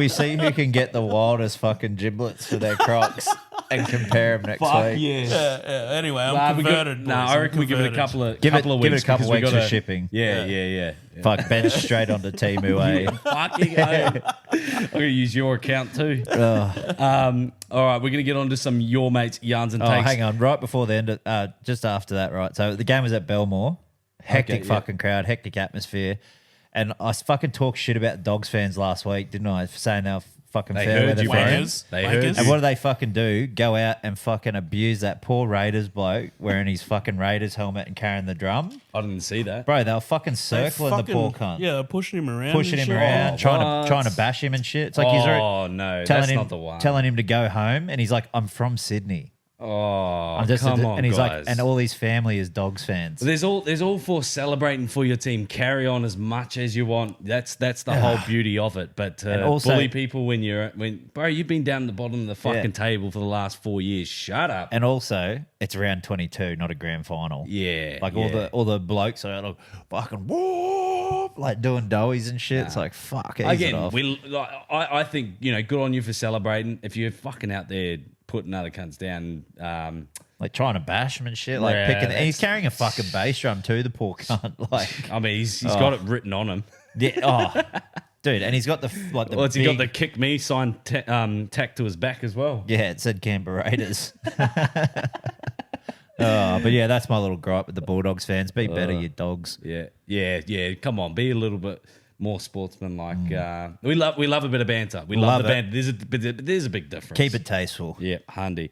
see who can get the wildest fucking giblets for their Crocs and compare them next Fuck week? yeah. Yeah. Anyway, I'm converted. Nah, boys. I I'm reckon we give it a converted. couple of Give it couple of a weeks. couple because we weeks of gotta- shipping. Yeah. Fuck, bench straight onto Temu, eh? Fucking hell. I'm gonna use your account too. All right, we're gonna get on to some your mates yarns and Oh, takes. hang on. Right before the end, just after that, right? So the game was at Belmore. Hectic yeah. fucking crowd, hectic atmosphere. And I fucking talked shit about Dogs fans last week, didn't I? Saying they're fucking They fair heard weather you, fans. They Wankers. heard Wankers. And you. what do they fucking do? Go out and fucking abuse that poor Raiders bloke wearing his fucking Raiders helmet and carrying the drum. I didn't see that. Bro, they were fucking They circling the poor cunt. Yeah, they're pushing him around. Pushing and him shit. around, what? trying to bash him and shit. It's like he's Oh no, telling that's him not the one. telling him to go home, and he's like, "I'm from Sydney." Oh, I'm just come on, and he's guys. like, and all his family is Dogs fans. There's all for celebrating for your team. Carry on as much as you want. That's the whole beauty of it. But And also- bully people when bro, you've been down at the bottom of the fucking table for the last 4 years. Shut up. And also, it's round 22, not a grand final. Yeah, Like yeah. all the blokes are like fucking whoop, like doing doughies and shit. It's like fuck. Ease it Again, off. I think good on you for celebrating. If you're fucking out there putting other cunts down. Like trying to bash him and shit. Like Yeah, picking. And he's carrying a fucking bass drum too. The poor cunt. Like, I mean, he's got it written on him. yeah. Oh, dude, and he's got the like the. Well, he got the big- kick me sign tacked to his back as well. Yeah, it said Canberra Raiders. But yeah, that's my little gripe with the Bulldogs fans. Be better, you dogs. Yeah. Come on, be a little bit more sportsmanlike. We love a bit of banter. We love Love the it. banter. There's a big difference. Keep it tasteful. Yeah, handy.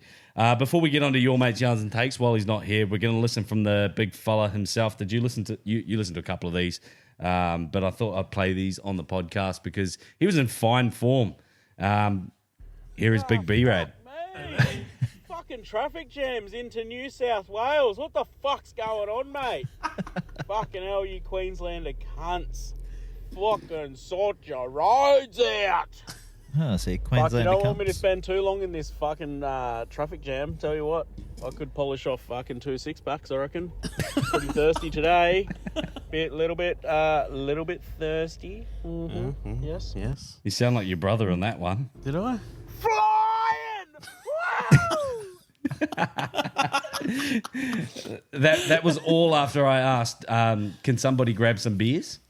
Before we get on to your mates' yarns and takes, while he's not here, we're going to listen from the big fella himself. Did you listen to you listened to a couple of these? But I thought I'd play these on the podcast because he was in fine form. Here is Big B-Rad. Mate, fucking traffic jams into New South Wales. What the fuck's going on, mate? Fucking hell, you Queenslander cunts. Fucking sort your roads out. Oh, see, Fuck, Queensland. you don't want me to spend too long in this fucking traffic jam. Tell you what, I could polish off fucking 2 6-packs, I reckon. Pretty thirsty today. Little bit thirsty. Mm-hmm. Yes. Yes. You sound like your brother on that one. Did I? Flying! Woo! That was all after I asked, can somebody grab some beers?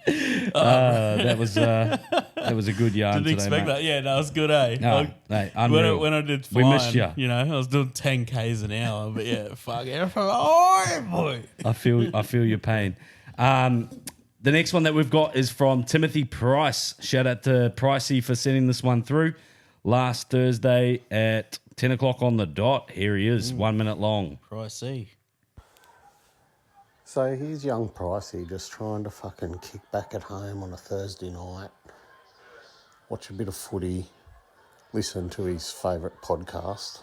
That was a good yarn. Didn't today, expect mate. that. Yeah, that was good, eh? No, Like, mate, unreal. when I did We flying, missed ya. you know, I was doing 10 Ks an hour, but yeah, fuck it. Oh, boy. I feel your pain. The next one that we've got is from Timothy Price. Shout out to Pricey for sending this one through last Thursday at 10 o'clock on the dot. Here he is, 1 minute long. Pricey. So here's young Pricey just trying to fucking kick back at home on a Thursday night, watch a bit of footy, listen to his favourite podcast,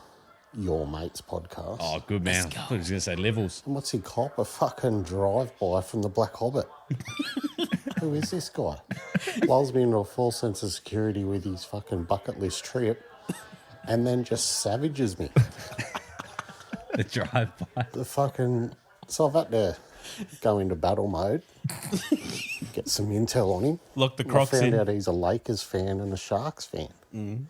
Your Mate's podcast. Oh, good man. I thought he was going to say levels. And what's he cop? A fucking drive-by from the Black Hobbit. Who is this guy? Lulls me into a false sense of security with his fucking bucket list trip and then just savages me. The drive-by. The fucking... So I've had to go into battle mode, get some intel on him. Lock the I Crocs found in. out he's a Lakers fan and a Sharks fan.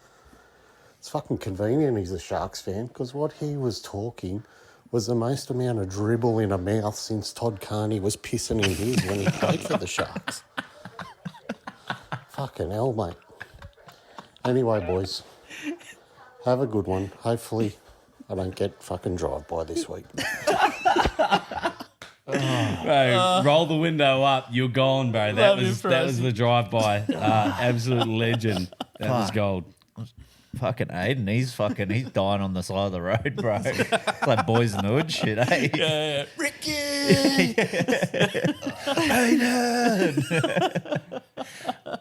It's fucking convenient he's a Sharks fan because what he was talking was the most amount of dribble in a mouth since Todd Carney was pissing in his when he played for the Sharks. Fucking hell, mate. Anyway, boys, have a good one. Hopefully I don't get fucking drive-by this week. Bro, roll the window up. You're gone, bro. That Love you, was Pricey. the drive-by. Absolute legend. That was gold. Fucking Aiden, he's dying on the side of the road, bro. It's like Boys in the Hood shit, eh? Yeah. Ricky! Aiden!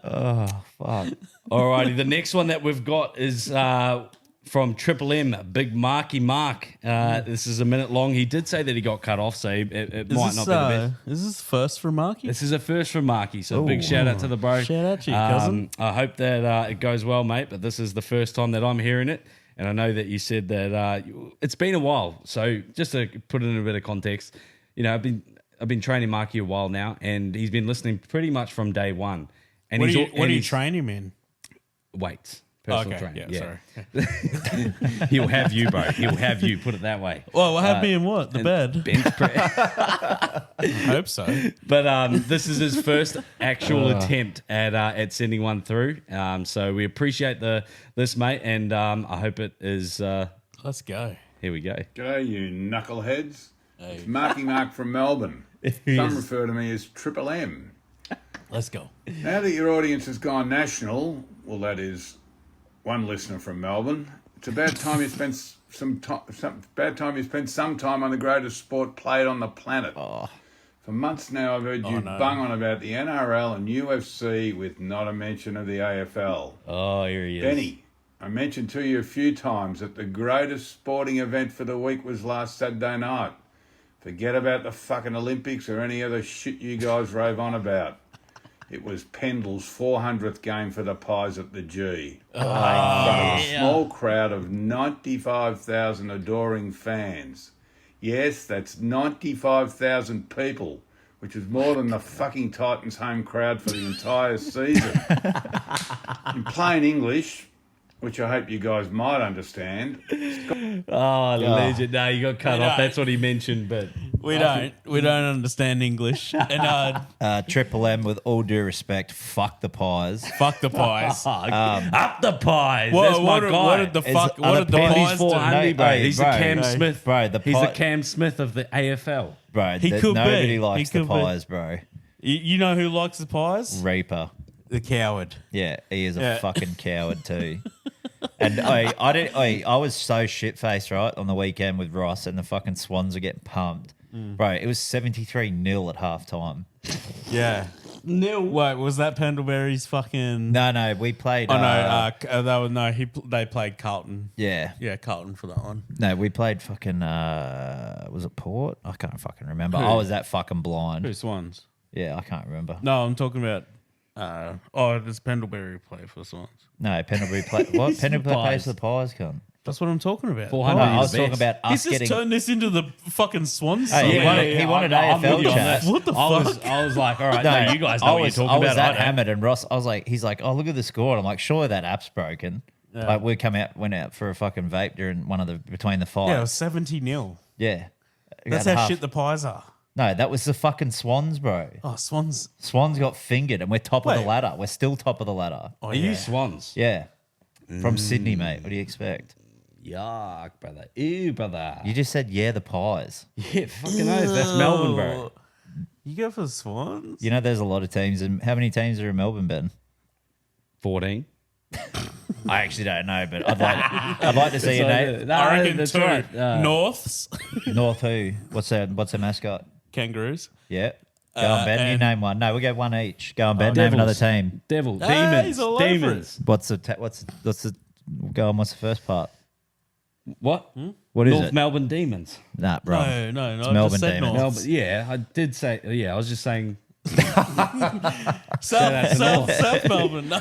Oh, fuck. Alrighty, the next one that we've got is from Triple M, Big Marky Mark. This is a minute long. He did say that he got cut off, so it might not be the best. Is this first for Marky? This is a first from Marky, so big shout out to the bro. Shout out to you, cousin. I hope that it goes well, mate, but this is the first time that I'm hearing it. And I know that you said that it's been a while. So just to put it in a bit of context, you know, I've been training Marky a while now, and he's been listening pretty much from day one. And What do you he's train him in? weights. Personal Okay, training. yeah, sorry. He'll have you, bro. He'll have you. Put it that way. Well, what happened in what? The bed? Bench press. I hope so. But this is his first actual attempt at sending one through. So we appreciate this, mate, and I hope it is. Let's go. Here we go. G'day, you knuckleheads. It's Marky Mark from Melbourne. Some refer to me as Triple M. Let's go. Now that your audience has gone national, well, that is one listener from Melbourne. It's about time you spent some time on the greatest sport played on the planet. For months now, I've heard you bung on about the NRL and UFC with not a mention of the AFL. Oh, here he is. Deni, I mentioned to you a few times that the greatest sporting event for the week was last Saturday night. Forget about the fucking Olympics or any other shit you guys rave on about. It was Pendle's 400th game for the Pies at the G. In front of a small crowd of 95,000 adoring fans. Yes, that's 95,000 people, which is more than the fucking Titans home crowd for the entire season. In plain English, which I hope you guys might understand. Oh, legend. No, you got cut off. That's what he mentioned, but We don't understand English. And Triple M, with all due respect, fuck the pies. fuck the pies. up the pies. What- That's my what- guy. what did the fuck- are what did the pies- pies He's do? 400, bro. He's the bro, Cam no. Smith. Bro, the He's the pi- Cam Smith of the AFL. Bro, He could be. nobody He likes the could be. pies, bro. You know who likes the pies? Reaper. The coward. Yeah, he is a Yeah. fucking coward too. And I was so shit faced, right, on the weekend with Ross, and the fucking Swans were getting pumped. Bro, it was 73-0 at halftime. Yeah. Nil. Wait, was that Pendlebury's fucking? No, we played. Oh no, they played Carlton. Yeah. Yeah, Carlton for that one. No, we played fucking. Was it Port? I can't fucking remember. Who? I was that fucking blind. Who Swans? Yeah, I can't remember. No, I'm talking about. Does Pendlebury play for Swans? No, Pendlebury play. What? Pendlebury Pies. plays for the Pies, cunt. That's what I'm talking about. 400. No, I He's was the talking best. about us He's just getting. turned this into the fucking Swans. Hey, song. he wanted I'm AFL with you on chat. that. What the fuck? I was like, all right, no, you guys know I what was, you're I talking was about. that hammered, and Ross, I was like, he's like, oh, look at the score. And I'm like, surely that app's broken. Yeah. Like, went out for a fucking vape during one of the between the fights. Yeah, it was 70-0. Yeah. That's At how half- shit the pies are. No, that was the fucking Swans, bro. Oh, Swans. Swans got fingered, and we're top of Wait. the ladder. We're still top of the ladder. Oh, Are you Swans? Yeah. From Sydney, mate. What do you expect? Yuck, brother. Ew, brother. You just said, yeah, the Pies. Yeah, fucking oath. That's Melbourne, bro. You go for the Swans? You know, there's a lot of teams. And how many teams are in Melbourne, Ben? 14. I actually don't know, but I'd like to see your name. No, I reckon that's 2. right. Norths. North who? What's their mascot? Kangaroos. Yeah. Go on, Ben. You and- name one. No, we go one each. Go on, Ben. Name another team. Devil. Ah, Demons. he's all over Demons. What's the go on? What's the first part? What? What is North it? Melbourne Demons. Nah, bro. No. I Melbourne just said Demons. Norths. Melbourne, yeah, I did say, yeah, I was just saying. South Melbourne. No.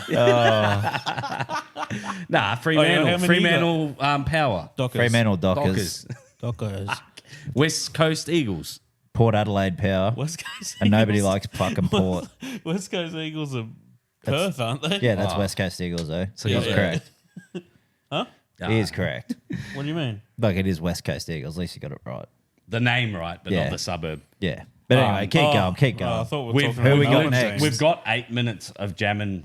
Nah, Fremantle. how many Fremantle Power. Dockers. Fremantle Dockers. Dockers. West Coast Eagles. Port Adelaide Power. West Coast And nobody Eagles. likes fucking Port. West Coast Eagles are Perth, aren't they? Yeah, that's West Coast Eagles, though. So he's yeah. correct. Huh? He is correct. What do you mean? Like, it is West Coast Eagles. At least you got it right. The name right, but Yeah. not the suburb. Yeah. But anyway, keep going. Keep going. I thought we were We've- talking who about we got Melbourne next? teams. We've got 8 minutes of jamming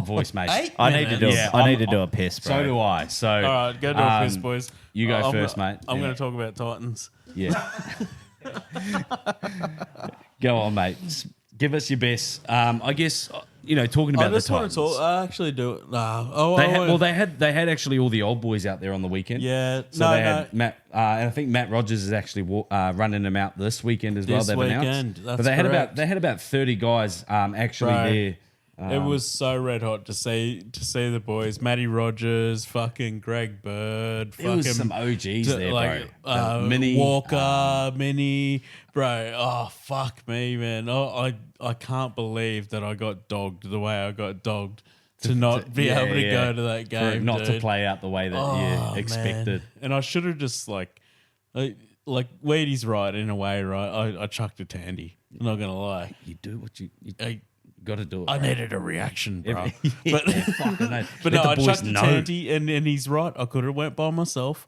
voice, mate. 8 I need to do. minutes? I need to do a piss, bro. So do I. So All right, go do a piss, boys. You go I'm first, gonna- mate. I'm Yeah. going to talk about Titans. Yeah. Go on, mate. Give us your best. I guess talking about I just the want Titans. to talk. I actually do it. They had actually all the old boys out there on the weekend. Yeah, So no, they had Matt, and I think Matt Rogers is actually running them out this weekend as well. This They've weekend, announced. that's but they correct. had about 30 guys actually Right. there. It was so red hot to see the boys, Matty Rogers, fucking Greg Bird, There was fucking some OGs there, like bro. Mini Walker, Mini, bro. Oh fuck me, man! I can't believe that I got dogged the way I got dogged to not be able to go to that For game, it not to dude. play out the way that Oh, you expected. man. And I should have just like Weedy's right in a way, right? I chucked a tandy. I'm not gonna lie. You do what you I, got to do it. I bro. needed a reaction, bro. Yeah, But fucking oath. but Let no, the I boys chucked a know. tandy, and he's right. I could have went by myself.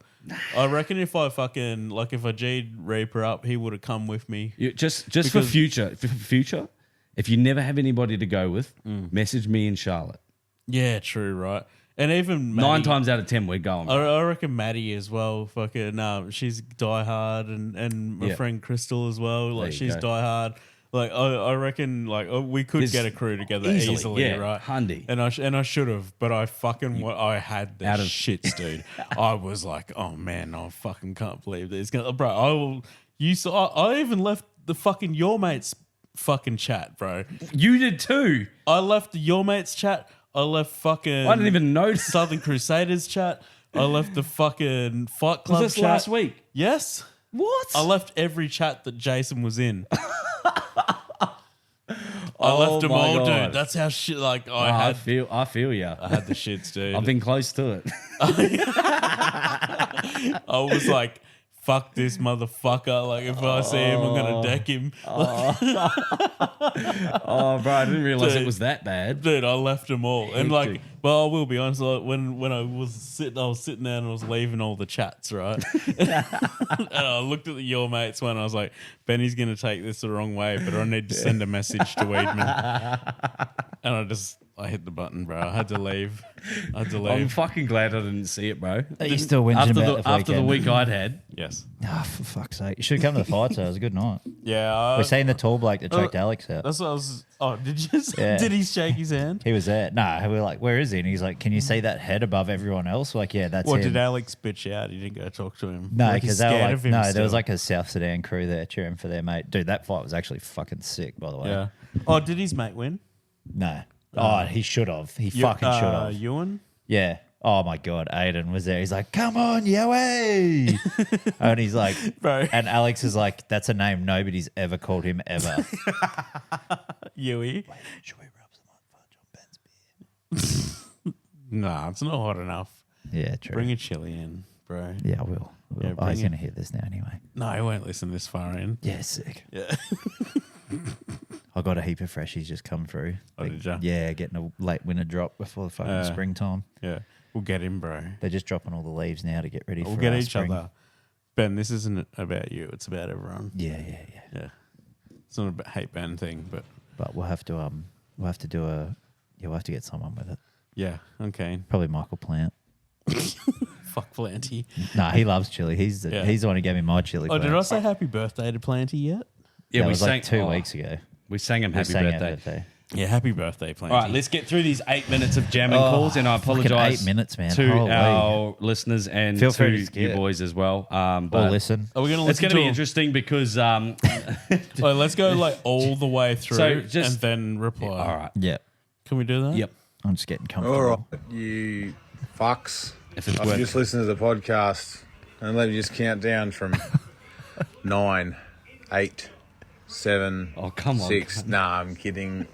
I reckon if I fucking if I G'd Reaper up, he would have come with me. Just for Because- future, if you never have anybody to go with, Mm. message me and Charlotte. Yeah, true, right? And even Maddie, 9 times out of 10, we're going. bro. I reckon Maddie as well. Fucking she's diehard, and my Yeah. friend Crystal as well. Like There you she's go. diehard. Like I reckon we could There's- get a crew together easily, easily, yeah, right? handy. And I should have, but I fucking I had the Out of- shits, dude. I was like, oh man, I fucking can't believe this, bro. I will. You saw. I even left the fucking your mates fucking chat, bro. You did too. I left the your mates chat. I left fucking. I didn't even notice. Southern Crusaders chat. I left the fucking Fight Club Was this chat. last week? Yes. What? I left every chat that Jason was in. I left them my all, God. dude. That's how shit. Like I I feel you. had the shits, dude. I've been close to it. I was like fuck this motherfucker. Like, if I see him, I'm going to deck him. Oh, bro, I didn't realize it was that bad. Dude, I left them all. And like, Hectic. well, I will be honest. Like, when I was sitting there and I was leaving all the chats, right? And I looked at your mates one. I was like, Benny's gonna take this the wrong way, but I need to send a message to Weedman. And I hit the button, bro. I had to leave. I'm fucking glad I didn't see it, bro. You still whinging about After the weekend. week I'd had. Yes. Oh, for fuck's sake. You should have come to the fight, so it was a good night. Yeah. We're seeing the tall bloke that choked Alex out. That's what I was. Oh, did you? Yeah. Did he shake his hand? He was there. No, we were like, where is he? And he's like, can you see that head above everyone else? We're like, yeah, that's What him. did Alex bitch out? He didn't go talk to him. No, Like, he's because they were scared like, of him no, there still. was like a South Sudan crew there cheering for their mate. Dude, that fight was actually fucking sick, by the way. Yeah. Oh, did his mate win? No. Oh, he should have. He fucking should have. Ewan? Yeah. Oh my God, Aiden was there. He's like, come on, Yoey. And he's like, Bro. and Alex is like, that's a name nobody's ever called him ever. Yui? Should we rub some hot fudge on Ben's beer? Nah, it's not hot enough. Yeah, true. Bring a chili in, bro. Yeah, I will. Yeah, Oh, he's bring going to hear this now anyway. No, he won't listen this far in. Yeah, sick. Yeah. I got a heap of freshies just come through. Oh, did ya? Yeah, getting a late winter drop before the fucking springtime. Yeah. We'll get him, bro. They're just dropping all the leaves now to get ready We'll for get each spring. other. Ben, this isn't about you. It's about everyone. Yeah. Yeah. It's not a hate Ben thing, but But we'll have to do we'll have to get someone with it. yeah. Okay. Probably Michael Plant. Fuck Planty. Nah, he loves chili. He's the one who gave me my chili. Oh, did plant. I say happy birthday to Planty yet? Yeah, That we was sang like 2 weeks ago. We sang him We happy sang birthday. Yeah, happy birthday, Planty. All right, let's get through these 8 minutes of jamming calls, and I fucking apologise 8 minutes, man. to Holy. our listeners and Feel to free to you skip. boys as well. Or But listen. Are we going to it's listen going to to be interesting because Oh, let's go like all the way through So just- and then reply. all right, Yeah. Can we do that? yep. I'm just getting comfortable. All right, you fucks. If it's I've working. just listened to the podcast and let me just count down from 9, 8, 7, Oh, come on. 6. Nah, I'm kidding.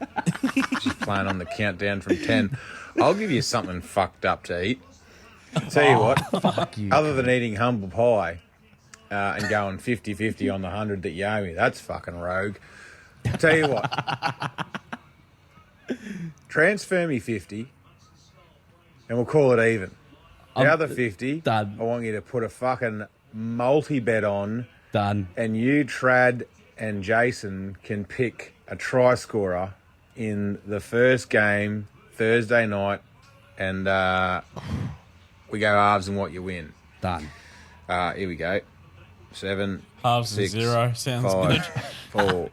Just playing on the countdown from 10. I'll give you something fucked up to eat. Tell you what, other than eating humble pie and going 50-50 on the 100 that you owe me, that's fucking rogue. Tell you what, transfer me 50 and we'll call it even. The other 50, done. I want you to put a fucking multi-bet on, Done. and you, Trad, and Jason can pick a try scorer in the first game Thursday night, and we go halves and what you win. Done. Here we go. 7, Halves and 6, zero. Sounds 5, 4,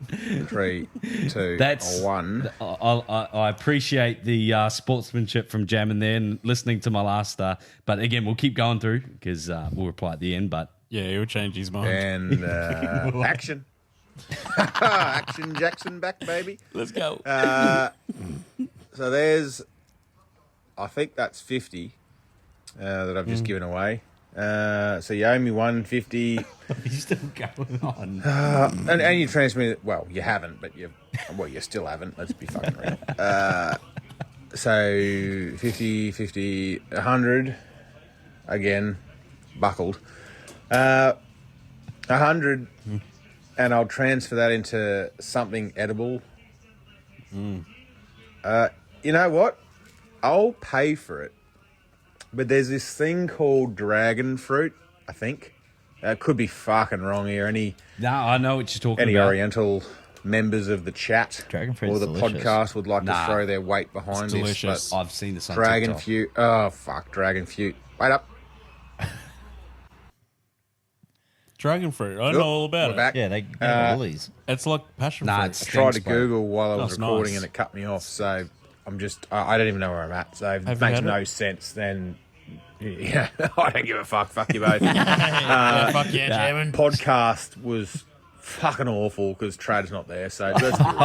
3, 2, That's 1. I appreciate the sportsmanship from jamming there and listening to my last. But again, we'll keep going through because we'll reply at the end. But Yeah, he'll change his mind. And action. Action Jackson back, baby. Let's go. So there's, I think that's 50 that I've just given away. So you owe me 150, you still going on. and you transfer me. Well, you haven't, but you still haven't. Let's be fucking real. So 50, 50, 100. Again, buckled. 100, and I'll transfer that into something edible. You know what? I'll pay for it. But there's this thing called dragon fruit, I think. Could be fucking wrong here. Any I know what you're talking about. Oriental members of the chat Dragon fruit's or the delicious. podcast would like Nah. to throw their weight behind It's this. delicious. But I've seen this on dragon TikTok. fruit. Oh, fuck. Dragon fruit. Wait up. Dragon fruit. I know all about We're it. back. Yeah, they have Woolies. It's like passion Nah, fruit. it's Tried to stinks, bro. Google while I was That's recording nice. and it cut me off. So I'm just, I don't even know where I'm at. So if it Have you makes had no it? sense, then yeah, I don't give a fuck. Fuck you both. Yeah, fuck yeah, Chairman. Podcast was fucking awful because Trad's not there. So let's do it.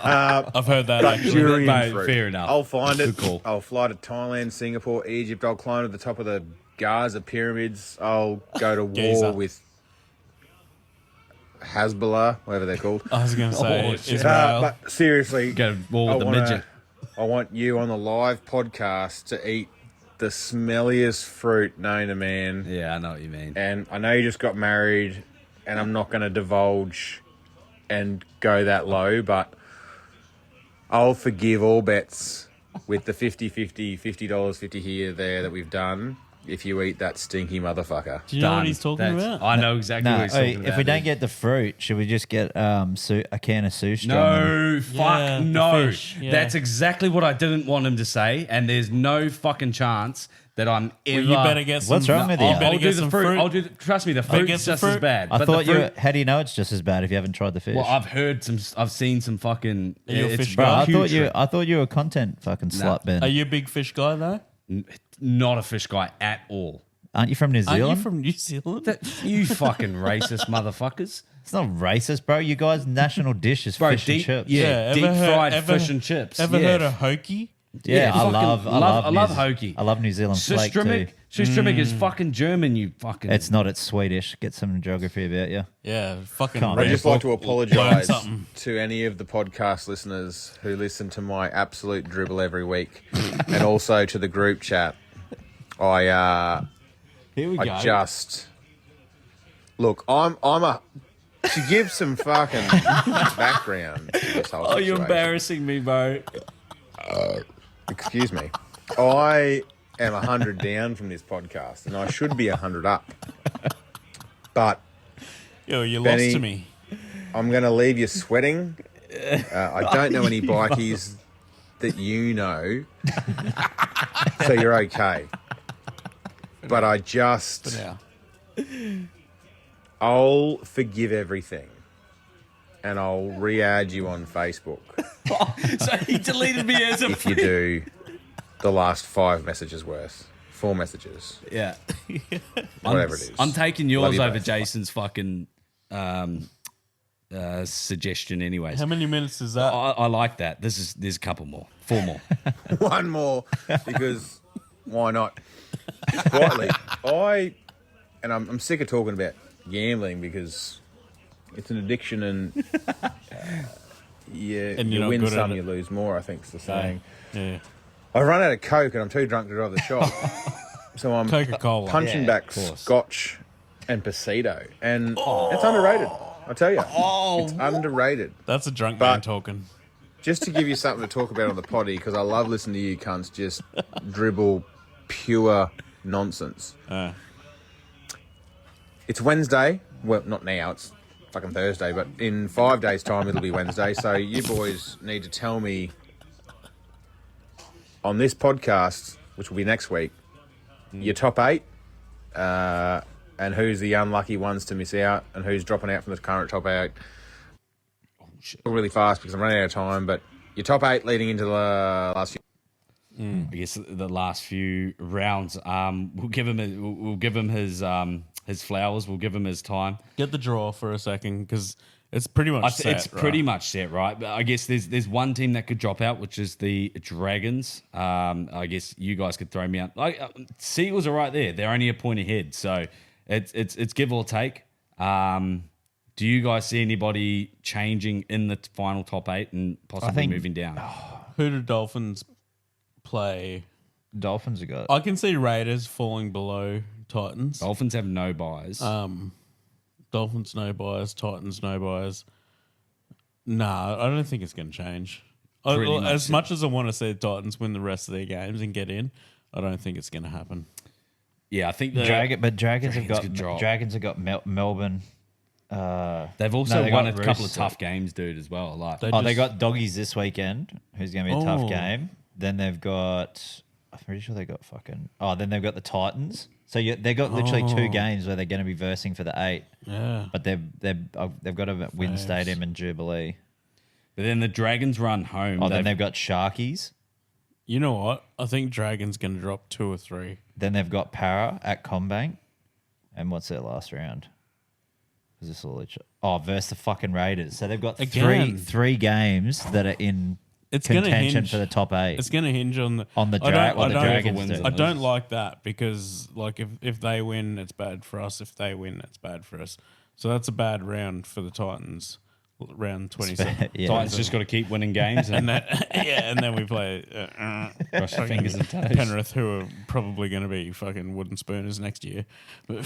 I've heard that But actually. durian Mate, fruit. fair enough. I'll find it. Good call. I'll fly to Thailand, Singapore, Egypt. I'll climb to the top of the Gaza pyramids. I'll go to war Giza. with Hezbollah, whatever they're called. I was going to say Oh, shit. Israel. But seriously, Go to war with the midget. I want you on the live podcast to eat the smelliest fruit known to man. Yeah, I know what you mean. And I know you just got married, and I'm not going to divulge and go that low, but I'll forgive all bets with the 50-50, $50, 50 here, there that we've done if you eat that stinky motherfucker. Do you know what he's talking about? I know exactly what he's talking about. if we don't get the fruit, should we just get a can of sushi? No, fuck Yeah, the no. fish, yeah. That's exactly what I didn't want him to say, and there's no fucking chance that I'm ever. Well, you better get some. What's wrong with you? You better I'll do get the some fruit. fruit. I'll do. Trust me, the Better fruit's get some just as fruit. bad. I but thought the fruit, how do you know it's just as bad if you haven't tried the fish? Well, I've heard some. I've seen some fucking. Are you a it's fish Bro, guy? I thought you were a content fucking slut, Ben. Are you a big fish guy though? Not a fish guy at all. Aren't you from New Zealand? Aren't you from New Zealand? You fucking racist motherfuckers. It's not racist, bro. You guys' national dish is Bro, fish and deep, chips. yeah, deep ever fried ever- fish and chips. Ever yeah. heard of hokey? Yeah, I fucking love I love New- Hokie. I love New Zealand flake too. Sustrimic is fucking German, you fucking. It's not. It's Swedish. Get some geography about you. Yeah, fucking. Come on, I'd man. just like to Learn apologise something. to any of the podcast listeners who listen to my absolute dribble every week, and also to the group chat. Here we go. I just look. I'm a to give some fucking background to this whole Oh, you're situation. embarrassing me, bro. Excuse me. I am 100 down from this podcast, and I should be 100 up. But Yo, you Benny, lost to me. I'm going to leave you sweating. I don't know any bikies that you know, so you're okay. But I just, Yeah. I'll forgive everything, and I'll re-add you on Facebook So he deleted me as a if you do the last 5 messages worth. 4 messages, Yeah. whatever it is. I'm taking Love yours you over both. Jason's fucking suggestion, anyways. How many minutes is that? I like that. There's a couple more, 4 more. One more, because why not? Quietly, I'm sick of talking about gambling because it's an addiction, and And you're you not win good at some, it. you lose more. I think it's the saying. Yeah. I run out of Coke and I'm too drunk to drive the shop, so I'm Coca-Cola. punching Yeah, back of course. Scotch and Pasito, and it's underrated. I tell you, it's underrated. That's a drunk But- man talking. Just to give you something to talk about on the potty, because I love listening to you cunts just dribble pure nonsense. It's Wednesday. Well, not now. It's fucking Thursday. But in 5 days' time, it'll be Wednesday. So you boys need to tell me on this podcast, which will be next week, your top 8, and who's the unlucky ones to miss out, and who's dropping out from the current top 8. Really fast because I'm running out of time. But your top 8 leading into the last few. I guess the last few rounds. We'll give him his flowers. We'll give him his time. Get the draw for a second because it's pretty much set. It's pretty much set, right? But I guess there's one team that could drop out, which is the Dragons. I guess you guys could throw me out. Seagulls are right there. They're only a point ahead, so it's give or take. Do you guys see anybody changing in the final top 8 and possibly think- moving down? Who do Dolphins play? Dolphins have got. I can see Raiders falling below Titans. Dolphins have no buys. Dolphins no buys, Titans no buys. Nah, I don't think it's going to change. Pretty much As much as I want to see the Titans win the rest of their games and get in, I don't think it's going to happen. Yeah, I think Dragons have Dragons got could drop. Dragons have got Melbourne. They've also they won a got couple of Roosters. tough games, dude, as well. Like They Oh, they just- got Doggies this weekend, who's going to be a tough Oh. game. Then they've got. I'm pretty sure they got fucking. Oh, then they've got the Titans. So they got literally 2 games where they're going to be versing for the 8, Yeah. but they've got to win Babes. Stadium and Jubilee. but then the Dragons run home. Oh, then they've got Sharkies. You know what? I think Dragon's going to drop 2 or 3. Then they've got Para at Combank. And what's their last round? Is this all each? Oh, versus the fucking Raiders. So they've got Again. three games that are in It's going to contention hinge for the top 8. It's going to hinge on the On the I don't- what I the don't- Dragons do. I don't like that because like if they win, it's bad for us. If they win, it's bad for us. So that's a bad round for the Titans. round 27. Yeah. Titans just got to keep winning games and And then we play cross your fingers and toes. Penrith, who are probably going to be fucking wooden spooners next year. But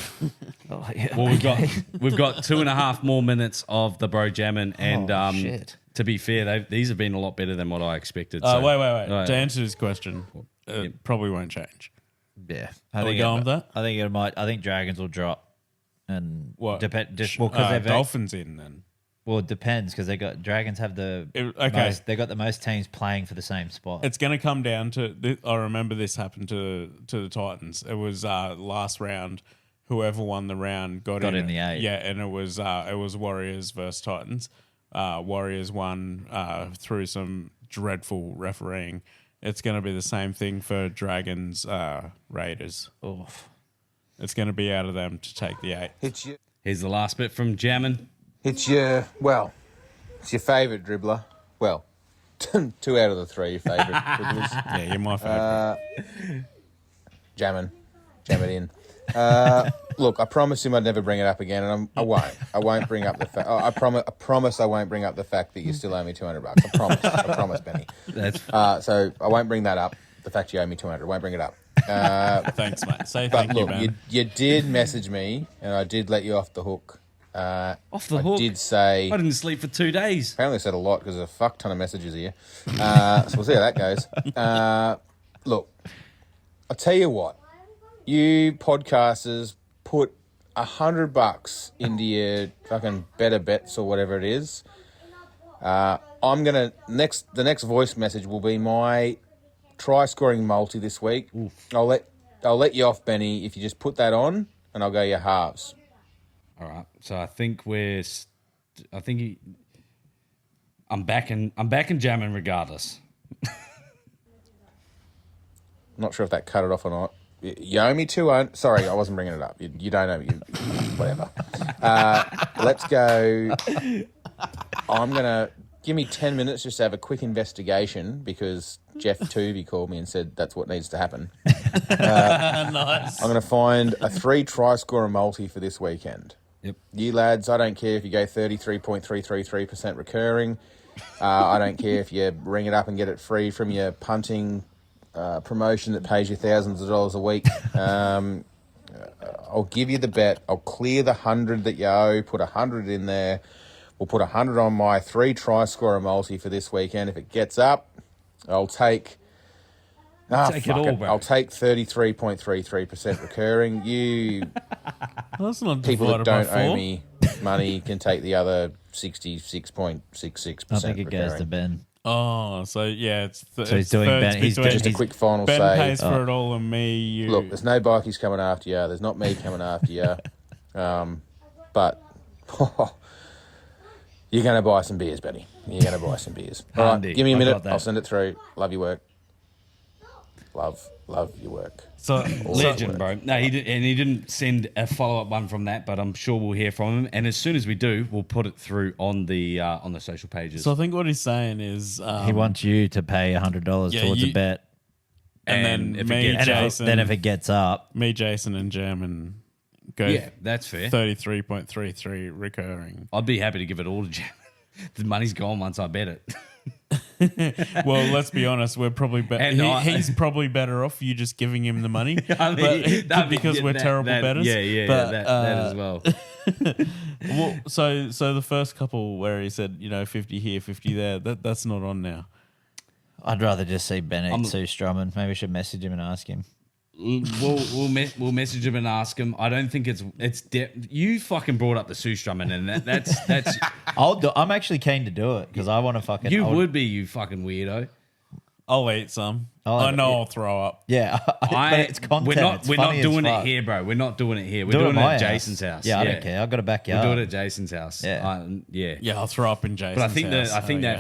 Oh, yeah. Well, we've got 2.5 more minutes of the bro jamming, and shit. to be fair, these have been a lot better than what I expected. wait. Right. To answer his question, probably won't change. Yeah. Are we going with that? I think it might. I think Dragons will drop. And What? because they've Dolphins in then. Well, it depends because Dragons have Okay. they got the most teams playing for the same spot. It's going to come down to. I remember this happened to the Titans. It was last round. Whoever won the round got in the 8. Yeah, and it was Warriors versus Titans. Warriors won through some dreadful refereeing. It's going to be the same thing for Dragons Raiders. Oof. It's going to be out of them to take the 8. Here's the last bit from jamming. It's your favourite dribbler. Well, 2 out of the 3 your favourite dribblers. Yeah, you're my favourite. Jam it in. Look, I promised him I'd never bring it up again, and I won't. I won't bring up the fact. I promise I won't bring up the fact that you still owe me $200. I promise, Benny. So I won't bring that up. The fact you owe me $200, I won't bring it up. Thanks, mate. Say But thank look, you, man. you did message me, and I did let you off the hook. Off the I hook. did say. I didn't sleep for 2 days. Apparently, I said a lot because there's a fuck ton of messages here. So we'll see how that goes. Look, I'll tell you what. You podcasters put $100 into your fucking better bets or whatever it is. I'm gonna the next voice message will be my try scoring multi this week. Oof. I'll let you off, Benny, if you just put that on, and I'll go your halves. All right. So I think I'm back in jamming regardless. Not sure if that cut it off or not. You owe me 200. Sorry, I wasn't bringing it up. You don't owe me. Whatever. Let's go. I'm going to give me 10 minutes just to have a quick investigation because Jeff Tuvey called me and said that's what needs to happen. Nice. I'm going to find a 3 try scorer multi for this weekend. Yep. You lads, I don't care if you go 33.333% recurring. I don't care if you ring it up and get it free from your punting promotion that pays you thousands of dollars a week. I'll give you the bet. I'll clear the 100 that you owe, put 100 in there. We'll put 100 on my 3 try scorer multi for this weekend. If it gets up, I'll take... Take it all, bro. I'll take 33.33% recurring. You That's not people that divided by don't owe 4. me money can take the other 66.66%. I think it goes to recurring. Ben. Oh, so yeah, So he's doing Ben. He's doing. Just a quick final Ben say. pays for it all, and me, you. Look, there's no bikies coming after you. There's not me coming after you. But you're going to buy some beers, Benny. You're going to buy some beers. All right, Handy. give me a I minute. got that. I'll send it through. Love your work. Love your work. So Legend, bro. No, he didn't send a follow-up one from that, but I'm sure we'll hear from him. And as soon as we do, we'll put it through on the social pages. So I think what he's saying is He wants you to pay $100 towards a bet, and then if it me, gets- Jason, then if it gets up, me, Jason, and German go. Yeah, that's fair. 33.33 recurring. I'd be happy to give it all to Jam. The money's gone once I bet it. Well, let's be honest. We're probably And he's probably better off you just giving him the money. I mean, but, because we're terrible bettors. Yeah, But, that as well. Well, so the first couple where he said 50 here, 50 there. That's not on now. I'd rather just see Ben eat Sue Strumman. Maybe we should message him and ask him. We'll message him and ask him. I don't think it's you fucking brought up the Sue Strumman, and that's I'm actually keen to do it because I want to fucking. you would be, you fucking weirdo. I'll eat some. Oh, I know yeah. I'll throw up. Yeah, but it's content. We're not It's doing funny it as here, bro. We're not doing it here. We're Do it doing it my at Jason's house. Yeah, I don't care. I've got a backyard. We'll do it at Jason's house. Yeah. Yeah. Yeah, I'll throw up in Jason's But I think house.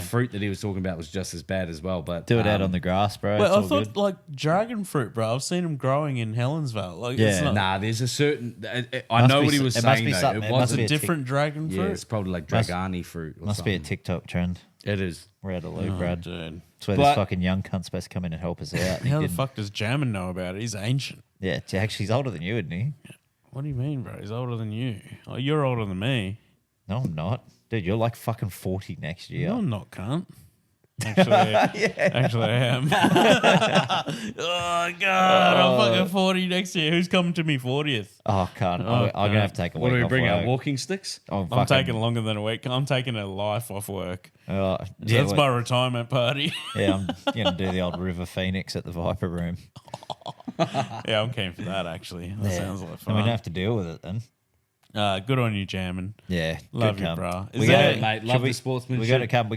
that fruit that he was talking about was just as bad as well. But Do it out on the grass, bro. Well, I It's all thought good. like dragon fruit, bro. I've seen them growing in Helensvale. Like, it's Yeah. not, Nah, there's a certain. I Must know be what he s- was it must saying. be Though. something- It it must it's wasn't. a be a different dragon Yeah, fruit. it's probably like Must- Dragani fruit. Or Must be a something. TikTok trend. It is. We're out of loop, Brad. Dude. That's where But- this fucking young cunt's supposed to come in and help us out. He How the didn't. fuck does Jammin know about it? He's ancient. Yeah, actually, he's older than you, isn't he? What do you mean, bro? He's older than you. Oh, you're older than me. No, I'm not. Dude, you're like fucking 40 next year. No, I'm not, cunt. Actually, I am. Oh, God. I'm fucking 40 next year. Who's coming to me 40th? Oh, can't. I'm going to have to take a week What do we off bring? Our work. walking sticks? I'm I'm taking longer than a week. I'm taking a life off work. That's my retirement party. Yeah, I'm going to do the old River Phoenix at the Viper Room. Yeah, I'm keen for that, actually. That sounds like fun. And we don't have to deal with it then. Good on you, jamming. Yeah, Love good you, cunt. bro. We Is gotta- there- Mate, love the sportsmanship. We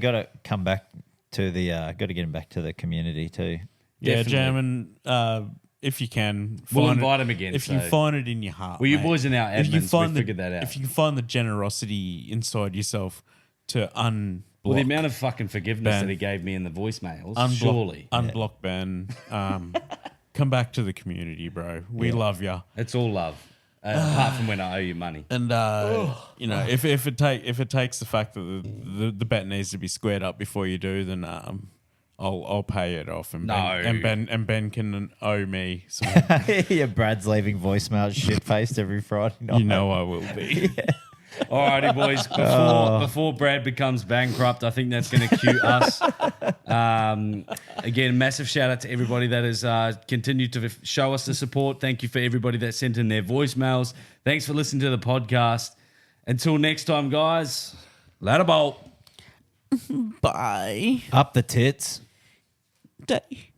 got to come back to the. Got to get him back to the community too. Yeah, Definitely. jamming. If you can, We'll find invite it- him again, If you so- find it in your heart, Well, you mate. boys are now If you admins. find We figured that out. If you can find the generosity inside yourself to unblock, Well, the amount of fucking forgiveness Ben. that he gave me in the voicemails, unblock, surely. unblock Ben. Come back to the community, bro. We love you. It's all love. Apart from when I owe you money. And you know, if it takes the fact that the bet needs to be squared up before you do, then I'll pay it off, and Ben can owe me some. Yeah, Brad's leaving voicemails shit faced every Friday night. You know I will be. Alrighty, boys. Before Brad becomes bankrupt, I think that's going to cue us. Again, massive shout out to everybody that has continued to show us the support. Thank you for everybody that sent in their voicemails. Thanks for listening to the podcast. Until next time, guys. Ladder bolt. Bye. Up the tits. Day.